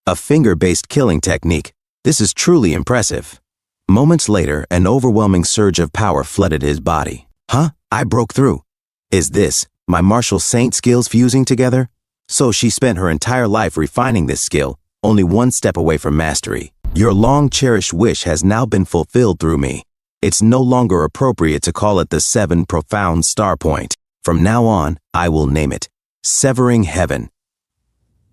A finger-based killing technique. This is truly impressive. Moments later, an overwhelming surge of power flooded his body. Huh? I broke through. Is this my martial saint skills fusing together? So she spent her entire life refining this skill, only one step away from mastery. Your long-cherished wish has now been fulfilled through me. It's no longer appropriate to call it the 7 profound star point. From now on, I will name it Severing Heaven.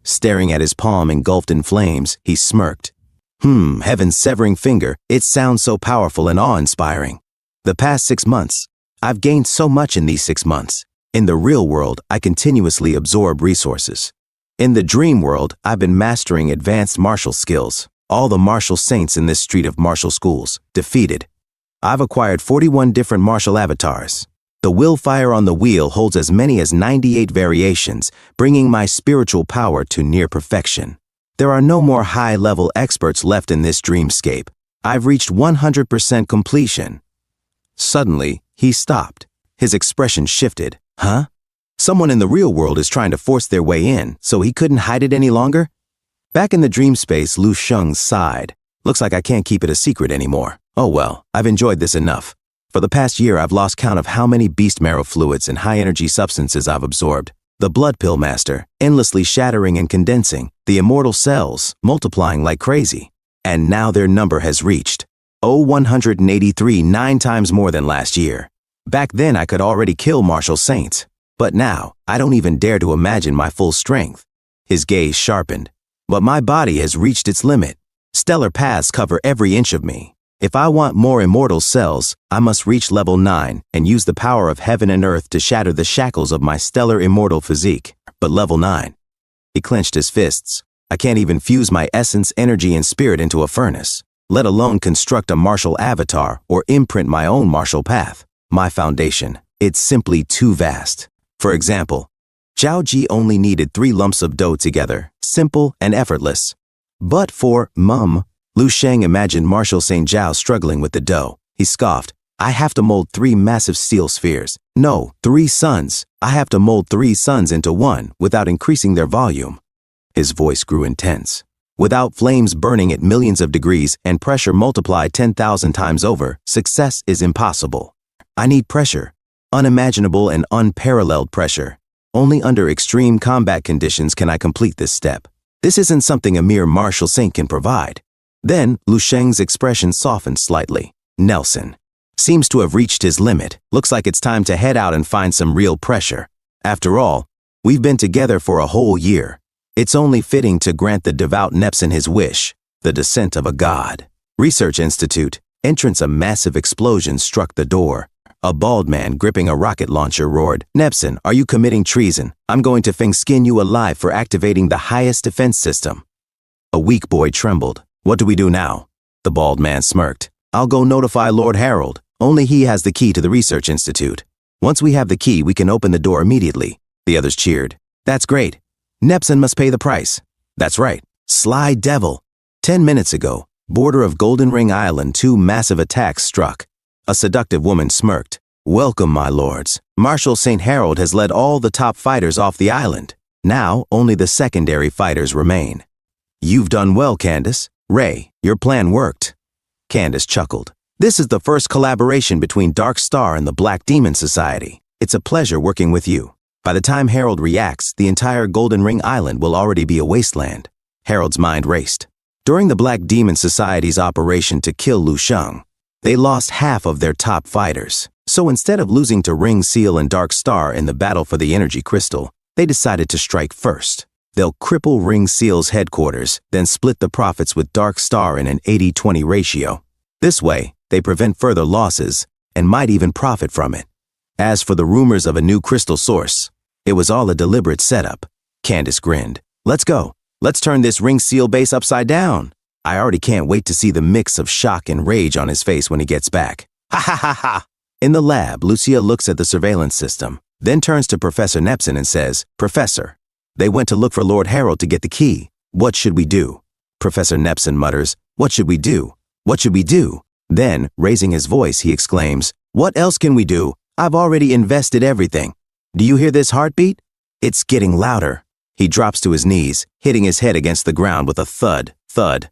Staring at his palm engulfed in flames, he smirked. Heaven's severing finger, it sounds so powerful and awe-inspiring. The past 6 months, I've gained so much in these 6 months. In the real world, I continuously absorb resources. In the dream world, I've been mastering advanced martial skills. All the martial saints in this street of martial schools, defeated. I've acquired 41 different martial avatars. The willfire on the wheel holds as many as 98 variations, bringing my spiritual power to near perfection. There are no more high-level experts left in this dreamscape. I've reached 100% completion. Suddenly, he stopped. His expression shifted. Huh? Someone in the real world is trying to force their way in, so he couldn't hide it any longer? Back in the dream space, Lu Sheng sighed. Looks like I can't keep it a secret anymore. Oh well, I've enjoyed this enough. For the past year, I've lost count of how many beast marrow fluids and high-energy substances I've absorbed. The blood pill master, endlessly shattering and condensing, the immortal cells, multiplying like crazy. And now their number has reached 183, 9 times more than last year. Back then, I could already kill martial saints. But now, I don't even dare to imagine my full strength. His gaze sharpened. But my body has reached its limit. Stellar paths cover every inch of me. If I want more immortal cells, I must reach level 9 and use the power of heaven and earth to shatter the shackles of my stellar immortal physique. But level 9. He clenched his fists. I can't even fuse my essence, energy, and spirit into a furnace, let alone construct a martial avatar or imprint my own martial path. My foundation, it's simply too vast. For example, Zhao Ji only needed 3 lumps of dough together, simple and effortless. But for Lu Sheng imagined Marshal St. Zhao struggling with the dough. He scoffed. I have to mold 3 massive steel spheres. No, 3 suns. I have to mold 3 suns into one without increasing their volume. His voice grew intense. Without flames burning at millions of degrees and pressure multiplied 10,000 times over, success is impossible. I need pressure. Unimaginable and unparalleled pressure. Only under extreme combat conditions can I complete this step. This isn't something a mere martial saint can provide. Then, Lu Sheng's expression softened slightly. Nelson. Seems to have reached his limit. Looks like it's time to head out and find some real pressure. After all, we've been together for a whole year. It's only fitting to grant the devout Nepson his wish, the descent of a god. Research Institute. Entrance. A massive explosion struck the door. A bald man gripping a rocket launcher roared, Nepson, are you committing treason? I'm going to skin you alive for activating the highest defense system. A weak boy trembled. What do we do now? The bald man smirked. I'll go notify Lord Harold. Only he has the key to the Research Institute. Once we have the key, we can open the door immediately. The others cheered. That's great. Nepson must pay the price. That's right. Sly devil. 10 minutes ago, border of Golden Ring Island, 2 massive attacks struck. A seductive woman smirked. Welcome, my lords. Marshal St. Harold has led all the top fighters off the island. Now, only the secondary fighters remain. You've done well, Candace. Ray, your plan worked. Candace chuckled. This is the first collaboration between Dark Star and the Black Demon Society. It's a pleasure working with you. By the time Harold reacts, the entire Golden Ring Island will already be a wasteland. Harold's mind raced. During the Black Demon Society's operation to kill Lu Sheng, they lost half of their top fighters. So instead of losing to Ring Seal and Dark Star in the battle for the energy crystal, they decided to strike first. They'll cripple Ring Seal's headquarters, then split the profits with Dark Star in an 80-20 ratio. This way, they prevent further losses and might even profit from it. As for the rumors of a new crystal source, it was all a deliberate setup. Candace grinned. Let's go. Let's turn this Ring Seal base upside down. I already can't wait to see the mix of shock and rage on his face when he gets back. Ha ha ha ha! In the lab, Lucia looks at the surveillance system, then turns to Professor Nepson and says, Professor, they went to look for Lord Harold to get the key. What should we do? Professor Nepson mutters, What should we do? What should we do? Then, raising his voice, he exclaims, What else can we do? I've already invested everything. Do you hear this heartbeat? It's getting louder. He drops to his knees, hitting his head against the ground with a thud, thud.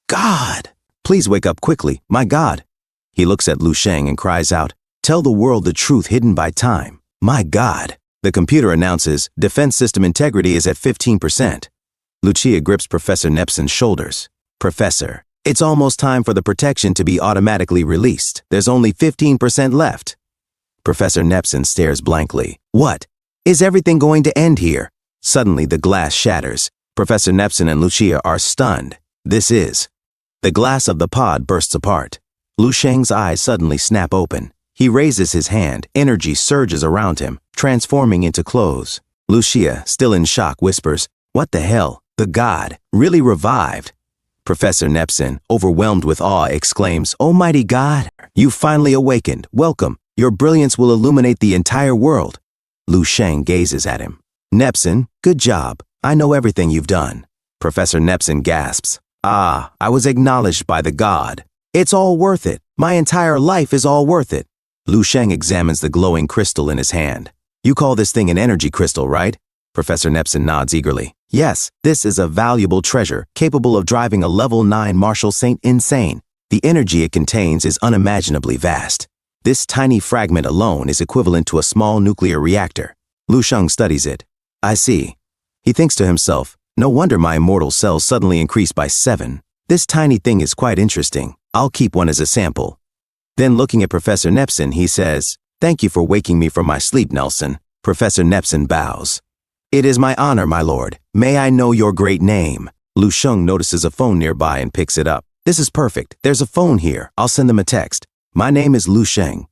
God! Please wake up quickly, my God! He looks at Lu Sheng and cries out, Tell the world the truth hidden by time. My God! The computer announces, Defense system integrity is at 15%. Lucia grips Professor Nepson's shoulders. Professor, it's almost time for the protection to be automatically released. There's only 15% left. Professor Nepson stares blankly. What? Is everything going to end here? Suddenly the glass shatters. Professor Nepson and Lucia are stunned. This is. The glass of the pod bursts apart. Lu Sheng's eyes suddenly snap open. He raises his hand, energy surges around him, transforming into clothes. Lucia, still in shock, whispers, What the hell? The god, really revived. Professor Nepson, overwhelmed with awe, exclaims, Almighty God, you finally awakened. Welcome. Your brilliance will illuminate the entire world. Lu Sheng gazes at him. Nepson, good job. I know everything you've done. Professor Nepson gasps. Ah, I was acknowledged by the god. It's all worth it. My entire life is all worth it. Lu Sheng examines the glowing crystal in his hand. You call this thing an energy crystal, right? Professor Nepson nods eagerly. Yes, this is a valuable treasure capable of driving a level 9 martial saint insane. The energy it contains is unimaginably vast. This tiny fragment alone is equivalent to a small nuclear reactor. Lu Sheng studies it. I see. He thinks to himself, no wonder my immortal cells suddenly increased by 7. This tiny thing is quite interesting. I'll keep one as a sample. Then looking at Professor Nepson, he says, Thank you for waking me from my sleep, Nelson. Professor Nepson bows. It is my honor, my lord. May I know your great name? Lu Sheng notices a phone nearby and picks it up. This is perfect. There's a phone here. I'll send them a text. My name is Lu Sheng.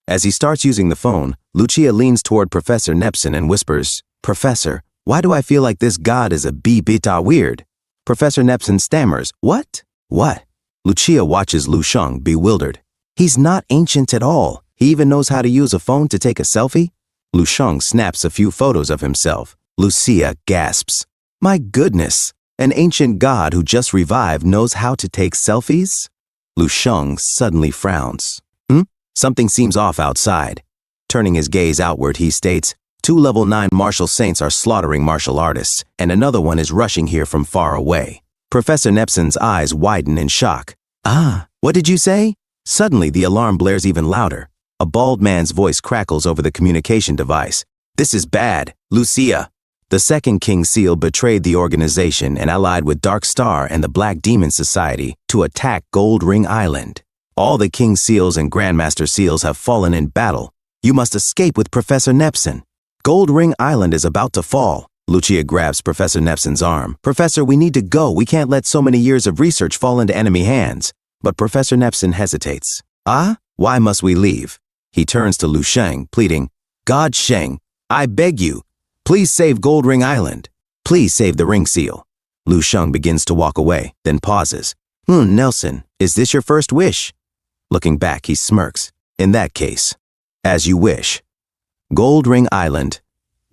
As he starts using the phone, Lucia leans toward Professor Nepson and whispers, Professor, why do I feel like this god is a bit weird? Professor Nepson stammers, What? What? Lucia watches Lu Sheng, bewildered. He's not ancient at all. He even knows how to use a phone to take a selfie? Lu Sheng snaps a few photos of himself. Lucia gasps. My goodness, an ancient god who just revived knows how to take selfies? Lu Sheng suddenly frowns. Something seems off outside. Turning his gaze outward, he states, 2 level 9 martial saints are slaughtering martial artists, and another one is rushing here from far away. Professor Nepson's eyes widen in shock. What did you say? Suddenly, the alarm blares even louder. A bald man's voice crackles over the communication device. This is bad, Lucia. The second King Seal betrayed the organization and allied with Dark Star and the Black Demon Society to attack Gold Ring Island. All the King Seals and Grandmaster Seals have fallen in battle. You must escape with Professor Nepson. Gold Ring Island is about to fall. Lucia grabs Professor Nepson's arm. Professor, we need to go. We can't let so many years of research fall into enemy hands. But Professor Nepson hesitates. Why must we leave? He turns to Lu Sheng, pleading, God Sheng, I beg you, please save Gold Ring Island. Please save the Ring Seal. Lu Sheng begins to walk away, then pauses. Nelson, is this your first wish? Looking back, he smirks. In that case, as you wish. Gold Ring Island.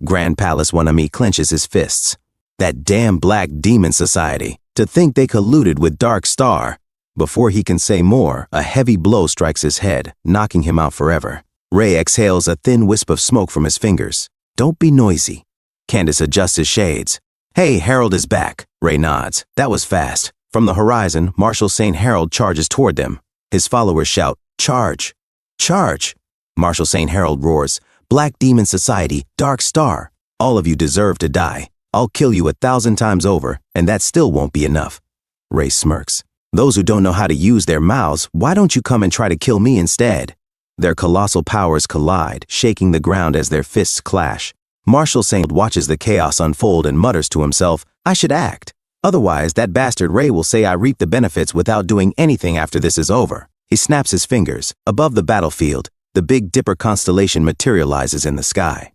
Grand Palace Wanami clenches his fists. That damn Black Demon Society. To think they colluded with Dark Star. Before he can say more, a heavy blow strikes his head, knocking him out forever. Ray exhales a thin wisp of smoke from his fingers. Don't be noisy. Candace adjusts his shades. Hey, Harold is back. Ray nods. That was fast. From the horizon, Marshal St. Harold charges toward them. His followers shout, Charge! Charge! Marshal St. Harold roars, Black Demon Society, Dark Star. All of you deserve to die. I'll kill you 1,000 times over, and that still won't be enough. Ray smirks. Those who don't know how to use their mouths, why don't you come and try to kill me instead? Their colossal powers collide, shaking the ground as their fists clash. Marshal St. watches the chaos unfold and mutters to himself, I should act. Otherwise, that bastard Ray will say I reap the benefits without doing anything after this is over. He snaps his fingers. Above the battlefield, the Big Dipper constellation materializes in the sky.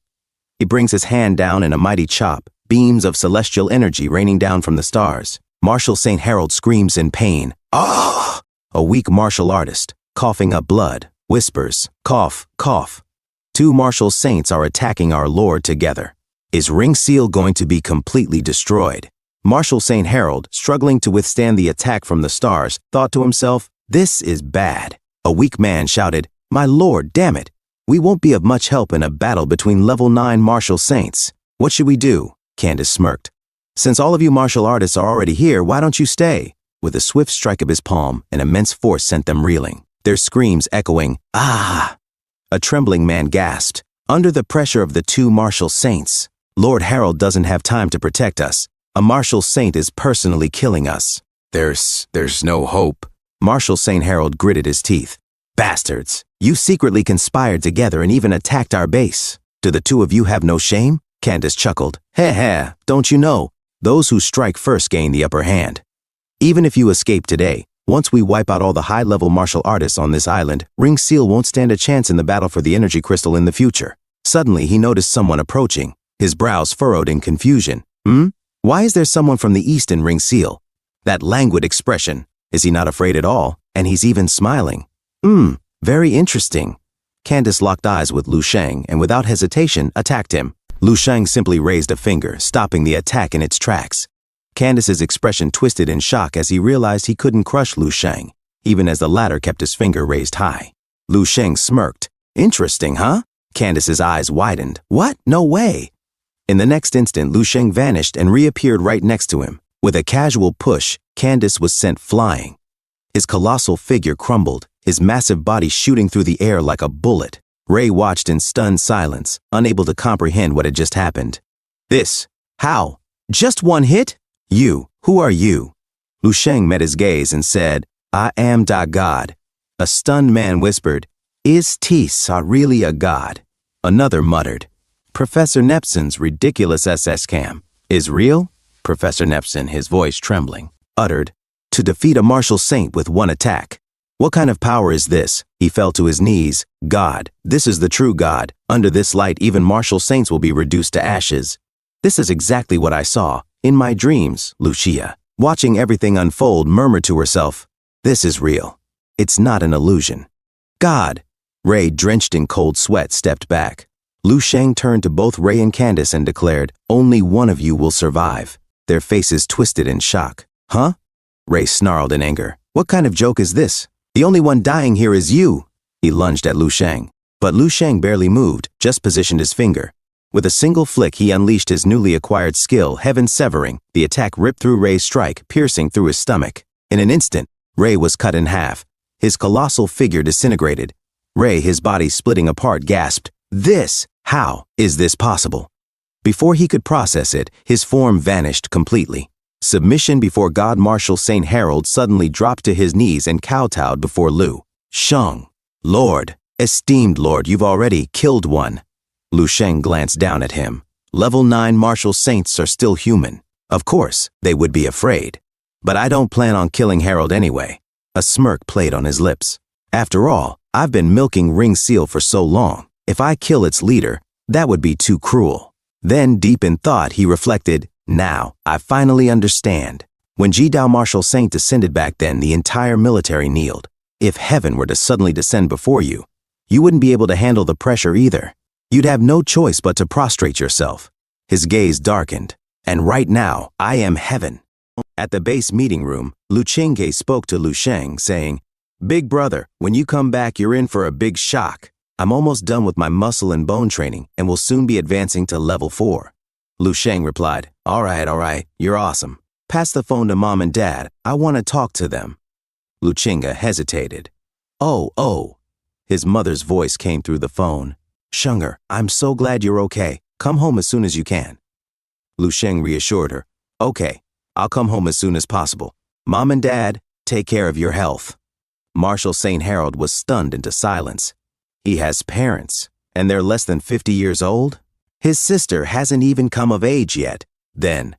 He brings his hand down in a mighty chop, beams of celestial energy raining down from the stars. Marshal St. Harold screams in pain. Ah! A weak martial artist, coughing up blood, whispers, cough, cough. 2 martial saints are attacking our lord together. Is Ring Seal going to be completely destroyed? Marshal St. Harold, struggling to withstand the attack from the stars, thought to himself, this is bad. A weak man shouted, My lord, damn it. We won't be of much help in a battle between level 9 martial saints. What should we do? Candace smirked. Since all of you martial artists are already here, why don't you stay? With a swift strike of his palm, an immense force sent them reeling, their screams echoing, Ah! A trembling man gasped. Under the pressure of the 2 martial saints, Lord Harold doesn't have time to protect us. A martial saint is personally killing us. There's no hope. Marshal St. Harold gritted his teeth. Bastards! You secretly conspired together and even attacked our base. Do the 2 of you have no shame? Candace chuckled. Heh, don't you know? Those who strike first gain the upper hand. Even if you escape today, once we wipe out all the high-level martial artists on this island, Ring Seal won't stand a chance in the battle for the energy crystal in the future. Suddenly, he noticed someone approaching, his brows furrowed in confusion. Why is there someone from the east in Ring Seal? That languid expression. Is he not afraid at all? And he's even smiling. Very interesting. Candace locked eyes with Lu Sheng and without hesitation attacked him. Lu Sheng simply raised a finger, stopping the attack in its tracks. Candace's expression twisted in shock as he realized he couldn't crush Lu Sheng, even as the latter kept his finger raised high. Lu Sheng smirked. Interesting, huh? Candace's eyes widened. What? No way! In the next instant, Lu Sheng vanished and reappeared right next to him. With a casual push, Candace was sent flying. His colossal figure crumbled, his massive body shooting through the air like a bullet. Ray watched in stunned silence, unable to comprehend what had just happened. This? How? Just one hit? You, who are you? Lu Sheng met his gaze and said, I am da God. A stunned man whispered, Is Tis really a god? Another muttered, Professor Nepson's ridiculous SS cam is real? Professor Nepson, his voice trembling, uttered, To defeat a martial saint with one attack. What kind of power is this? He fell to his knees. God, this is the true God. Under this light, even martial saints will be reduced to ashes. This is exactly what I saw. In my dreams, Lucia, watching everything unfold, murmured to herself, This is real. It's not an illusion. God. Ray, drenched in cold sweat, stepped back. Lu Sheng turned to both Ray and Candace and declared, Only one of you will survive. Their faces twisted in shock. Huh? Ray snarled in anger. What kind of joke is this? The only one dying here is you. He lunged at Lu Sheng. But Lu Sheng barely moved, just positioned his finger. With a single flick, he unleashed his newly acquired skill, Heaven Severing. The attack ripped through Ray's strike, piercing through his stomach. In an instant, Ray was cut in half. His colossal figure disintegrated. Ray, his body splitting apart, gasped, This! How is this possible? Before he could process it, his form vanished completely. Submission before God Marshal St. Harold suddenly dropped to his knees and kowtowed before Lu Sheng. Lord, esteemed Lord, you've already killed one. Lu Sheng glanced down at him. Level 9 Martial Saints are still human. Of course, they would be afraid. But I don't plan on killing Harold anyway. A smirk played on his lips. After all, I've been milking Ring Seal for so long. If I kill its leader, that would be too cruel. Then, deep in thought, he reflected, Now, I finally understand. When Jidao Martial Saint descended back then, the entire military kneeled. If heaven were to suddenly descend before you, you wouldn't be able to handle the pressure either. You'd have no choice but to prostrate yourself. His gaze darkened. And right now, I am heaven. At the base meeting room, Lu Chingge spoke to Lu Sheng, saying, Big brother, when you come back, you're in for a big shock. I'm almost done with my muscle and bone training and will soon be advancing to level 4. Lu Sheng replied, All right, you're awesome. Pass the phone to Mom and Dad. I want to talk to them. Lu Chinga hesitated. Oh. His mother's voice came through the phone. Shunger, I'm so glad you're okay. Come home as soon as you can. Lu Sheng reassured her. Okay, I'll come home as soon as possible. Mom and Dad, take care of your health. Marshal St. Harold was stunned into silence. He has parents, and they're less than 50 years old? His sister hasn't even come of age yet. Then,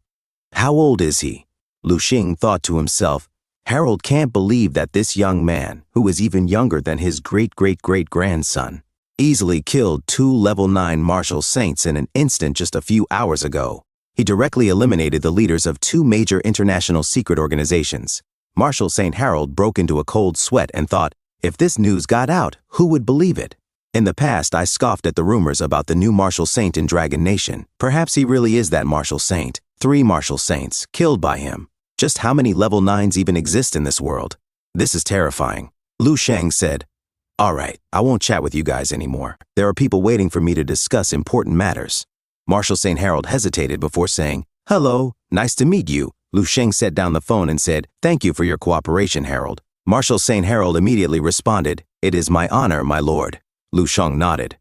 how old is he? Lu Xing thought to himself, Harold can't believe that this young man, who is even younger than his great-great-great-grandson, easily killed 2 level 9 martial saints in an instant just a few hours ago. He directly eliminated the leaders of 2 major international secret organizations. Marshal St. Harold broke into a cold sweat and thought, if this news got out, who would believe it? In the past, I scoffed at the rumors about the new martial saint in Dragon Nation. Perhaps he really is that martial saint. 3 martial saints, killed by him. Just how many level 9s even exist in this world? This is terrifying. Lu Sheng said, All right, I won't chat with you guys anymore. There are people waiting for me to discuss important matters. Marshal St. Harold hesitated before saying, Hello, nice to meet you. Lu Sheng set down the phone and said, Thank you for your cooperation, Harold. Marshal St. Harold immediately responded, It is my honor, my lord. Lu Sheng nodded.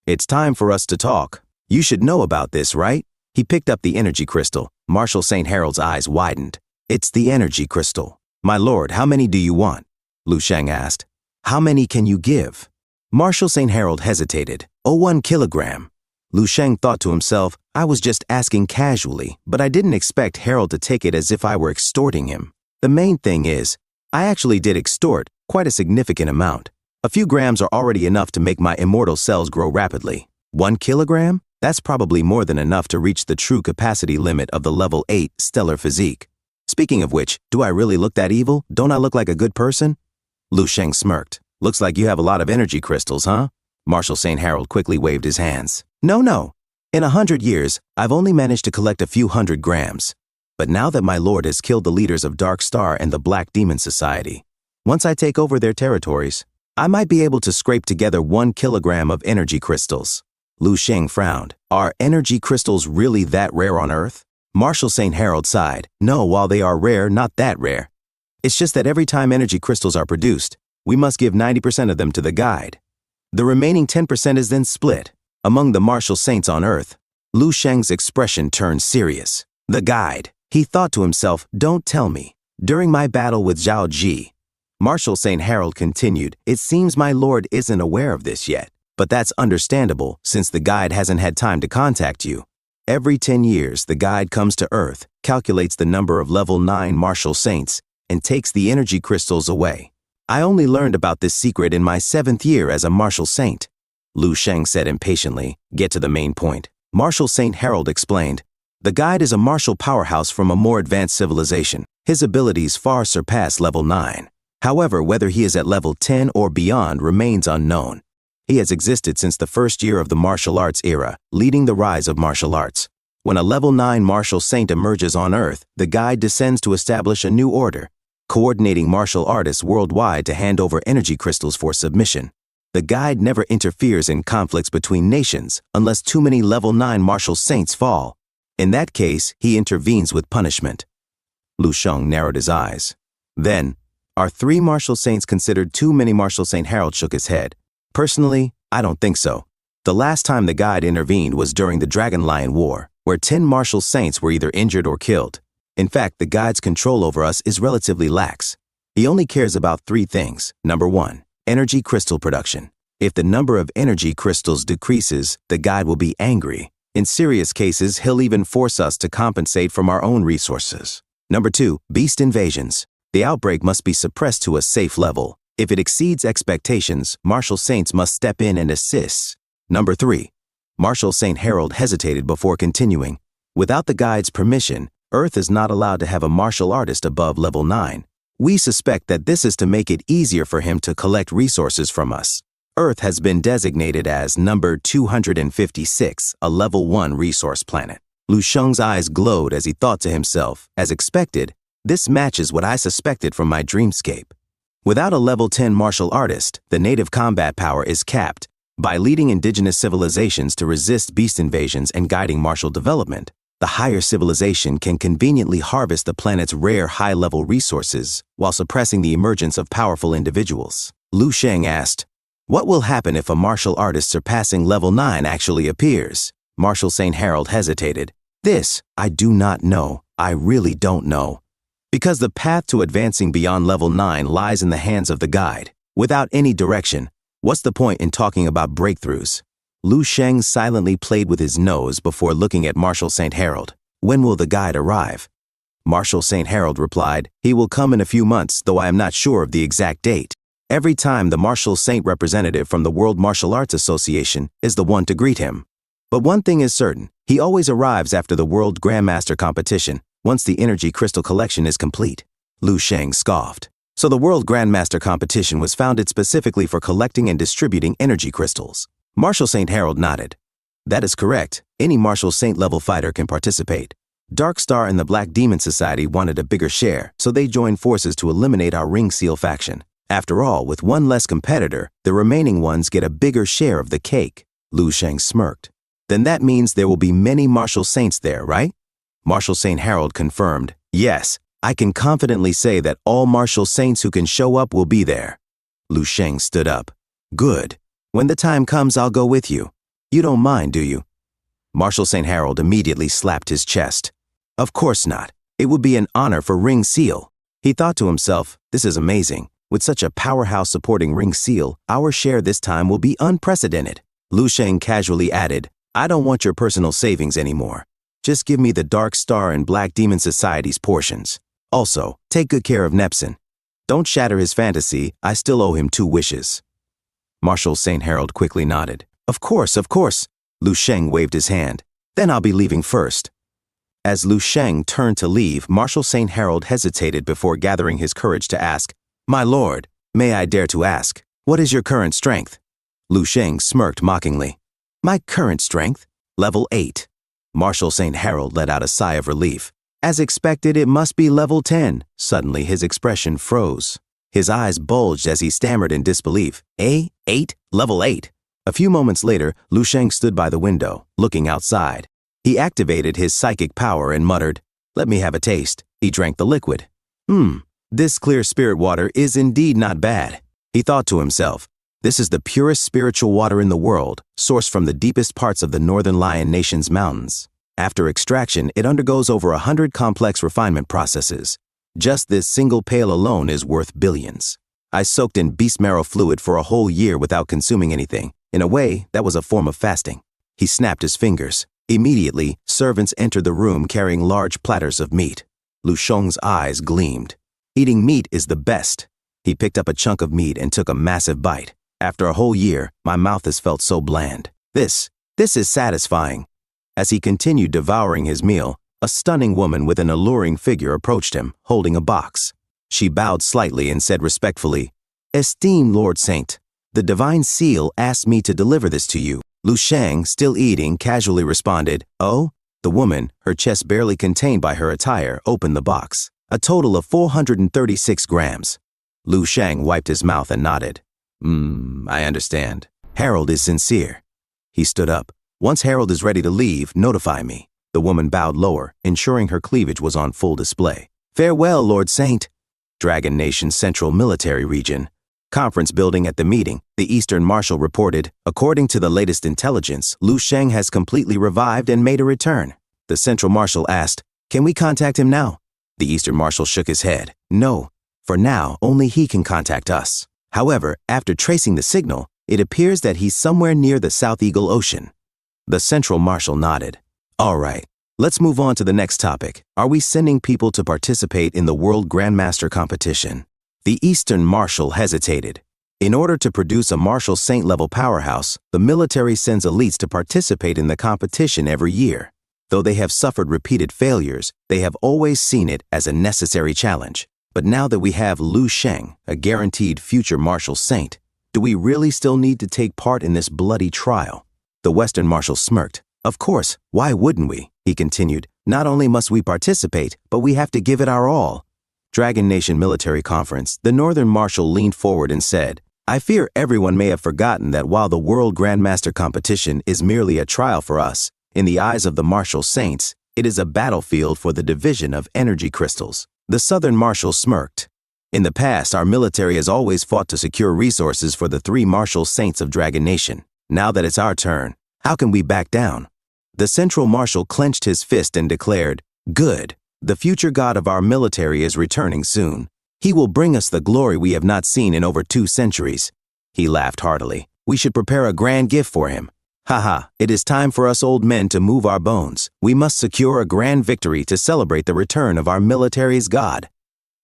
It's time for us to talk. You should know about this, right? He picked up the energy crystal. Marshal St. Harold's eyes widened. It's the energy crystal. My lord, how many do you want? Lu Sheng asked. How many can you give? Marshal St. Harold hesitated. 1 kilogram. Lu Sheng thought to himself, I was just asking casually, but I didn't expect Harold to take it as if I were extorting him. The main thing is, I actually did extort quite a significant amount. A few grams are already enough to make my immortal cells grow rapidly. 1 kilogram? That's probably more than enough to reach the true capacity limit of the level 8 stellar physique. Speaking of which, do I really look that evil? Don't I look like a good person? Lu Sheng smirked. Looks like you have a lot of energy crystals, huh? Marshal St. Harold quickly waved his hands. No. In 100 years, I've only managed to collect a few 100 grams. But now that my lord has killed the leaders of Dark Star and the Black Demon Society, once I take over their territories, I might be able to scrape together 1 kilogram of energy crystals. Lu Sheng frowned. Are energy crystals really that rare on Earth? Marshal St. Harold sighed. No, while they are rare, not that rare. It's just that every time energy crystals are produced, we must give 90% of them to the guide. The remaining 10% is then split among the martial saints on Earth. Lu Sheng's expression turned serious. The guide. He thought to himself, don't tell me. During my battle with Zhao Ji, Marshal St. Harold continued, it seems my lord isn't aware of this yet. But that's understandable since the guide hasn't had time to contact you. Every 10 years, the guide comes to Earth, calculates the number of level 9 martial saints, and takes the energy crystals away. I only learned about this secret in my 7th year as a martial saint. Lu Sheng said impatiently, get to the main point. Marshal St. Harold explained, the guide is a martial powerhouse from a more advanced civilization. His abilities far surpass level 9. However, whether he is at level 10 or beyond remains unknown. He has existed since the first year of the martial arts era, leading the rise of martial arts. When a level 9 martial saint emerges on Earth, the guide descends to establish a new order, coordinating martial artists worldwide to hand over energy crystals for submission. The guide never interferes in conflicts between nations unless too many level 9 martial saints fall. In that case, he intervenes with punishment. Lu Sheng narrowed his eyes. Then, are 3 martial saints considered too many? Marshal St. Harold shook his head. Personally, I don't think so. The last time the guide intervened was during the Dragon Lion War, where 10 martial saints were either injured or killed. In fact, the guide's control over us is relatively lax. He only cares about 3 things. Number 1, energy crystal production. If the number of energy crystals decreases, the guide will be angry. In serious cases, he'll even force us to compensate from our own resources. Number 2, beast invasions. The outbreak must be suppressed to a safe level. If it exceeds expectations, martial saints must step in and assist. Number 3, Marshal St. Harold hesitated before continuing. Without the guide's permission, Earth is not allowed to have a martial artist above level 9. We suspect that this is to make it easier for him to collect resources from us. Earth has been designated as number 256, a level 1 resource planet. Lu Sheng's eyes glowed as he thought to himself, as expected, this matches what I suspected from my dreamscape. Without a level 10 martial artist, the native combat power is capped. By leading indigenous civilizations to resist beast invasions and guiding martial development, the higher civilization can conveniently harvest the planet's rare high-level resources while suppressing the emergence of powerful individuals. Lu Sheng asked, what will happen if a martial artist surpassing level 9 actually appears? Marshal St. Harold hesitated. This, I do not know. I really don't know. Because the path to advancing beyond level 9 lies in the hands of the guide. Without any direction, what's the point in talking about breakthroughs? Lu Sheng silently played with his nose before looking at Marshal St. Harold. When will the guide arrive? Marshal St. Harold replied, he will come in a few months, though I am not sure of the exact date. Every time the martial saint representative from the World Martial Arts Association is the one to greet him. But one thing is certain, he always arrives after the World Grandmaster competition, once the energy crystal collection is complete. Lu Sheng scoffed. So the World Grandmaster competition was founded specifically for collecting and distributing energy crystals. Marshal St. Harold nodded. That is correct. Any martial saint level fighter can participate. Dark Star and the Black Demon Society wanted a bigger share, so they joined forces to eliminate our Ring Seal faction. After all, with one less competitor, the remaining ones get a bigger share of the cake. Lu Sheng smirked. Then that means there will be many martial saints there, right? Marshal St. Harold confirmed. Yes, I can confidently say that all martial saints who can show up will be there. Lu Sheng stood up. Good. When the time comes, I'll go with you. You don't mind, do you? Marshal St. Harold immediately slapped his chest. Of course not. It would be an honor for Ring Seal. He thought to himself, this is amazing. With such a powerhouse supporting Ring Seal, our share this time will be unprecedented. Lu Sheng casually added, I don't want your personal savings anymore. Just give me the Dark Star and Black Demon Society's portions. Also, take good care of Nepson. Don't shatter his fantasy, I still owe him 2 wishes. Marshal St. Harold quickly nodded. Of course, of course. Lu Sheng waved his hand. Then I'll be leaving first. As Lu Sheng turned to leave, Marshal St. Harold hesitated before gathering his courage to ask, My lord, may I dare to ask, what is your current strength? Lu Sheng smirked mockingly. My current strength? Level 8. Marshal St. Harold let out a sigh of relief. As expected, it must be level 10. Suddenly, his expression froze. His eyes bulged as he stammered in disbelief. "8? Level 8. A few moments later, Lu Sheng stood by the window, looking outside. He activated his psychic power and muttered, "Let me have a taste." He drank the liquid. This clear spirit water is indeed not bad. He thought to himself, this is the purest spiritual water in the world, sourced from the deepest parts of the Northern Lion Nation's mountains. After extraction, it undergoes over 100 complex refinement processes. Just this single pail alone is worth billions. I soaked in beast marrow fluid for a whole year without consuming anything. In a way, that was a form of fasting. He snapped his fingers. Immediately, servants entered the room carrying large platters of meat. Lu Sheng's eyes gleamed. Eating meat is the best. He picked up a chunk of meat and took a massive bite. After a whole year, my mouth has felt so bland. This is satisfying. As he continued devouring his meal, a stunning woman with an alluring figure approached him, holding a box. She bowed slightly and said respectfully, "Esteemed Lord Saint, the Divine Seal asked me to deliver this to you." Lu Sheng, still eating, casually responded, "Oh?" The woman, her chest barely contained by her attire, opened the box. A total of 436 grams. Lu Sheng wiped his mouth and nodded. I understand. Harold is sincere." He stood up. "Once Harold is ready to leave, notify me." The woman bowed lower, ensuring her cleavage was on full display. "Farewell, Lord Saint." Dragon Nation's Central Military Region. Conference building at the meeting, the Eastern Marshal reported, according to the latest intelligence, Lu Sheng has completely revived and made a return. The Central Marshal asked, "Can we contact him now?" The Eastern Marshal shook his head. "No. For now, only he can contact us. However, after tracing the signal, it appears that he's somewhere near the South Eagle Ocean." The Central Marshal nodded. "All right, let's move on to the next topic. Are we sending people to participate in the World Grandmaster competition?" The Eastern Marshal hesitated. In order to produce a Marshal Saint-level powerhouse, the military sends elites to participate in the competition every year. Though they have suffered repeated failures, they have always seen it as a necessary challenge. But now that we have Lu Sheng, a guaranteed future Marshal Saint, do we really still need to take part in this bloody trial? The Western Marshal smirked. "Of course, why wouldn't we?" He continued. "Not only must we participate, but we have to give it our all." Dragon Nation Military Conference, the Northern Marshal leaned forward and said, "I fear everyone may have forgotten that while the World Grandmaster competition is merely a trial for us, in the eyes of the Marshal Saints, it is a battlefield for the division of energy crystals." The Southern Marshal smirked. "In the past, our military has always fought to secure resources for the 3 Marshal Saints of Dragon Nation. Now that it's our turn, how can we back down?" The Central Marshal clenched his fist and declared, "Good. The future god of our military is returning soon. He will bring us the glory we have not seen in over 2 centuries. He laughed heartily. "We should prepare a grand gift for him. Haha, it is time for us old men to move our bones. We must secure a grand victory to celebrate the return of our military's god."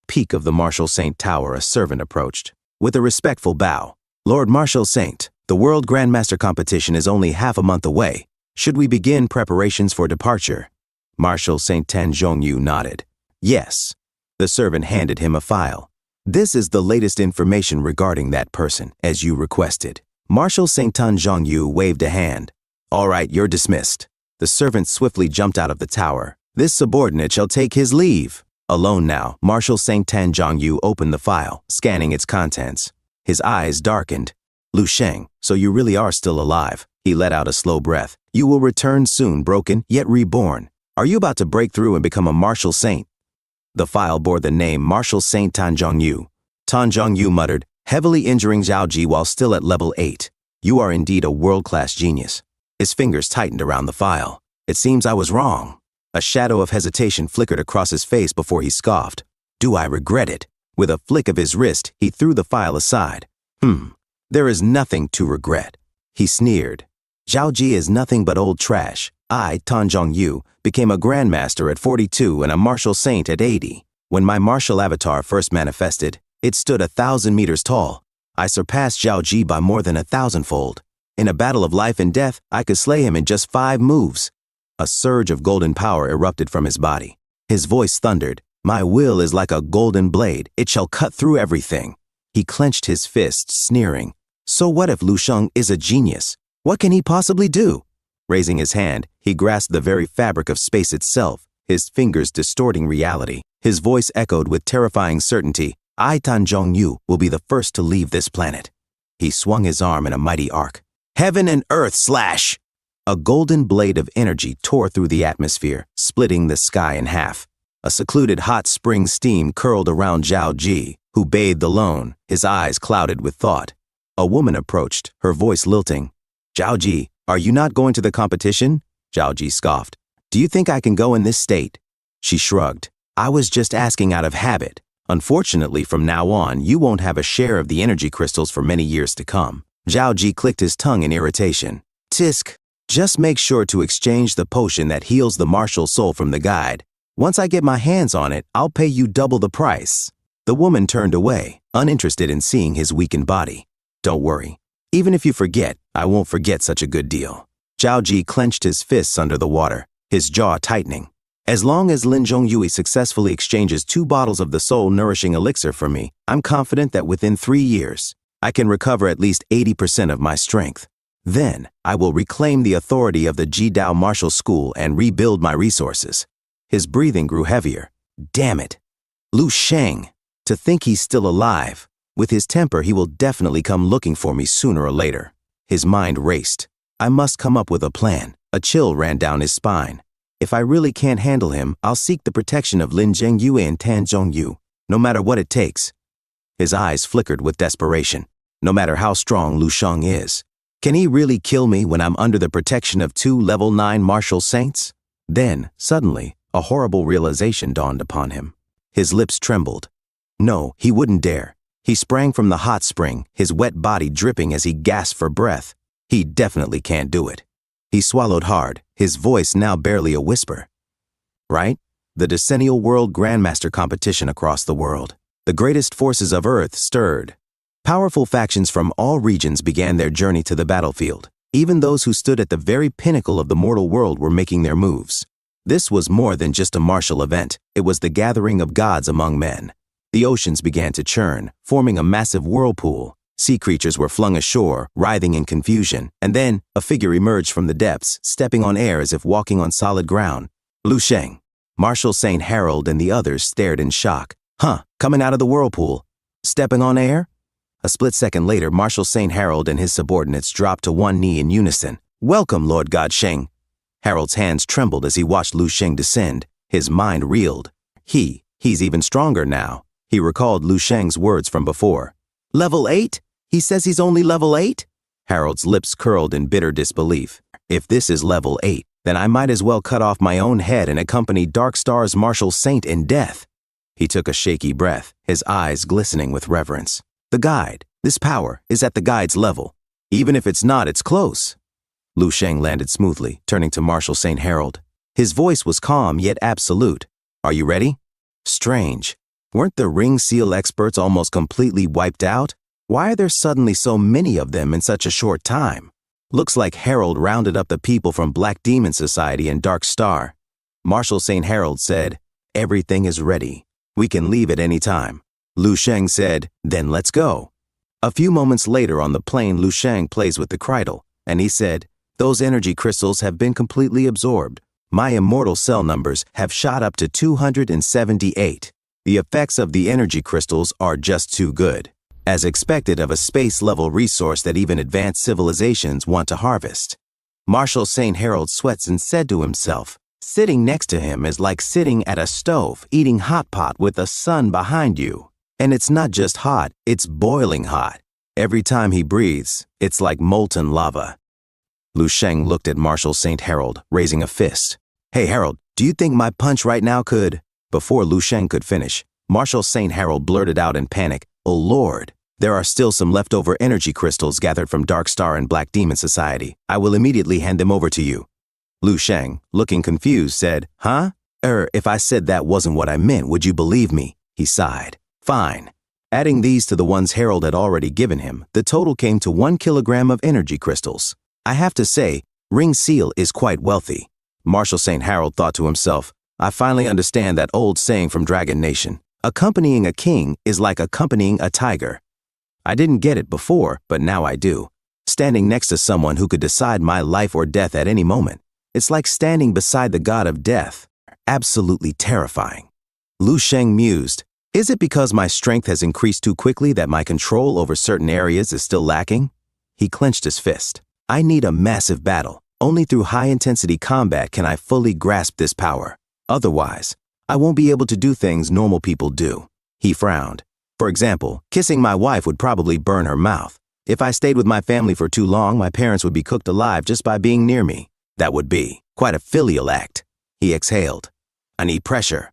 Peak of the Marshal Saint Tower, a servant approached. With a respectful bow, "Lord Marshal Saint, the World Grandmaster competition is only half a month away. Should we begin preparations for departure?" Marshal Saint Tan Zhongyu nodded. "Yes." The servant handed him a file. "This is the latest information regarding that person, as you requested." Marshal Saint Tan Zhongyu waved a hand. "All right, you're dismissed." The servant swiftly jumped out of the tower. "This subordinate shall take his leave." Alone now, Marshal Saint Tan Zhongyu opened the file, scanning its contents. His eyes darkened. "Lu Sheng, so you really are still alive." He let out a slow breath. "You will return soon, broken, yet reborn. Are you about to break through and become a Marshal Saint?" The file bore the name Marshal Saint Tan Zhongyu. Tan Zhongyu muttered, heavily injuring Zhao Ji while still at level 8. "You are indeed a world-class genius." His fingers tightened around the file. "It seems I was wrong." A shadow of hesitation flickered across his face before he scoffed. "Do I regret it?" With a flick of his wrist, he threw the file aside. There is nothing to regret." He sneered. "Zhao Ji is nothing but old trash. I, Tan Zhongyu, became a Grandmaster at 42 and a Marshal Saint at 80. When my martial avatar first manifested, it stood 1,000 meters tall. I surpassed Zhao Ji by more than 1,000-fold. In a battle of life and death, I could slay him in just 5 moves." A surge of golden power erupted from his body. His voice thundered, "My will is like a golden blade. It shall cut through everything." He clenched his fist, sneering. "So what if Lu Sheng is a genius? What can he possibly do?" Raising his hand, he grasped the very fabric of space itself, his fingers distorting reality. His voice echoed with terrifying certainty. I, Tan Zhongyu, will be the first to leave this planet. He swung his arm in a mighty arc. Heaven and earth slash! A golden blade of energy tore through the atmosphere, splitting the sky in half. A secluded hot spring steam curled around Zhao Ji, who bathed alone, his eyes clouded with thought. A woman approached, her voice lilting. Zhao Ji, are you not going to the competition? Zhao Ji scoffed. Do you think I can go in this state? She shrugged. I was just asking out of habit. Unfortunately, from now on, you won't have a share of the energy crystals for many years to come. Zhao Ji clicked his tongue in irritation. Tisk, just make sure to exchange the potion that heals the martial soul from the guide. Once I get my hands on it, I'll pay you double the price. The woman turned away, uninterested in seeing his weakened body. Don't worry. Even if you forget, I won't forget such a good deal. Zhao Ji clenched his fists under the water, his jaw tightening. As long as Lin Zhongyue successfully exchanges 2 bottles of the soul-nourishing elixir for me, I'm confident that within 3 years, I can recover at least 80% of my strength. Then, I will reclaim the authority of the Jidao Martial School and rebuild my resources. His breathing grew heavier. Damn it. Lu Sheng. To think he's still alive. With his temper, he will definitely come looking for me sooner or later. His mind raced. I must come up with a plan. A chill ran down his spine. If I really can't handle him, I'll seek the protection of Lin Zhengyue and Tan Zhongyu, no matter what it takes. His eyes flickered with desperation. No matter how strong Lu Sheng is. Can he really kill me when I'm under the protection of 2 level 9 martial saints? Then, suddenly, a horrible realization dawned upon him. His lips trembled. No, he wouldn't dare. He sprang from the hot spring, his wet body dripping as he gasped for breath. He definitely can't do it. He swallowed hard, his voice now barely a whisper. Right? The decennial world grandmaster competition across the world. The greatest forces of Earth stirred. Powerful factions from all regions began their journey to the battlefield. Even those who stood at the very pinnacle of the mortal world were making their moves. This was more than just a martial event. It was the gathering of gods among men. The oceans began to churn, forming a massive whirlpool. Sea creatures were flung ashore, writhing in confusion, and then a figure emerged from the depths, stepping on air as if walking on solid ground. Lu Sheng. Martial Saint Harold and the others stared in shock. Huh, coming out of the whirlpool. Stepping on air? A split second later, Martial Saint Harold and his subordinates dropped to one knee in unison. Welcome, Lord God Sheng. Harold's hands trembled as he watched Lu Sheng descend. His mind reeled. He's even stronger now. He recalled Lu Sheng's words from before. Level 8? He says he's only level 8? Harold's lips curled in bitter disbelief. If this is level 8, then I might as well cut off my own head and accompany Darkstar's Martial Saint in death. He took a shaky breath, his eyes glistening with reverence. The guide, this power, is at the guide's level. Even if it's not, it's close. Lu Sheng landed smoothly, turning to Martial Saint Harold. His voice was calm yet absolute. Are you ready? Strange. Weren't the Ring Seal experts almost completely wiped out? Why are there suddenly so many of them in such a short time? Looks like Harold rounded up the people from Black Demon Society and Dark Star. Martial Saint Harold said, everything is ready. We can leave at any time. Lu Sheng said, then let's go. A few moments later on the plane, Lu Sheng plays with the cradle, and he said, those energy crystals have been completely absorbed. My immortal cell numbers have shot up to 278. The effects of the energy crystals are just too good, as expected of a space-level resource that even advanced civilizations want to harvest. Martial Saint Harold sweats and said to himself, sitting next to him is like sitting at a stove eating hot pot with the sun behind you. And it's not just hot, it's boiling hot. Every time he breathes, it's like molten lava. Lu Sheng looked at Martial Saint Harold, raising a fist. Hey Harold, do you think my punch right now could… Before Lu Sheng could finish, Martial Saint Harold blurted out in panic, oh Lord, there are still some leftover energy crystals gathered from Dark Star and Black Demon Society. I will immediately hand them over to you. Lu Sheng, looking confused, said, huh? If I said that wasn't what I meant, would you believe me? He sighed. Fine. Adding these to the ones Harold had already given him, the total came to 1 kilogram of energy crystals. I have to say, Ring Seal is quite wealthy. Martial Saint Harold thought to himself, I finally understand that old saying from Dragon Nation. Accompanying a king is like accompanying a tiger. I didn't get it before, but now I do. Standing next to someone who could decide my life or death at any moment. It's like standing beside the god of death. Absolutely terrifying. Lu Sheng mused, Is it because my strength has increased too quickly that my control over certain areas is still lacking? He clenched his fist. I need a massive battle. Only through high-intensity combat can I fully grasp this power. Otherwise, I won't be able to do things normal people do. He frowned. For example, kissing my wife would probably burn her mouth. If I stayed with my family for too long, my parents would be cooked alive just by being near me. That would be quite a filial act. He exhaled. I need pressure.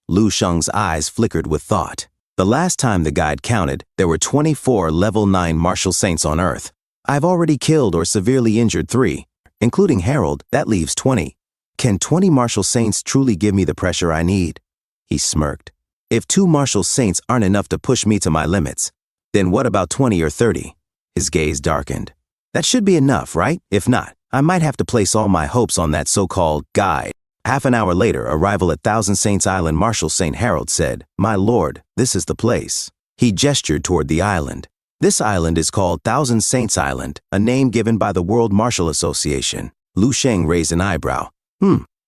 Lu Sheng's eyes flickered with thought. The last time the guide counted, there were 24 level 9 martial saints on Earth. I've already killed or severely injured 3. Including Harold, that leaves 20. Can 20 martial saints truly give me the pressure I need? He smirked. If 2 martial saints aren't enough to push me to my limits, then what about 20 or 30? His gaze darkened. That should be enough, right? If not, I might have to place all my hopes on that so-called guide. Half an hour later, arrival at Thousand Saints Island, Marshal St. Harold said, "My lord, this is the place." He gestured toward the island. This island is called Thousand Saints Island, a name given by the World Martial Association. Lu Sheng raised an eyebrow.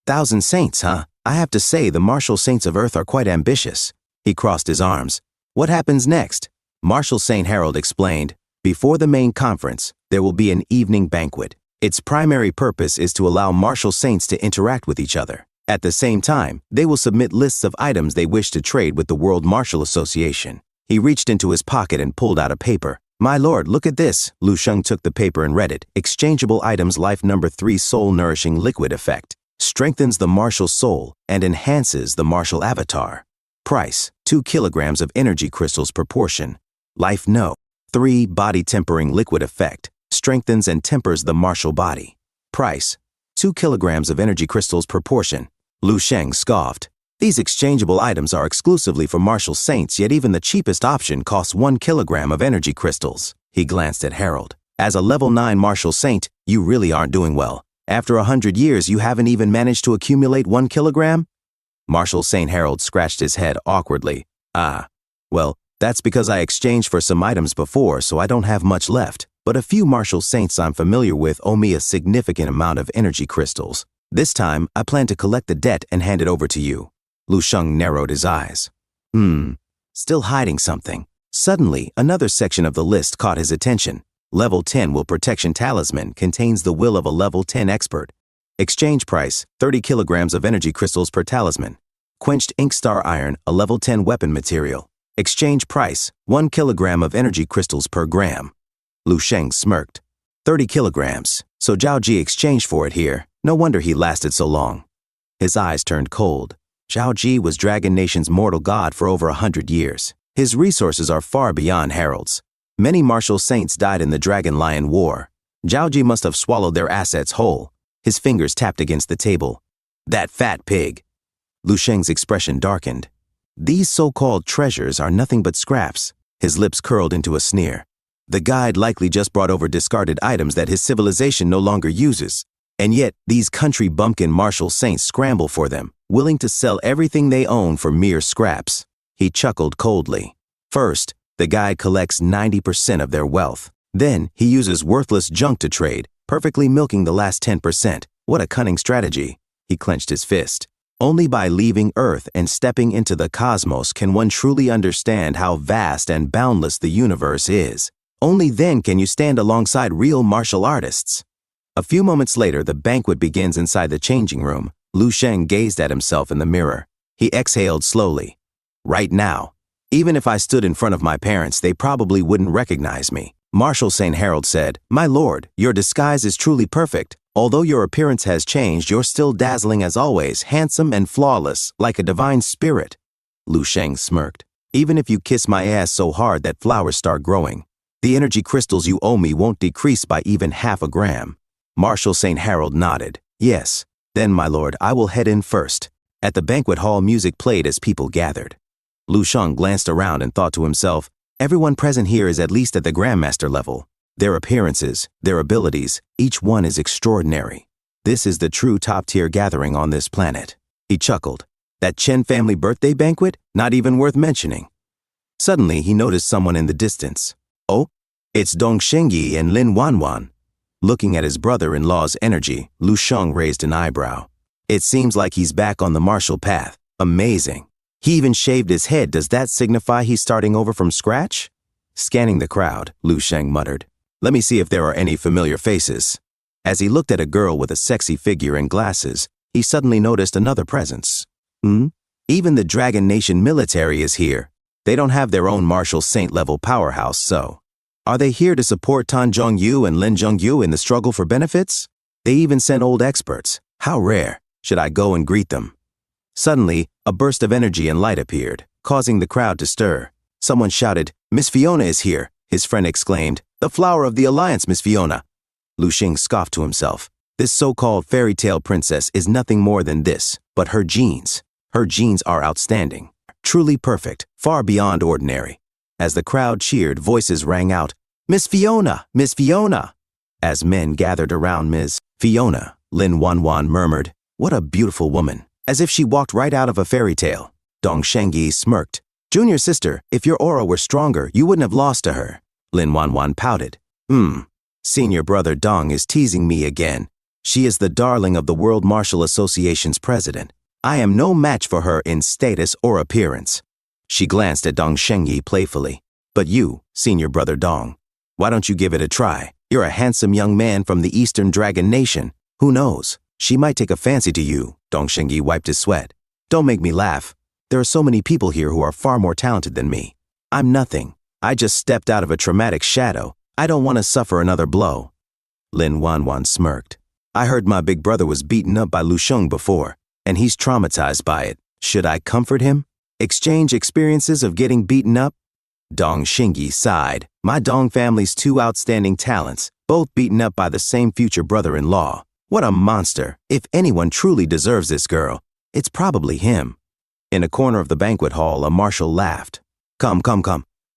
Thousand Saints, huh? I have to say the martial saints of Earth are quite ambitious. He crossed his arms. What happens next? Marshal St. Harold explained, before the main conference, there will be an evening banquet. Its primary purpose is to allow martial saints to interact with each other. At the same time, they will submit lists of items they wish to trade with the World Martial Association. He reached into his pocket and pulled out a paper. My lord, look at this. Lu Sheng took the paper and read it. Exchangeable items life number 3 soul nourishing liquid effect. Strengthens the martial soul and enhances the martial avatar. Price, 2 kilograms of energy crystals proportion. Life no. 3 body tempering liquid effect. Strengthens and tempers the martial body. Price, 2 kilograms of energy crystals proportion. Lu Sheng scoffed. These exchangeable items are exclusively for martial saints, yet even the cheapest option costs 1 kilogram of energy crystals. He glanced at Harold. As a level 9 martial saint, you really aren't doing well. After 100 years, you haven't even managed to accumulate 1 kilogram? Marshal St. Harold scratched his head awkwardly. Well, that's because I exchanged for some items before, so I don't have much left. But a few martial saints I'm familiar with owe me a significant amount of energy crystals. This time, I plan to collect the debt and hand it over to you. Lu Sheng narrowed his eyes. Still hiding something. Suddenly, another section of the list caught his attention. Level 10 Will Protection Talisman contains the will of a level 10 expert. Exchange price, 30 kilograms of energy crystals per talisman. Quenched Ink Star Iron, a level 10 weapon material. Exchange price, 1 kilogram of energy crystals per gram. Lu Sheng smirked. 30 kilograms. So Zhao Ji exchanged for it here. No wonder he lasted so long. His eyes turned cold. Zhao Ji was Dragon Nation's mortal god for over 100 years. His resources are far beyond Harold's. Many martial saints died in the Dragon Lion War. Zhao Ji must have swallowed their assets whole. His fingers tapped against the table. That fat pig. Lu Sheng's expression darkened. These so-called treasures are nothing but scraps. His lips curled into a sneer. The guide likely just brought over discarded items that his civilization no longer uses. And yet, these country bumpkin martial saints scramble for them, willing to sell everything they own for mere scraps. He chuckled coldly. First, the guide collects 90% of their wealth. Then, he uses worthless junk to trade, perfectly milking the last 10%. What a cunning strategy. He clenched his fist. Only by leaving Earth and stepping into the cosmos can one truly understand how vast and boundless the universe is. Only then can you stand alongside real martial artists. A few moments later, the banquet begins inside the changing room. Lu Sheng gazed at himself in the mirror. He exhaled slowly. Right now, even if I stood in front of my parents, they probably wouldn't recognize me. Marshal St. Harold said, "My lord, your disguise is truly perfect. Although your appearance has changed, you're still dazzling as always, handsome and flawless, like a divine spirit." Lu Sheng smirked. "Even if you kiss my ass so hard that flowers start growing, the energy crystals you owe me won't decrease by even half a gram." Marshal St. Harold nodded. "Yes. Then, my lord, I will head in first." At the banquet hall, music played as people gathered. Lu Sheng glanced around and thought to himself, everyone present here is at least at the Grandmaster level. Their appearances, their abilities, each one is extraordinary. This is the true top-tier gathering on this planet. He chuckled. That Chen family birthday banquet? Not even worth mentioning. Suddenly, he noticed someone in the distance. Oh, it's Dong Shengyi and Lin Wanwan. Looking at his brother-in-law's energy, Lu Sheng raised an eyebrow. It seems like he's back on the martial path. Amazing. He even shaved his head. Does that signify he's starting over from scratch? Scanning the crowd, Lu Sheng muttered, "Let me see if there are any familiar faces." As he looked at a girl with a sexy figure and glasses, he suddenly noticed another presence. Even the Dragon Nation military is here. They don't have their own martial saint-level powerhouse, so are they here to support Tan Zhongyu and Lin Zhongyu in the struggle for benefits? They even sent old experts. How rare. Should I go and greet them? Suddenly, a burst of energy and light appeared, causing the crowd to stir. Someone shouted, "Miss Fiona is here!" His friend exclaimed, "The flower of the alliance, Miss Fiona!" Lu Xing scoffed to himself. This so-called fairy tale princess is nothing more than this, but her genes. Her genes are outstanding, truly perfect, far beyond ordinary. As the crowd cheered, voices rang out, "Miss Fiona! Miss Fiona!" As men gathered around Ms. Fiona, Lin Wanwan murmured, "What a beautiful woman, as if she walked right out of a fairy tale." Dong Shengyi smirked. "Junior sister, if your aura were stronger, you wouldn't have lost to her." Lin Wanwan pouted. Senior brother Dong is teasing me again. She is the darling of the World Martial Association's president. I am no match for her in status or appearance. She glanced at Dong Shengyi playfully. "But you, senior brother Dong, why don't you give it a try? You're a handsome young man from the Eastern Dragon Nation. Who knows? She might take a fancy to you." Dong Shengyi wiped his sweat. "Don't make me laugh. There are so many people here who are far more talented than me. I'm nothing. I just stepped out of a traumatic shadow. I don't want to suffer another blow." Lin Wanwan smirked. "I heard my big brother was beaten up by Lu Sheng before, and he's traumatized by it. Should I comfort him? Exchange experiences of getting beaten up?" Dong Shengyi sighed. "My Dong family's two outstanding talents, both beaten up by the same future brother-in-law. What a monster. If anyone truly deserves this girl, it's probably him." In a corner of the banquet hall, a marshal laughed. Come.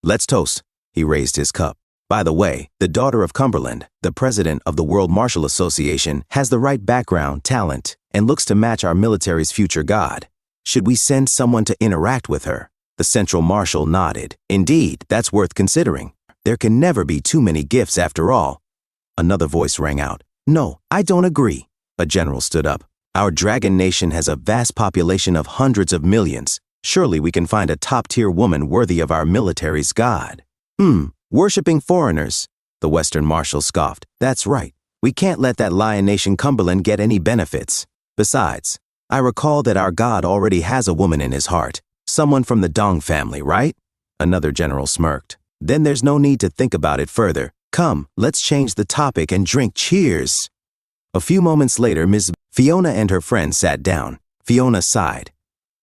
Let's toast." He raised his cup. "By the way, the daughter of Cumberland, the president of the World Martial Association, has the right background, talent, and looks to match our military's future god. Should we send someone to interact with her?" The central marshal nodded. "Indeed, that's worth considering. There can never be too many gifts after all." Another voice rang out. "No, I don't agree." A general stood up. "Our Dragon Nation has a vast population of hundreds of millions. Surely we can find a top-tier woman worthy of our military's god." Worshipping foreigners," the Western Marshal scoffed. "That's right. We can't let that Lion Nation Cumberland get any benefits. Besides, I recall that our god already has a woman in his heart. Someone from the Dong family, right?" Another general smirked. "Then there's no need to think about it further. Come, let's change the topic and drink cheers." A few moments later, Ms. Fiona and her friend sat down. Fiona sighed.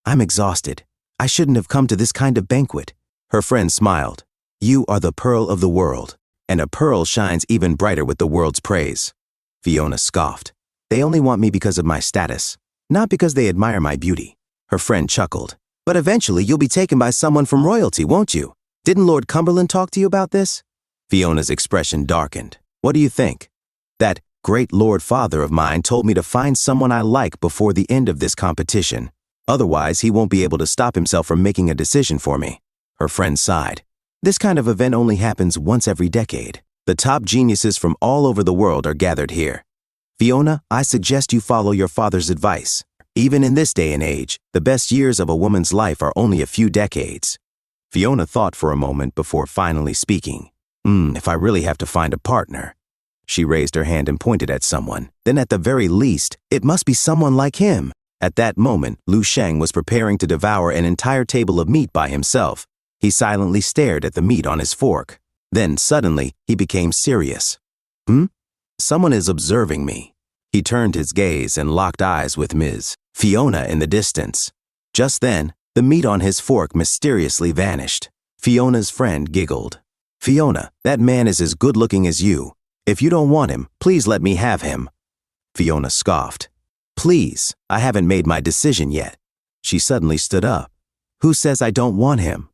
"I'm exhausted. I shouldn't have come to this kind of banquet." Her friend smiled. "You are the pearl of the world, and a pearl shines even brighter with the world's praise." Fiona scoffed. "They only want me because of my status, not because they admire my beauty." Her friend chuckled. "But eventually you'll be taken by someone from royalty, won't you? Didn't Lord Cumberland talk to you about this?" Fiona's expression darkened. "What do you think?" "That great Lord Father of mine told me to find someone I like before the end of this competition. Otherwise, he won't be able to stop himself from making a decision for me." Her friend sighed. "This kind of event only happens once every decade. The top geniuses from all over the world are gathered here. Fiona, I suggest you follow your father's advice. Even in this day and age, the best years of a woman's life are only a few decades." Fiona thought for a moment before finally speaking. If I really have to find a partner." She raised her hand and pointed at someone. "Then at the very least, it must be someone like him." At that moment, Lu Sheng was preparing to devour an entire table of meat by himself. He silently stared at the meat on his fork. Then, suddenly, he became serious. Someone is observing me." He turned his gaze and locked eyes with Ms. Fiona in the distance. Just then, the meat on his fork mysteriously vanished. Fiona's friend giggled. "Fiona, that man is as good-looking as you. If you don't want him, please let me have him." Fiona scoffed. "Please, I haven't made my decision yet." She suddenly stood up. "Who says I don't want him?"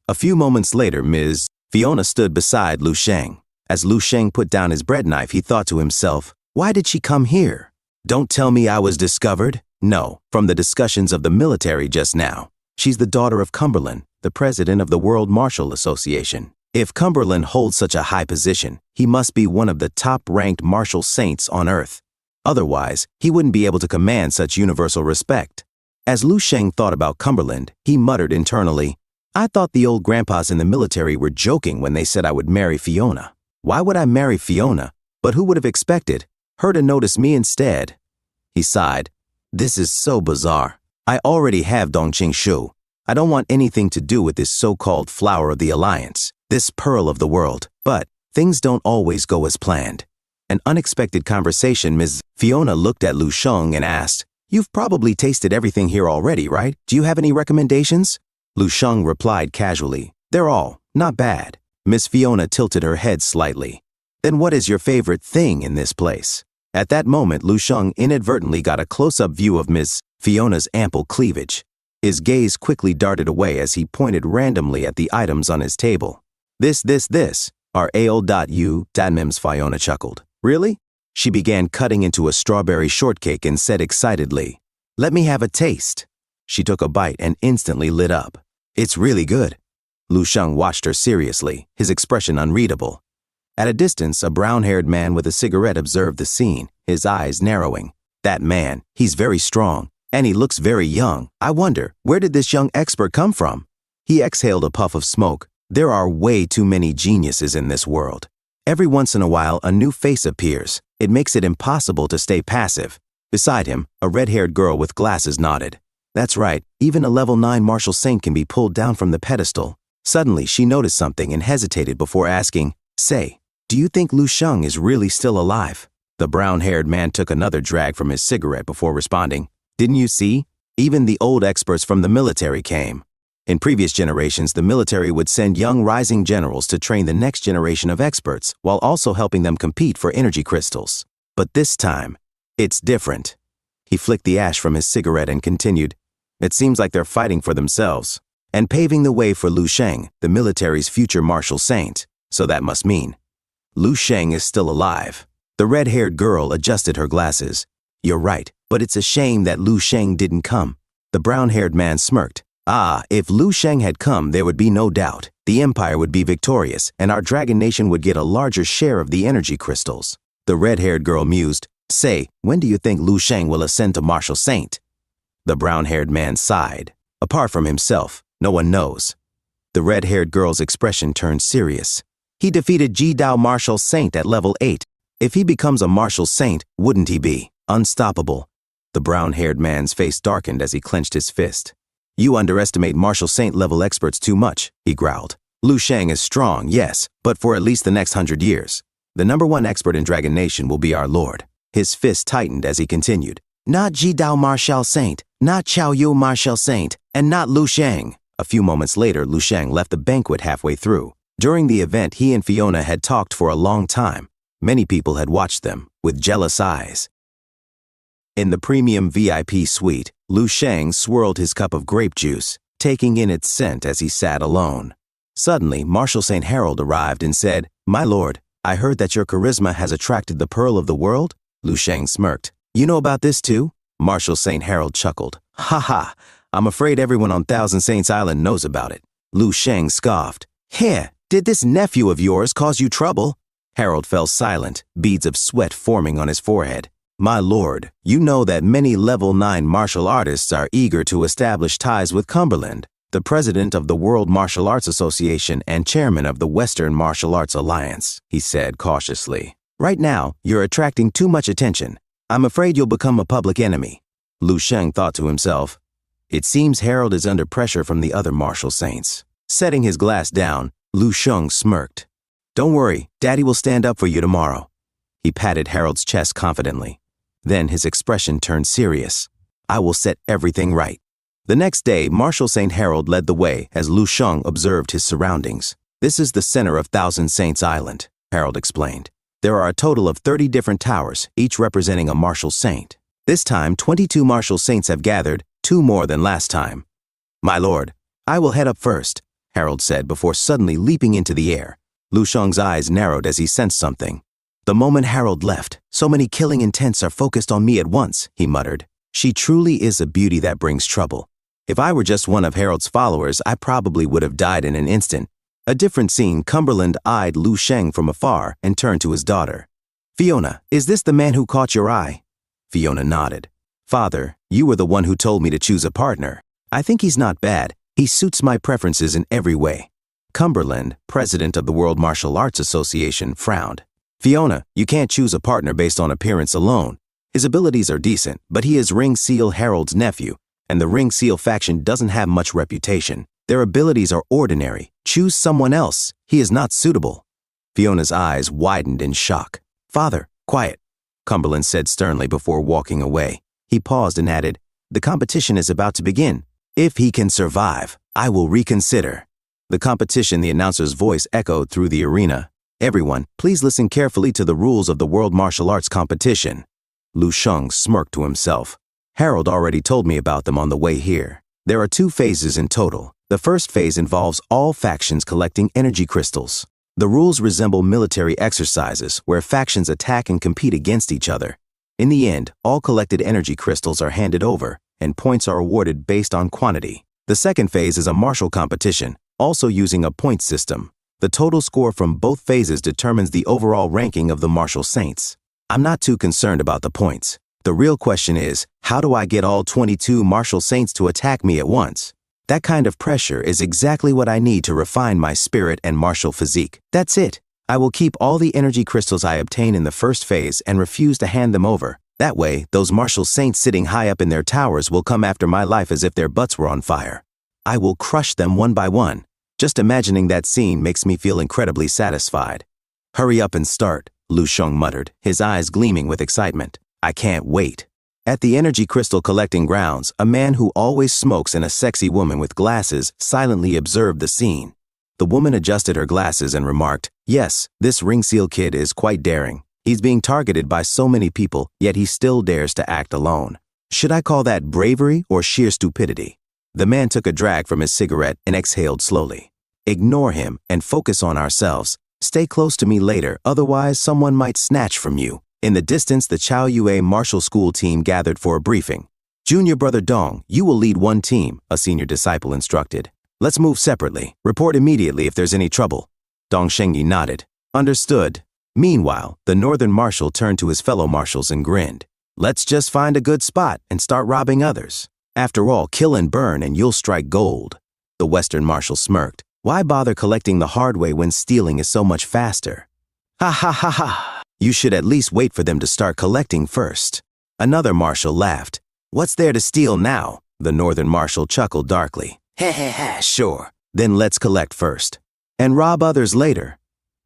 A few moments later, Ms. Fiona stood beside Lu Sheng. As Lu Sheng put down his bread knife, he thought to himself, "Why did she come here? Don't tell me I was discovered." No, from the discussions of the military just now. She's the daughter of Cumberland, the president of the World Martial Association. If Cumberland holds such a high position, he must be one of the top-ranked martial saints on Earth. Otherwise, he wouldn't be able to command such universal respect. As Lu Sheng thought about Cumberland, he muttered internally, I thought the old grandpas in the military were joking when they said I would marry Fiona. Why would I marry Fiona? But who would have expected her to notice me instead? He sighed. This is so bizarre. I already have Dongqing Shu. I don't want anything to do with this so-called flower of the alliance, this pearl of the world. But things don't always go as planned. An unexpected conversation. Ms. Fiona looked at Lu Sheng and asked, You've probably tasted everything here already, right? Do you have any recommendations? Lu Sheng replied casually, They're all not bad. Miss Fiona tilted her head slightly. Then what is your favorite thing in this place? At that moment, Lu Sheng inadvertently got a close-up view of Miss Fiona's ample cleavage. His gaze quickly darted away as he pointed randomly at the items on his table. This are ale.u, Miss Fiona chuckled. Really? She began cutting into a strawberry shortcake and said excitedly, Let me have a taste. She took a bite and instantly lit up. It's really good. Lu Sheng watched her seriously, his expression unreadable. At a distance, a brown-haired man with a cigarette observed the scene, his eyes narrowing. That man, he's very strong, and he looks very young. I wonder, where did this young expert come from? He exhaled a puff of smoke. There are way too many geniuses in this world. Every once in a while, a new face appears. It makes it impossible to stay passive. Beside him, a red-haired girl with glasses nodded. That's right, even a level 9 martial saint can be pulled down from the pedestal. Suddenly, she noticed something and hesitated before asking, Say, do you think Lu Sheng is really still alive? The brown-haired man took another drag from his cigarette before responding, Didn't you see? Even the old experts from the military came. In previous generations, the military would send young rising generals to train the next generation of experts while also helping them compete for energy crystals. But this time, it's different. He flicked the ash from his cigarette and continued, It seems like they're fighting for themselves and paving the way for Lu Sheng, the military's future martial saint. So that must mean Lu Sheng is still alive. The red-haired girl adjusted her glasses. You're right, but it's a shame that Lu Sheng didn't come. The brown-haired man smirked. If Lu Sheng had come, there would be no doubt. The Empire would be victorious, and our Dragon Nation would get a larger share of the energy crystals. The red-haired girl mused. Say, when do you think Lu Sheng will ascend to martial saint? The brown-haired man sighed. Apart from himself, no one knows. The red-haired girl's expression turned serious. He defeated Ji Dao martial saint at level 8. If he becomes a martial saint, wouldn't he be unstoppable? The brown-haired man's face darkened as he clenched his fist. You underestimate martial saint level experts too much, he growled. Lu Sheng is strong, yes, but for at least the next 100 years. The #1 expert in Dragon Nation will be our lord. His fist tightened as he continued. Not Ji Dao martial saint, not Qiao Yu martial saint, and not Lu Sheng. A few moments later, Lu Sheng left the banquet halfway through. During the event, he and Fiona had talked for a long time. Many people had watched them with jealous eyes. In the premium VIP suite, Lu Sheng swirled his cup of grape juice, taking in its scent as he sat alone. Suddenly, Marshal St. Harold arrived and said, My lord, I heard that your charisma has attracted the pearl of the world? Lu Sheng smirked. You know about this too? Marshal St. Harold chuckled. Ha ha, I'm afraid everyone on Thousand Saints Island knows about it. Lu Sheng scoffed. Here, did this nephew of yours cause you trouble? Harold fell silent, beads of sweat forming on his forehead. My lord, you know that many level 9 martial artists are eager to establish ties with Cumberland, the president of the World Martial Arts Association and chairman of the Western Martial Arts Alliance, he said cautiously. Right now, you're attracting too much attention. I'm afraid you'll become a public enemy. Lu Sheng thought to himself. It seems Harold is under pressure from the other martial saints. Setting his glass down, Lu Sheng smirked. Don't worry, Daddy will stand up for you tomorrow. He patted Harold's chest confidently. Then his expression turned serious. I will set everything right. The next day, Marshal St. Harold led the way as Lu Sheng observed his surroundings. This is the center of Thousand Saints Island, Harold explained. There are a total of 30 different towers, each representing a martial saint. This time, 22 martial saints have gathered, 2 more than last time. My lord, I will head up first, Harold said before suddenly leaping into the air. Lu Sheng's eyes narrowed as he sensed something. The moment Harold left, so many killing intents are focused on me at once, he muttered. She truly is a beauty that brings trouble. If I were just one of Harold's followers, I probably would have died in an instant. A different scene, Cumberland eyed Lu Sheng from afar and turned to his daughter. Fiona, is this the man who caught your eye? Fiona nodded. Father, you were the one who told me to choose a partner. I think he's not bad. He suits my preferences in every way. Cumberland, president of the World Martial Arts Association, frowned. Fiona, you can't choose a partner based on appearance alone. His abilities are decent, but he is Ring Seal Harold's nephew, and the Ring Seal faction doesn't have much reputation. Their abilities are ordinary. Choose someone else. He is not suitable. Fiona's eyes widened in shock. Father, quiet, Cumberland said sternly before walking away. He paused and added, the competition is about to begin. If he can survive, I will reconsider. The competition, the announcer's voice echoed through the arena. Everyone, please listen carefully to the rules of the World Martial Arts competition. Lu Sheng smirked to himself. Harold already told me about them on the way here. There are 2 phases in total. The first phase involves all factions collecting energy crystals. The rules resemble military exercises where factions attack and compete against each other. In the end, all collected energy crystals are handed over, and points are awarded based on quantity. The second phase is a martial competition, also using a point system. The total score from both phases determines the overall ranking of the martial saints. I'm not too concerned about the points. The real question is, how do I get all 22 martial saints to attack me at once? That kind of pressure is exactly what I need to refine my spirit and martial physique. That's it. I will keep all the energy crystals I obtain in the first phase and refuse to hand them over. That way, those martial saints sitting high up in their towers will come after my life as if their butts were on fire. I will crush them one by one. Just imagining that scene makes me feel incredibly satisfied. Hurry up and start, Lu Sheng muttered, his eyes gleaming with excitement. I can't wait. At the energy crystal collecting grounds, a man who always smokes and a sexy woman with glasses silently observed the scene. The woman adjusted her glasses and remarked, yes, this Ring Seal kid is quite daring. He's being targeted by so many people, yet he still dares to act alone. Should I call that bravery or sheer stupidity? The man took a drag from his cigarette and exhaled slowly. Ignore him and focus on ourselves. Stay close to me later, otherwise someone might snatch from you. In the distance, the Chao Yue Martial School team gathered for a briefing. Junior brother Dong, you will lead one team, a senior disciple instructed. Let's move separately. Report immediately if there's any trouble. Dong Shengyi nodded. Understood. Meanwhile, the northern marshal turned to his fellow marshals and grinned. Let's just find a good spot and start robbing others. After all, kill and burn and you'll strike gold. The western marshal smirked. Why bother collecting the hard way when stealing is so much faster? Ha ha ha ha. You should at least wait for them to start collecting first. Another marshal laughed. What's there to steal now? The northern marshal chuckled darkly. Heh, sure. Then let's collect first. And rob others later.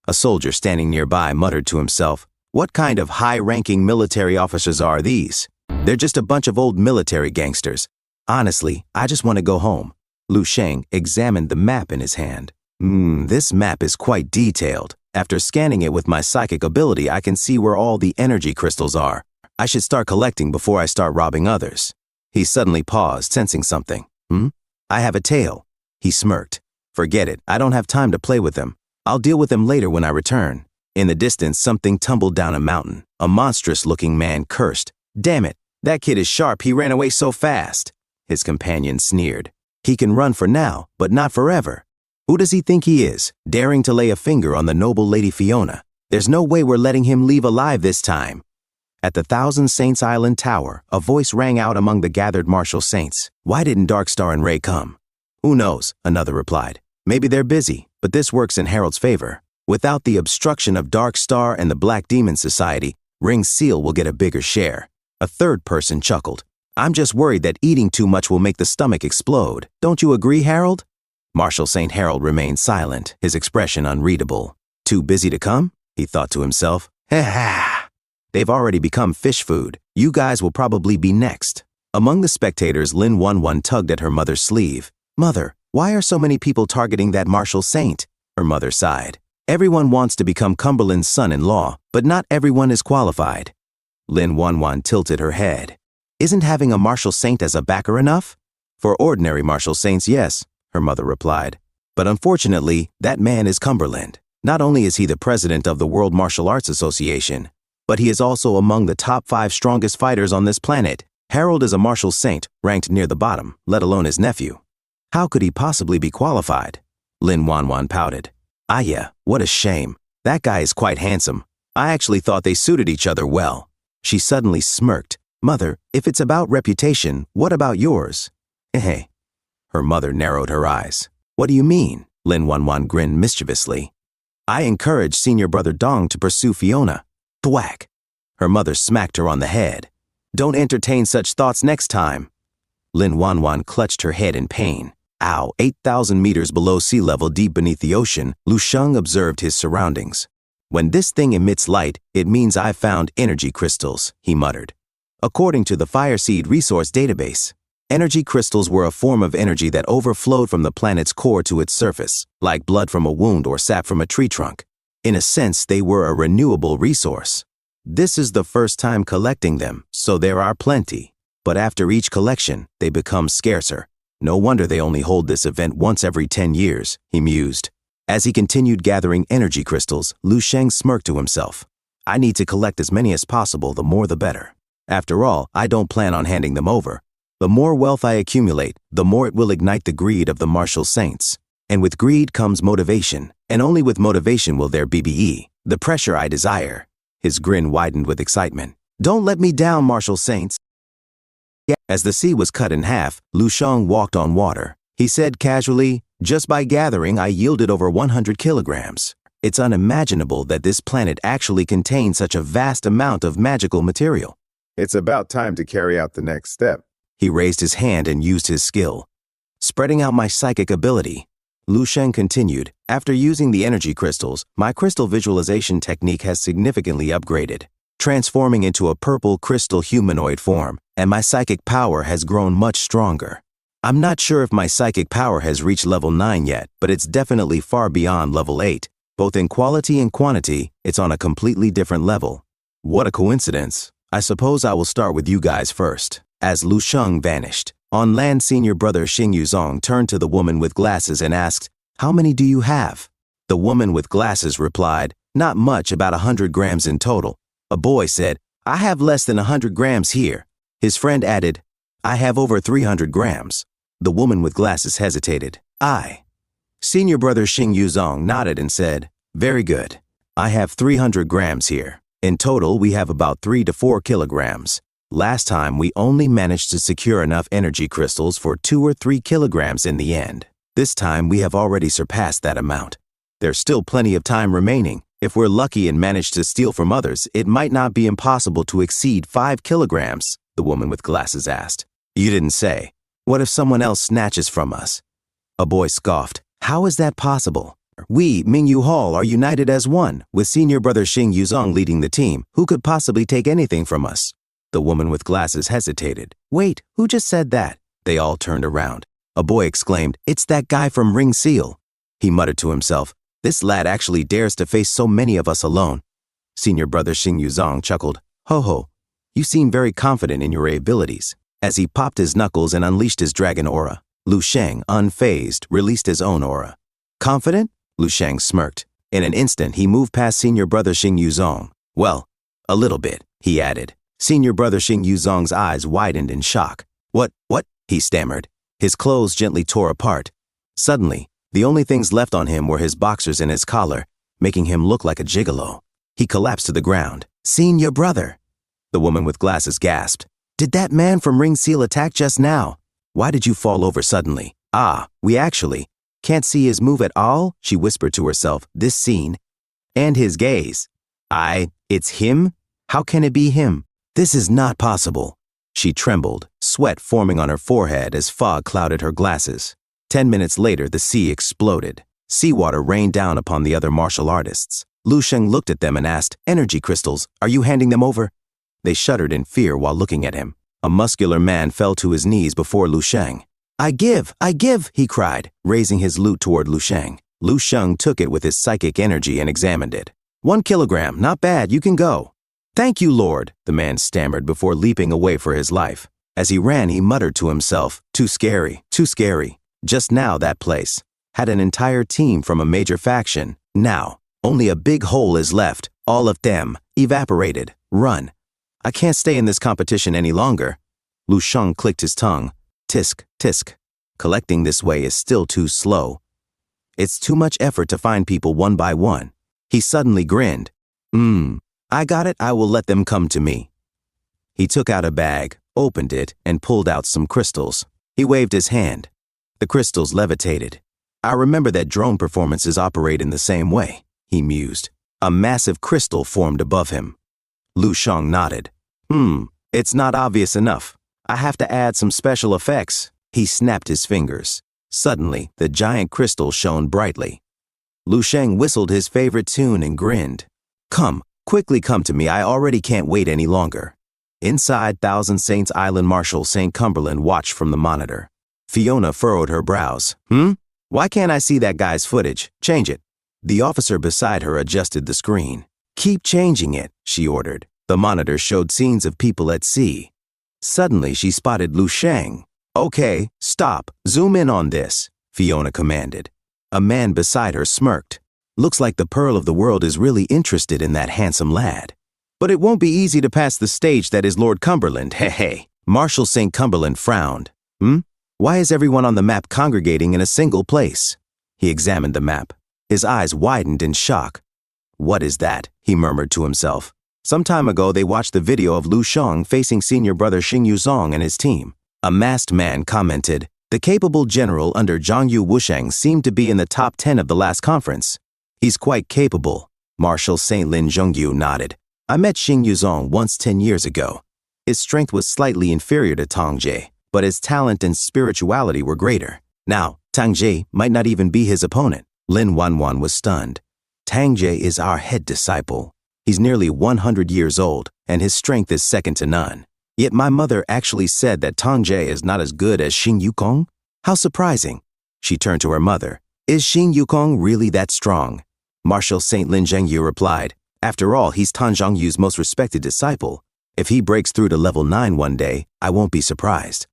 A soldier standing nearby muttered to himself, what kind of high-ranking military officers are these? They're just a bunch of old military gangsters. Honestly, I just want to go home. Lu Sheng examined the map in his hand. This map is quite detailed. After scanning it with my psychic ability, I can see where all the energy crystals are. I should start collecting before I start robbing others. He suddenly paused, sensing something. I have a tail. He smirked. Forget it, I don't have time to play with them. I'll deal with them later when I return. In the distance, something tumbled down a mountain. A monstrous-looking man cursed. Damn it, that kid is sharp, he ran away so fast. His companion sneered. He can run for now, but not forever. Who does he think he is, daring to lay a finger on the noble Lady Fiona? There's no way we're letting him leave alive this time. At the Thousand Saints Island Tower, a voice rang out among the gathered martial saints. Why didn't Darkstar and Ray come? Who knows, another replied. Maybe they're busy, but this works in Harold's favor. Without the obstruction of Darkstar and the Black Demon Society, Ring Seal will get a bigger share. A third person chuckled. I'm just worried that eating too much will make the stomach explode. Don't you agree, Harold? Marshal St. Harold remained silent, his expression unreadable. Too busy to come? He thought to himself. Ha! They've already become fish food. You guys will probably be next. Among the spectators, Lin Wanwan tugged at her mother's sleeve. Mother, why are so many people targeting that martial saint? Her mother sighed. Everyone wants to become Cumberland's son-in-law, but not everyone is qualified. Lin Wanwan tilted her head. Isn't having a martial saint as a backer enough? For ordinary martial saints, yes, her mother replied. But unfortunately, that man is Cumberland. Not only is he the president of the World Martial Arts Association, but he is also among the top 5 strongest fighters on this planet. Harold is a martial saint, ranked near the bottom, let alone his nephew. How could he possibly be qualified? Lin Wanwan pouted. Ah yeah, what a shame. That guy is quite handsome. I actually thought they suited each other well. She suddenly smirked. Mother, if it's about reputation, what about yours? Hey. Her mother narrowed her eyes. What do you mean? Lin Wanwan grinned mischievously. I encouraged senior brother Dong to pursue Fiona. Thwack. Her mother smacked her on the head. Don't entertain such thoughts next time. Lin Wanwan clutched her head in pain. Ow, 8,000 meters below sea level deep beneath the ocean, Lu Sheng observed his surroundings. When this thing emits light, it means I've found energy crystals, he muttered. According to the Fireseed Resource Database, energy crystals were a form of energy that overflowed from the planet's core to its surface, like blood from a wound or sap from a tree trunk. In a sense, they were a renewable resource. This is the first time collecting them, so there are plenty. But after each collection, they become scarcer. No wonder they only hold this event once every 10 years, he mused. As he continued gathering energy crystals, Lu Sheng smirked to himself. I need to collect as many as possible, the more the better. After all, I don't plan on handing them over. The more wealth I accumulate, the more it will ignite the greed of the martial saints. And with greed comes motivation, and only with motivation will there be the pressure I desire. His grin widened with excitement. Don't let me down, martial saints. As the sea was cut in half, Lu Sheng walked on water. He said casually, just by gathering, I yielded over 100 kilograms. It's unimaginable that this planet actually contains such a vast amount of magical material. It's about time to carry out the next step. He raised his hand and used his skill. Spreading out my psychic ability, Lu Sheng continued, after using the energy crystals, my crystal visualization technique has significantly upgraded, transforming into a purple crystal humanoid form, and my psychic power has grown much stronger. I'm not sure if my psychic power has reached level 9 yet, but it's definitely far beyond level 8. Both in quality and quantity, it's on a completely different level. What a coincidence. I suppose I will start with you guys first. As Lu Sheng vanished, on land senior brother Xing Yuzong turned to the woman with glasses and asked, how many do you have? The woman with glasses replied, not much, about 100 grams in total. A boy said, I have less than 100 grams here. His friend added, I have over 300 grams. The woman with glasses hesitated. Senior brother Xing Yuzong nodded and said, very good. I have 300 grams here. In total, we have about 3 to 4 kilograms. Last time, we only managed to secure enough energy crystals for 2 or 3 kilograms in the end. This time, we have already surpassed that amount. There's still plenty of time remaining. If we're lucky and manage to steal from others, it might not be impossible to exceed 5 kilograms, the woman with glasses asked. You didn't say. What if someone else snatches from us? A boy scoffed. How is that possible? We, Mingyu Hall, are united as one, with senior brother Xing Yuzong leading the team. Who could possibly take anything from us? The woman with glasses hesitated. Wait, who just said that? They all turned around. A boy exclaimed, it's that guy from Ring Seal. He muttered to himself, this lad actually dares to face so many of us alone. Senior brother Xing Yuzong chuckled. Ho ho, you seem very confident in your abilities. As he popped his knuckles and unleashed his dragon aura, Lu Sheng, unfazed, released his own aura. Confident? Lu Sheng smirked. In an instant, he moved past senior brother Xing Yuzong. Well, a little bit, he added. Senior brother Xing Yuzong's eyes widened in shock. What? He stammered. His clothes gently tore apart. Suddenly, the only things left on him were his boxers and his collar, making him look like a gigolo. He collapsed to the ground. Senior brother! The woman with glasses gasped. Did that man from Ring Seal attack just now? Why did you fall over suddenly? We actually can't see his move at all, she whispered to herself. This scene. And his gaze. It's him? How can it be him? This is not possible. She trembled, sweat forming on her forehead as fog clouded her glasses. 10 minutes later, the sea exploded. Seawater rained down upon the other martial artists. Lu Sheng looked at them and asked, energy crystals, are you handing them over? They shuddered in fear while looking at him. A muscular man fell to his knees before Lu Sheng. I give, he cried, raising his lute toward Lu Sheng. Lu Sheng took it with his psychic energy and examined it. 1 kilogram, not bad, you can go. Thank you, Lord, the man stammered before leaping away for his life. As he ran, he muttered to himself, too scary, too scary. Just now, that place had an entire team from a major faction. Now, only a big hole is left, all of them, evaporated, run. I can't stay in this competition any longer. Lu Sheng clicked his tongue. Tisk, tisk. Collecting this way is still too slow. It's too much effort to find people one by one. He suddenly grinned. I got it, I will let them come to me. He took out a bag, opened it, and pulled out some crystals. He waved his hand. The crystals levitated. I remember that drone performances operate in the same way, he mused. A massive crystal formed above him. Lu Shang nodded. It's not obvious enough. I have to add some special effects. He snapped his fingers. Suddenly, the giant crystal shone brightly. Lu Shang whistled his favorite tune and grinned. Quickly come to me, I already can't wait any longer. Inside Thousand Saints Island, Marshal St. Cumberland watched from the monitor. Fiona furrowed her brows. Why can't I see that guy's footage? Change it. The officer beside her adjusted the screen. Keep changing it, she ordered. The monitor showed scenes of people at sea. Suddenly, she spotted Lu Shang. Okay, stop. Zoom in on this, Fiona commanded. A man beside her smirked. Looks like the Pearl of the World is really interested in that handsome lad. But it won't be easy to pass the stage that is Lord Cumberland, hey. Marshal St. Cumberland frowned. Why is everyone on the map congregating in a single place? He examined the map. His eyes widened in shock. What is that? He murmured to himself. Some time ago, they watched the video of Lu Shang facing senior brother Xing Yuzong and his team. A masked man commented, the capable general under Zhang Yu Wushang seemed to be in the top 10 of the last conference. He's quite capable. Marshal St. Lin Zhongyu nodded. I met Xing Yuzong once 10 years ago. His strength was slightly inferior to Tang Jie, but his talent and spirituality were greater. Now, Tang Jie might not even be his opponent. Lin Wanwan was stunned. Tang Jie is our head disciple. He's nearly 100 years old, and his strength is second to none. Yet my mother actually said that Tang Jie is not as good as Xing Yukong? How surprising. She turned to her mother. Is Xing Yukong really that strong? Marshal St. Lin Zhengyu replied, after all, he's Tan Zhongyu's most respected disciple. If he breaks through to level 9 one day, I won't be surprised.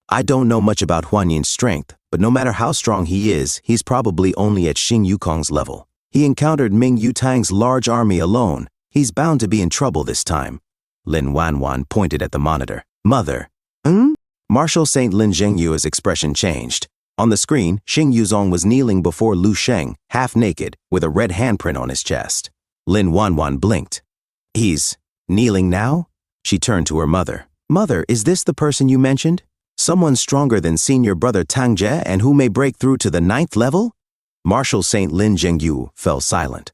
I don't know much about Huan Yin's strength, but no matter how strong he is, he's probably only at Xing Yukong's level. He encountered Ming Yutang's large army alone. He's bound to be in trouble this time. Lin Wanwan pointed at the monitor. Mother. Marshal St. Lin Zhengyu's expression changed. On the screen, Xing Yuzong was kneeling before Lu Sheng, half naked, with a red handprint on his chest. Lin Wanwan blinked. He's kneeling now? She turned to her mother. Mother, is this the person you mentioned? Someone stronger than senior brother Tang Jie and who may break through to the 9th level? Marshal St. Lin Zhengyu fell silent.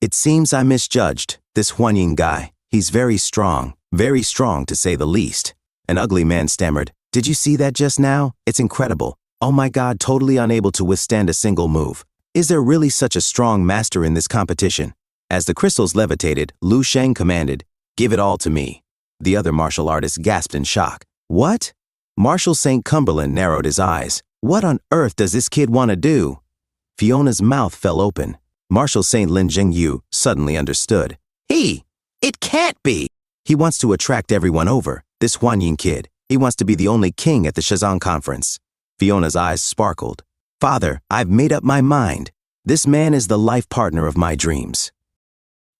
It seems I misjudged. This Huan Yin guy, he's very strong to say the least. An ugly man stammered, did you see that just now? It's incredible. Oh my God, totally unable to withstand a single move. Is there really such a strong master in this competition? As the crystals levitated, Lu Sheng commanded, give it all to me. The other martial artist gasped in shock. What? Marshal St. Cumberland narrowed his eyes. What on earth does this kid want to do? Fiona's mouth fell open. Marshal St. Lin Zhengyu suddenly understood. It can't be. He wants to attract everyone over. This Huan Yin kid. He wants to be the only king at the Shazang conference. Fiona's eyes sparkled. Father, I've made up my mind. This man is the life partner of my dreams.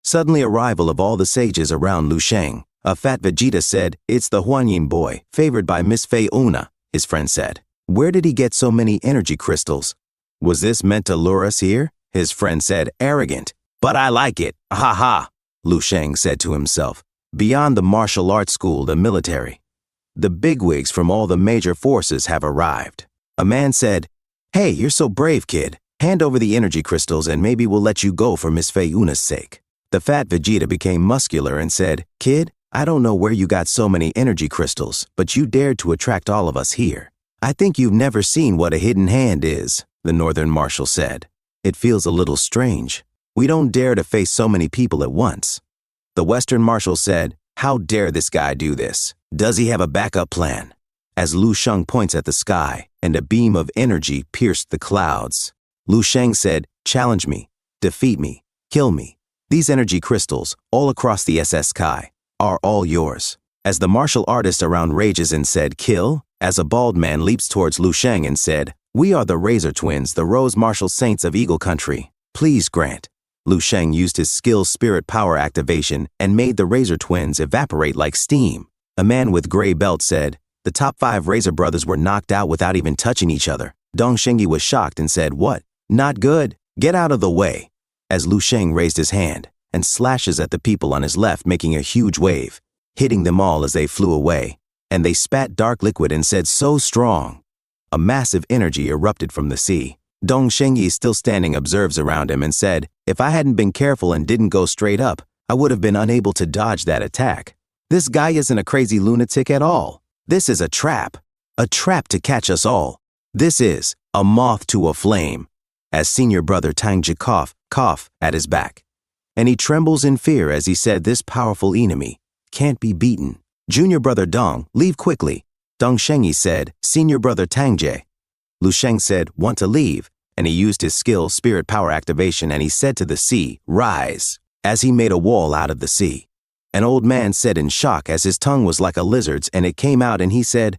Suddenly arrival of all the sages around Lu Sheng. A fat Vegeta said, it's the Huan Yin boy, favored by Miss Fei Una, his friend said. Where did he get so many energy crystals? Was this meant to lure us here? His friend said, arrogant. But I like it. Ha ha, Lu Sheng said to himself. Beyond the martial arts school, the military. The bigwigs from all the major forces have arrived. A man said, hey, you're so brave, kid. Hand over the energy crystals and maybe we'll let you go for Miss Fei Una's sake. The fat Vegeta became muscular and said, kid, I don't know where you got so many energy crystals, but you dared to attract all of us here. I think you've never seen what a hidden hand is, the Northern Marshal said. It feels a little strange. We don't dare to face so many people at once. The Western Marshal said, how dare this guy do this? Does he have a backup plan? As Lu Sheng points at the sky, and a beam of energy pierced the clouds. Lu Sheng said, challenge me, defeat me, kill me. These energy crystals, all across the SS sky, are all yours. As the martial artist around rages and said, kill, as a bald man leaps towards Lu Sheng and said, we are the Razor Twins, the Rose Martial Saints of Eagle Country. Please grant. Lu Sheng used his skill spirit power activation and made the Razor Twins evaporate like steam. A man with gray belt said, the top 5 Razor brothers were knocked out without even touching each other. Dong Shengyi was shocked and said, what? Not good. Get out of the way. As Lu Sheng raised his hand and slashes at the people on his left, making a huge wave. hitting them all as they flew away, and they spat dark liquid and said so strong. A massive energy erupted from the sea. Dong Shengyi, still standing, observes around him and said, "If I hadn't been careful and didn't go straight up, I would have been unable to dodge that attack. This guy isn't a crazy lunatic at all. This is a trap to catch us all. This is a moth to a flame," as senior brother Tangji cough at his back. And he trembles in fear as he said this powerful enemy can't be beaten. Junior brother Dong, leave quickly. Dong Shengyi said, senior brother Tangje. Lu Sheng said, want to leave, and he used his skill, spirit power activation, and he said to the sea, rise, as he made a wall out of the sea. An old man said in shock as his tongue was like a lizard's and it came out, and he said,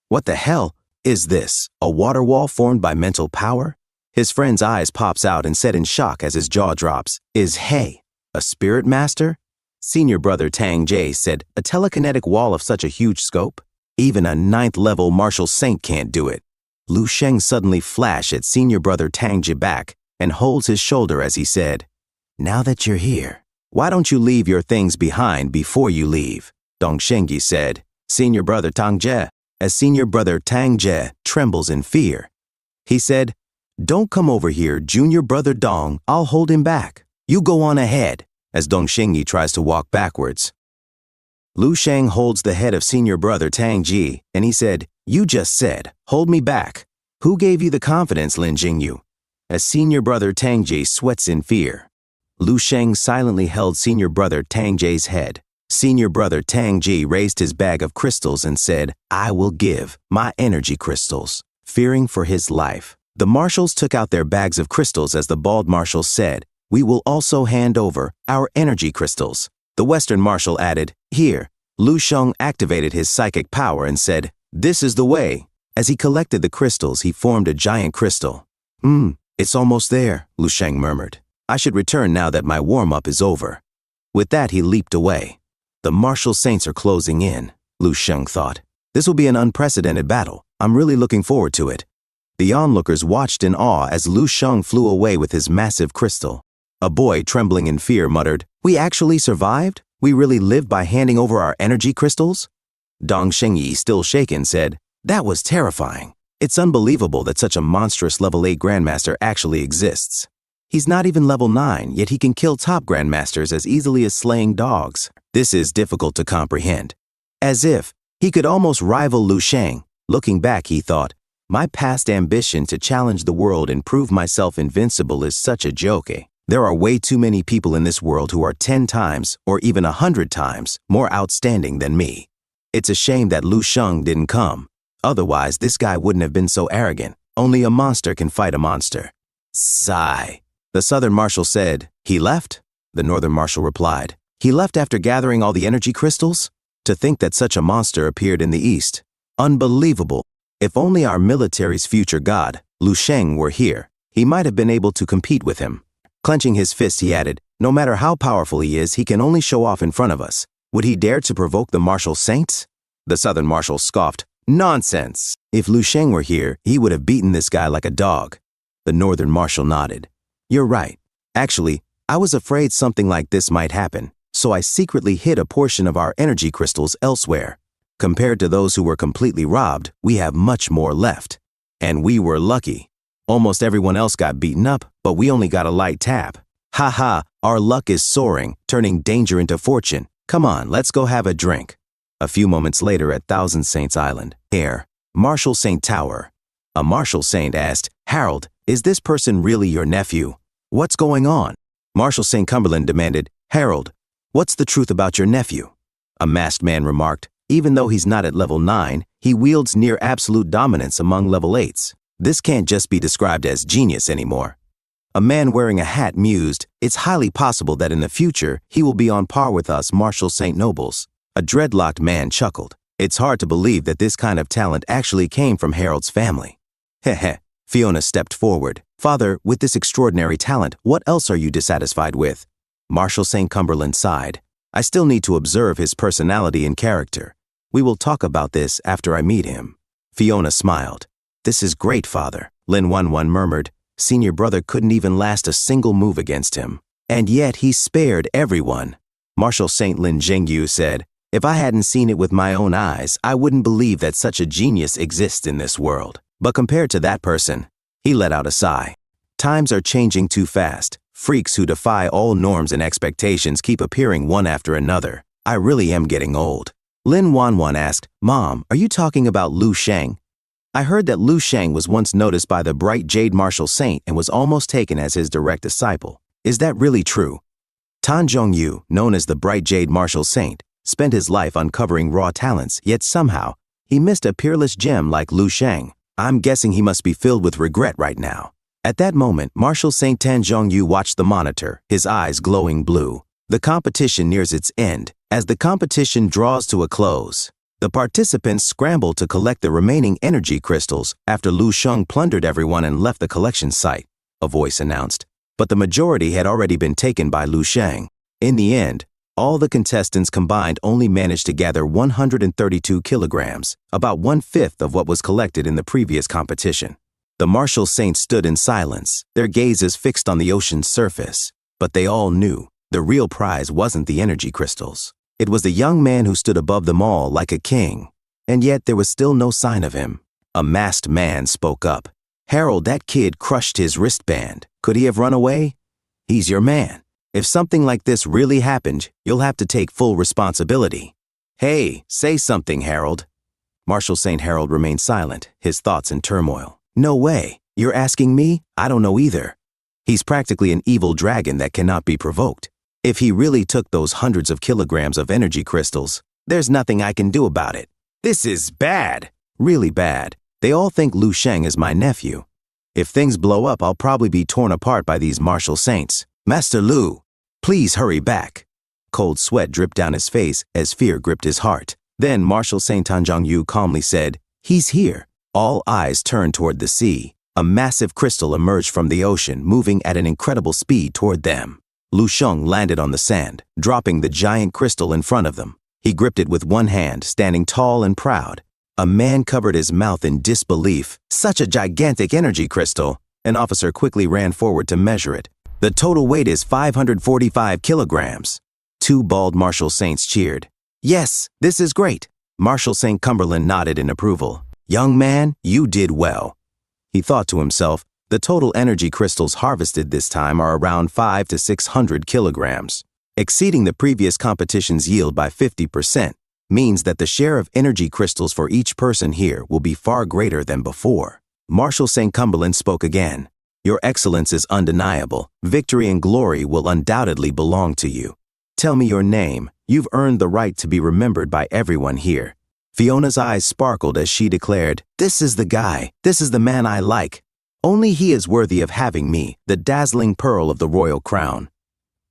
what the hell is this, a water wall formed by mental power? His friend's eyes pops out and said in shock as his jaw drops, is hey, a spirit master? Senior brother Tang Jie said, a telekinetic wall of such a huge scope? Even a 9th level martial saint can't do it. Lu Sheng suddenly flashed at senior brother Tang Jie back and holds his shoulder as he said, now that you're here, why don't you leave your things behind before you leave? Dong Shengyi said, senior brother Tang Jie, as senior brother Tang Jie trembles in fear. He said, don't come over here, junior brother Dong, I'll hold him back. You go on ahead, as Dong Shengyi tries to walk backwards. Lu Sheng holds the head of senior brother Tang Ji, and he said, you just said, hold me back. Who gave you the confidence, Lin Jingyu? As senior brother Tang Ji sweats in fear. Lu Sheng silently held senior brother Tang Ji's head. Senior brother Tang Ji raised his bag of crystals and said, I will give my energy crystals, fearing for his life. The marshals took out their bags of crystals as the bald marshal said, we will also hand over our energy crystals. The Western marshal added, here. Lu Sheng activated his psychic power and said, this is the way. As he collected the crystals, he formed a giant crystal. It's almost there, Lu Sheng murmured. I should return now that my warm-up is over. With that, he leaped away. The martial saints are closing in, Lu Sheng thought. This will be an unprecedented battle. I'm really looking forward to it. The onlookers watched in awe as Lu Sheng flew away with his massive crystal. A boy, trembling in fear, muttered, we actually survived? We really lived by handing over our energy crystals? Dong Shengyi, still shaken, said, that was terrifying. It's unbelievable that such a monstrous level 8 grandmaster actually exists. He's not even level 9, yet he can kill top grandmasters as easily as slaying dogs. This is difficult to comprehend. As if he could almost rival Lu Sheng. Looking back, he thought, my past ambition to challenge the world and prove myself invincible is such a joke. There are way too many people in this world who are 10 times or even 100 times more outstanding than me. It's a shame that Lu Sheng didn't come. Otherwise, this guy wouldn't have been so arrogant. Only a monster can fight a monster. Sigh. The Southern Marshal said, he left? The Northern Marshal replied, he left after gathering all the energy crystals? To think that such a monster appeared in the East. Unbelievable. If only our military's future god, Lu Sheng, were here, he might have been able to compete with him. Clenching his fist, he added, no matter how powerful he is, he can only show off in front of us. Would he dare to provoke the martial saints? The Southern Marshal scoffed, nonsense. If Lu Sheng were here, he would have beaten this guy like a dog. The Northern Marshal nodded. You're right. Actually, I was afraid something like this might happen, so I secretly hid a portion of our energy crystals elsewhere. Compared to those who were completely robbed, we have much more left. And we were lucky. Almost everyone else got beaten up, but we only got a light tap. Ha, our luck is soaring, turning danger into fortune. Come on, let's go have a drink. A few moments later at Thousand Saints Island, here, Marshal Saint Tower. A Marshal Saint asked, Harold, is this person really your nephew? What's going on? Marshal St. Cumberland demanded, Harold, what's the truth about your nephew? A masked man remarked, even though he's not at level 9, he wields near absolute dominance among level 8s. This can't just be described as genius anymore. A man wearing a hat mused, it's highly possible that in the future he will be on par with us Marshal St. Nobles. A dreadlocked man chuckled. It's hard to believe that this kind of talent actually came from Harold's family. Heh. Fiona stepped forward. Father, with this extraordinary talent, what else are you dissatisfied with? Marshal St. Cumberland sighed. I still need to observe his personality and character. We will talk about this after I meet him. Fiona smiled. This is great, Father. Lin Wanwan murmured. Senior brother couldn't even last a single move against him. And yet he spared everyone. Marshal St. Lin Jingyu said, If I hadn't seen it with my own eyes, I wouldn't believe that such a genius exists in this world. But compared to that person, he let out a sigh. Times are changing too fast. Freaks who defy all norms and expectations keep appearing one after another. I really am getting old. Lin Wanwan asked, Mom, are you talking about Lu Sheng? I heard that Lu Sheng was once noticed by the bright Jade Martial Saint and was almost taken as his direct disciple. Is that really true? Tan Zhongyu, known as the bright Jade Martial Saint, spent his life uncovering raw talents, yet somehow, he missed a peerless gem like Lu Sheng. I'm guessing he must be filled with regret right now. At that moment, Martial Saint Tan Zhongyu watched the monitor, his eyes glowing blue. The competition nears its end. As the competition draws to a close, the participants scramble to collect the remaining energy crystals after Lu Sheng plundered everyone and left the collection site, a voice announced. But the majority had already been taken by Lu Sheng. In the end, all the contestants combined only managed to gather 132 kilograms, about 1/5 of what was collected in the previous competition. The martial saints stood in silence, their gazes fixed on the ocean's surface. But they all knew the real prize wasn't the energy crystals. It was the young man who stood above them all like a king. And yet there was still no sign of him. A masked man spoke up. Harold, that kid crushed his wristband. Could he have run away? He's your man. If something like this really happened, you'll have to take full responsibility. Hey, say something, Harold. Martial Saint Harold remained silent, his thoughts in turmoil. No way. You're asking me? I don't know either. He's practically an evil dragon that cannot be provoked. If he really took those hundreds of kilograms of energy crystals, there's nothing I can do about it. This is bad. Really bad. They all think Lu Sheng is my nephew. If things blow up, I'll probably be torn apart by these martial saints. Master Lu, please hurry back. Cold sweat dripped down his face as fear gripped his heart. Then Martial Saint Tan Zhongyu calmly said, He's here. All eyes turned toward the sea. A massive crystal emerged from the ocean, moving at an incredible speed toward them. Lu Sheng landed on the sand, dropping the giant crystal in front of them. He gripped it with one hand, standing tall and proud. A man covered his mouth in disbelief. Such a gigantic energy crystal. An officer quickly ran forward to measure it. The total weight is 545 kilograms. Two bald martial saints cheered. Yes, this is great. Martial Saint Cumberland nodded in approval. Young man, you did well. He thought to himself, the total energy crystals harvested this time are around 500 to 600 kilograms. Exceeding the previous competition's yield by 50% means that the share of energy crystals for each person here will be far greater than before. Martial St. Cumberland spoke again. Your excellence is undeniable. Victory and glory will undoubtedly belong to you. Tell me your name. You've earned the right to be remembered by everyone here. Fiona's eyes sparkled as she declared, This is the guy. This is the man I like. Only he is worthy of having me, the dazzling pearl of the royal crown.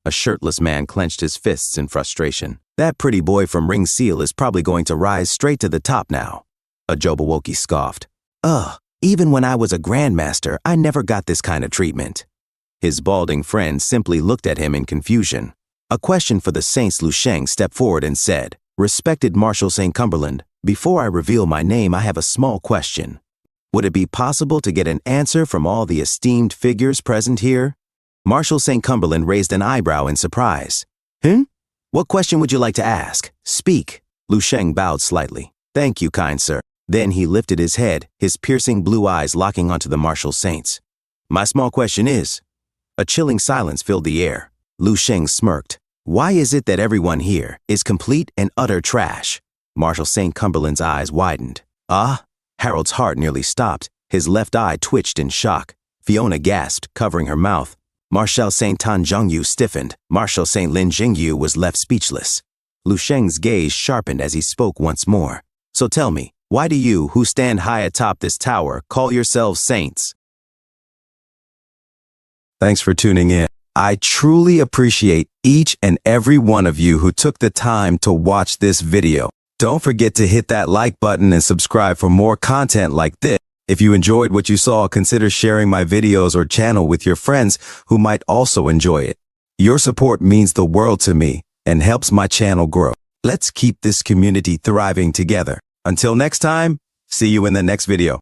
A shirtless man clenched his fists in frustration. That pretty boy from Ring Seal is probably going to rise straight to the top now. A Jabberwocky scoffed. Even when I was a grandmaster, I never got this kind of treatment. His balding friend simply looked at him in confusion. A question for the Saints Lu Sheng stepped forward and said, Respected Marshal St. Cumberland, before I reveal my name, I have a small question. Would it be possible to get an answer from all the esteemed figures present here? Marshal St. Cumberland raised an eyebrow in surprise. What question would you like to ask? Speak. Lu Sheng bowed slightly. Thank you, kind sir. Then he lifted his head, his piercing blue eyes locking onto the Martial Saints. My small question is... A chilling silence filled the air. Lu Sheng smirked. Why is it that everyone here is complete and utter trash? Marshal St. Cumberland's eyes widened. Harold's heart nearly stopped. His left eye twitched in shock. Fiona gasped, covering her mouth. Marshal St. Tan Zhongyu stiffened. Marshal St. Lin Jingyu was left speechless. Lu Sheng's gaze sharpened as he spoke once more. So tell me, why do you, who stand high atop this tower, call yourselves saints? Thanks for tuning in. I truly appreciate each and every one of you who took the time to watch this video. Don't forget to hit that like button and subscribe for more content like this. If you enjoyed what you saw, consider sharing my videos or channel with your friends who might also enjoy it. Your support means the world to me and helps my channel grow. Let's keep this community thriving together. Until next time, see you in the next video.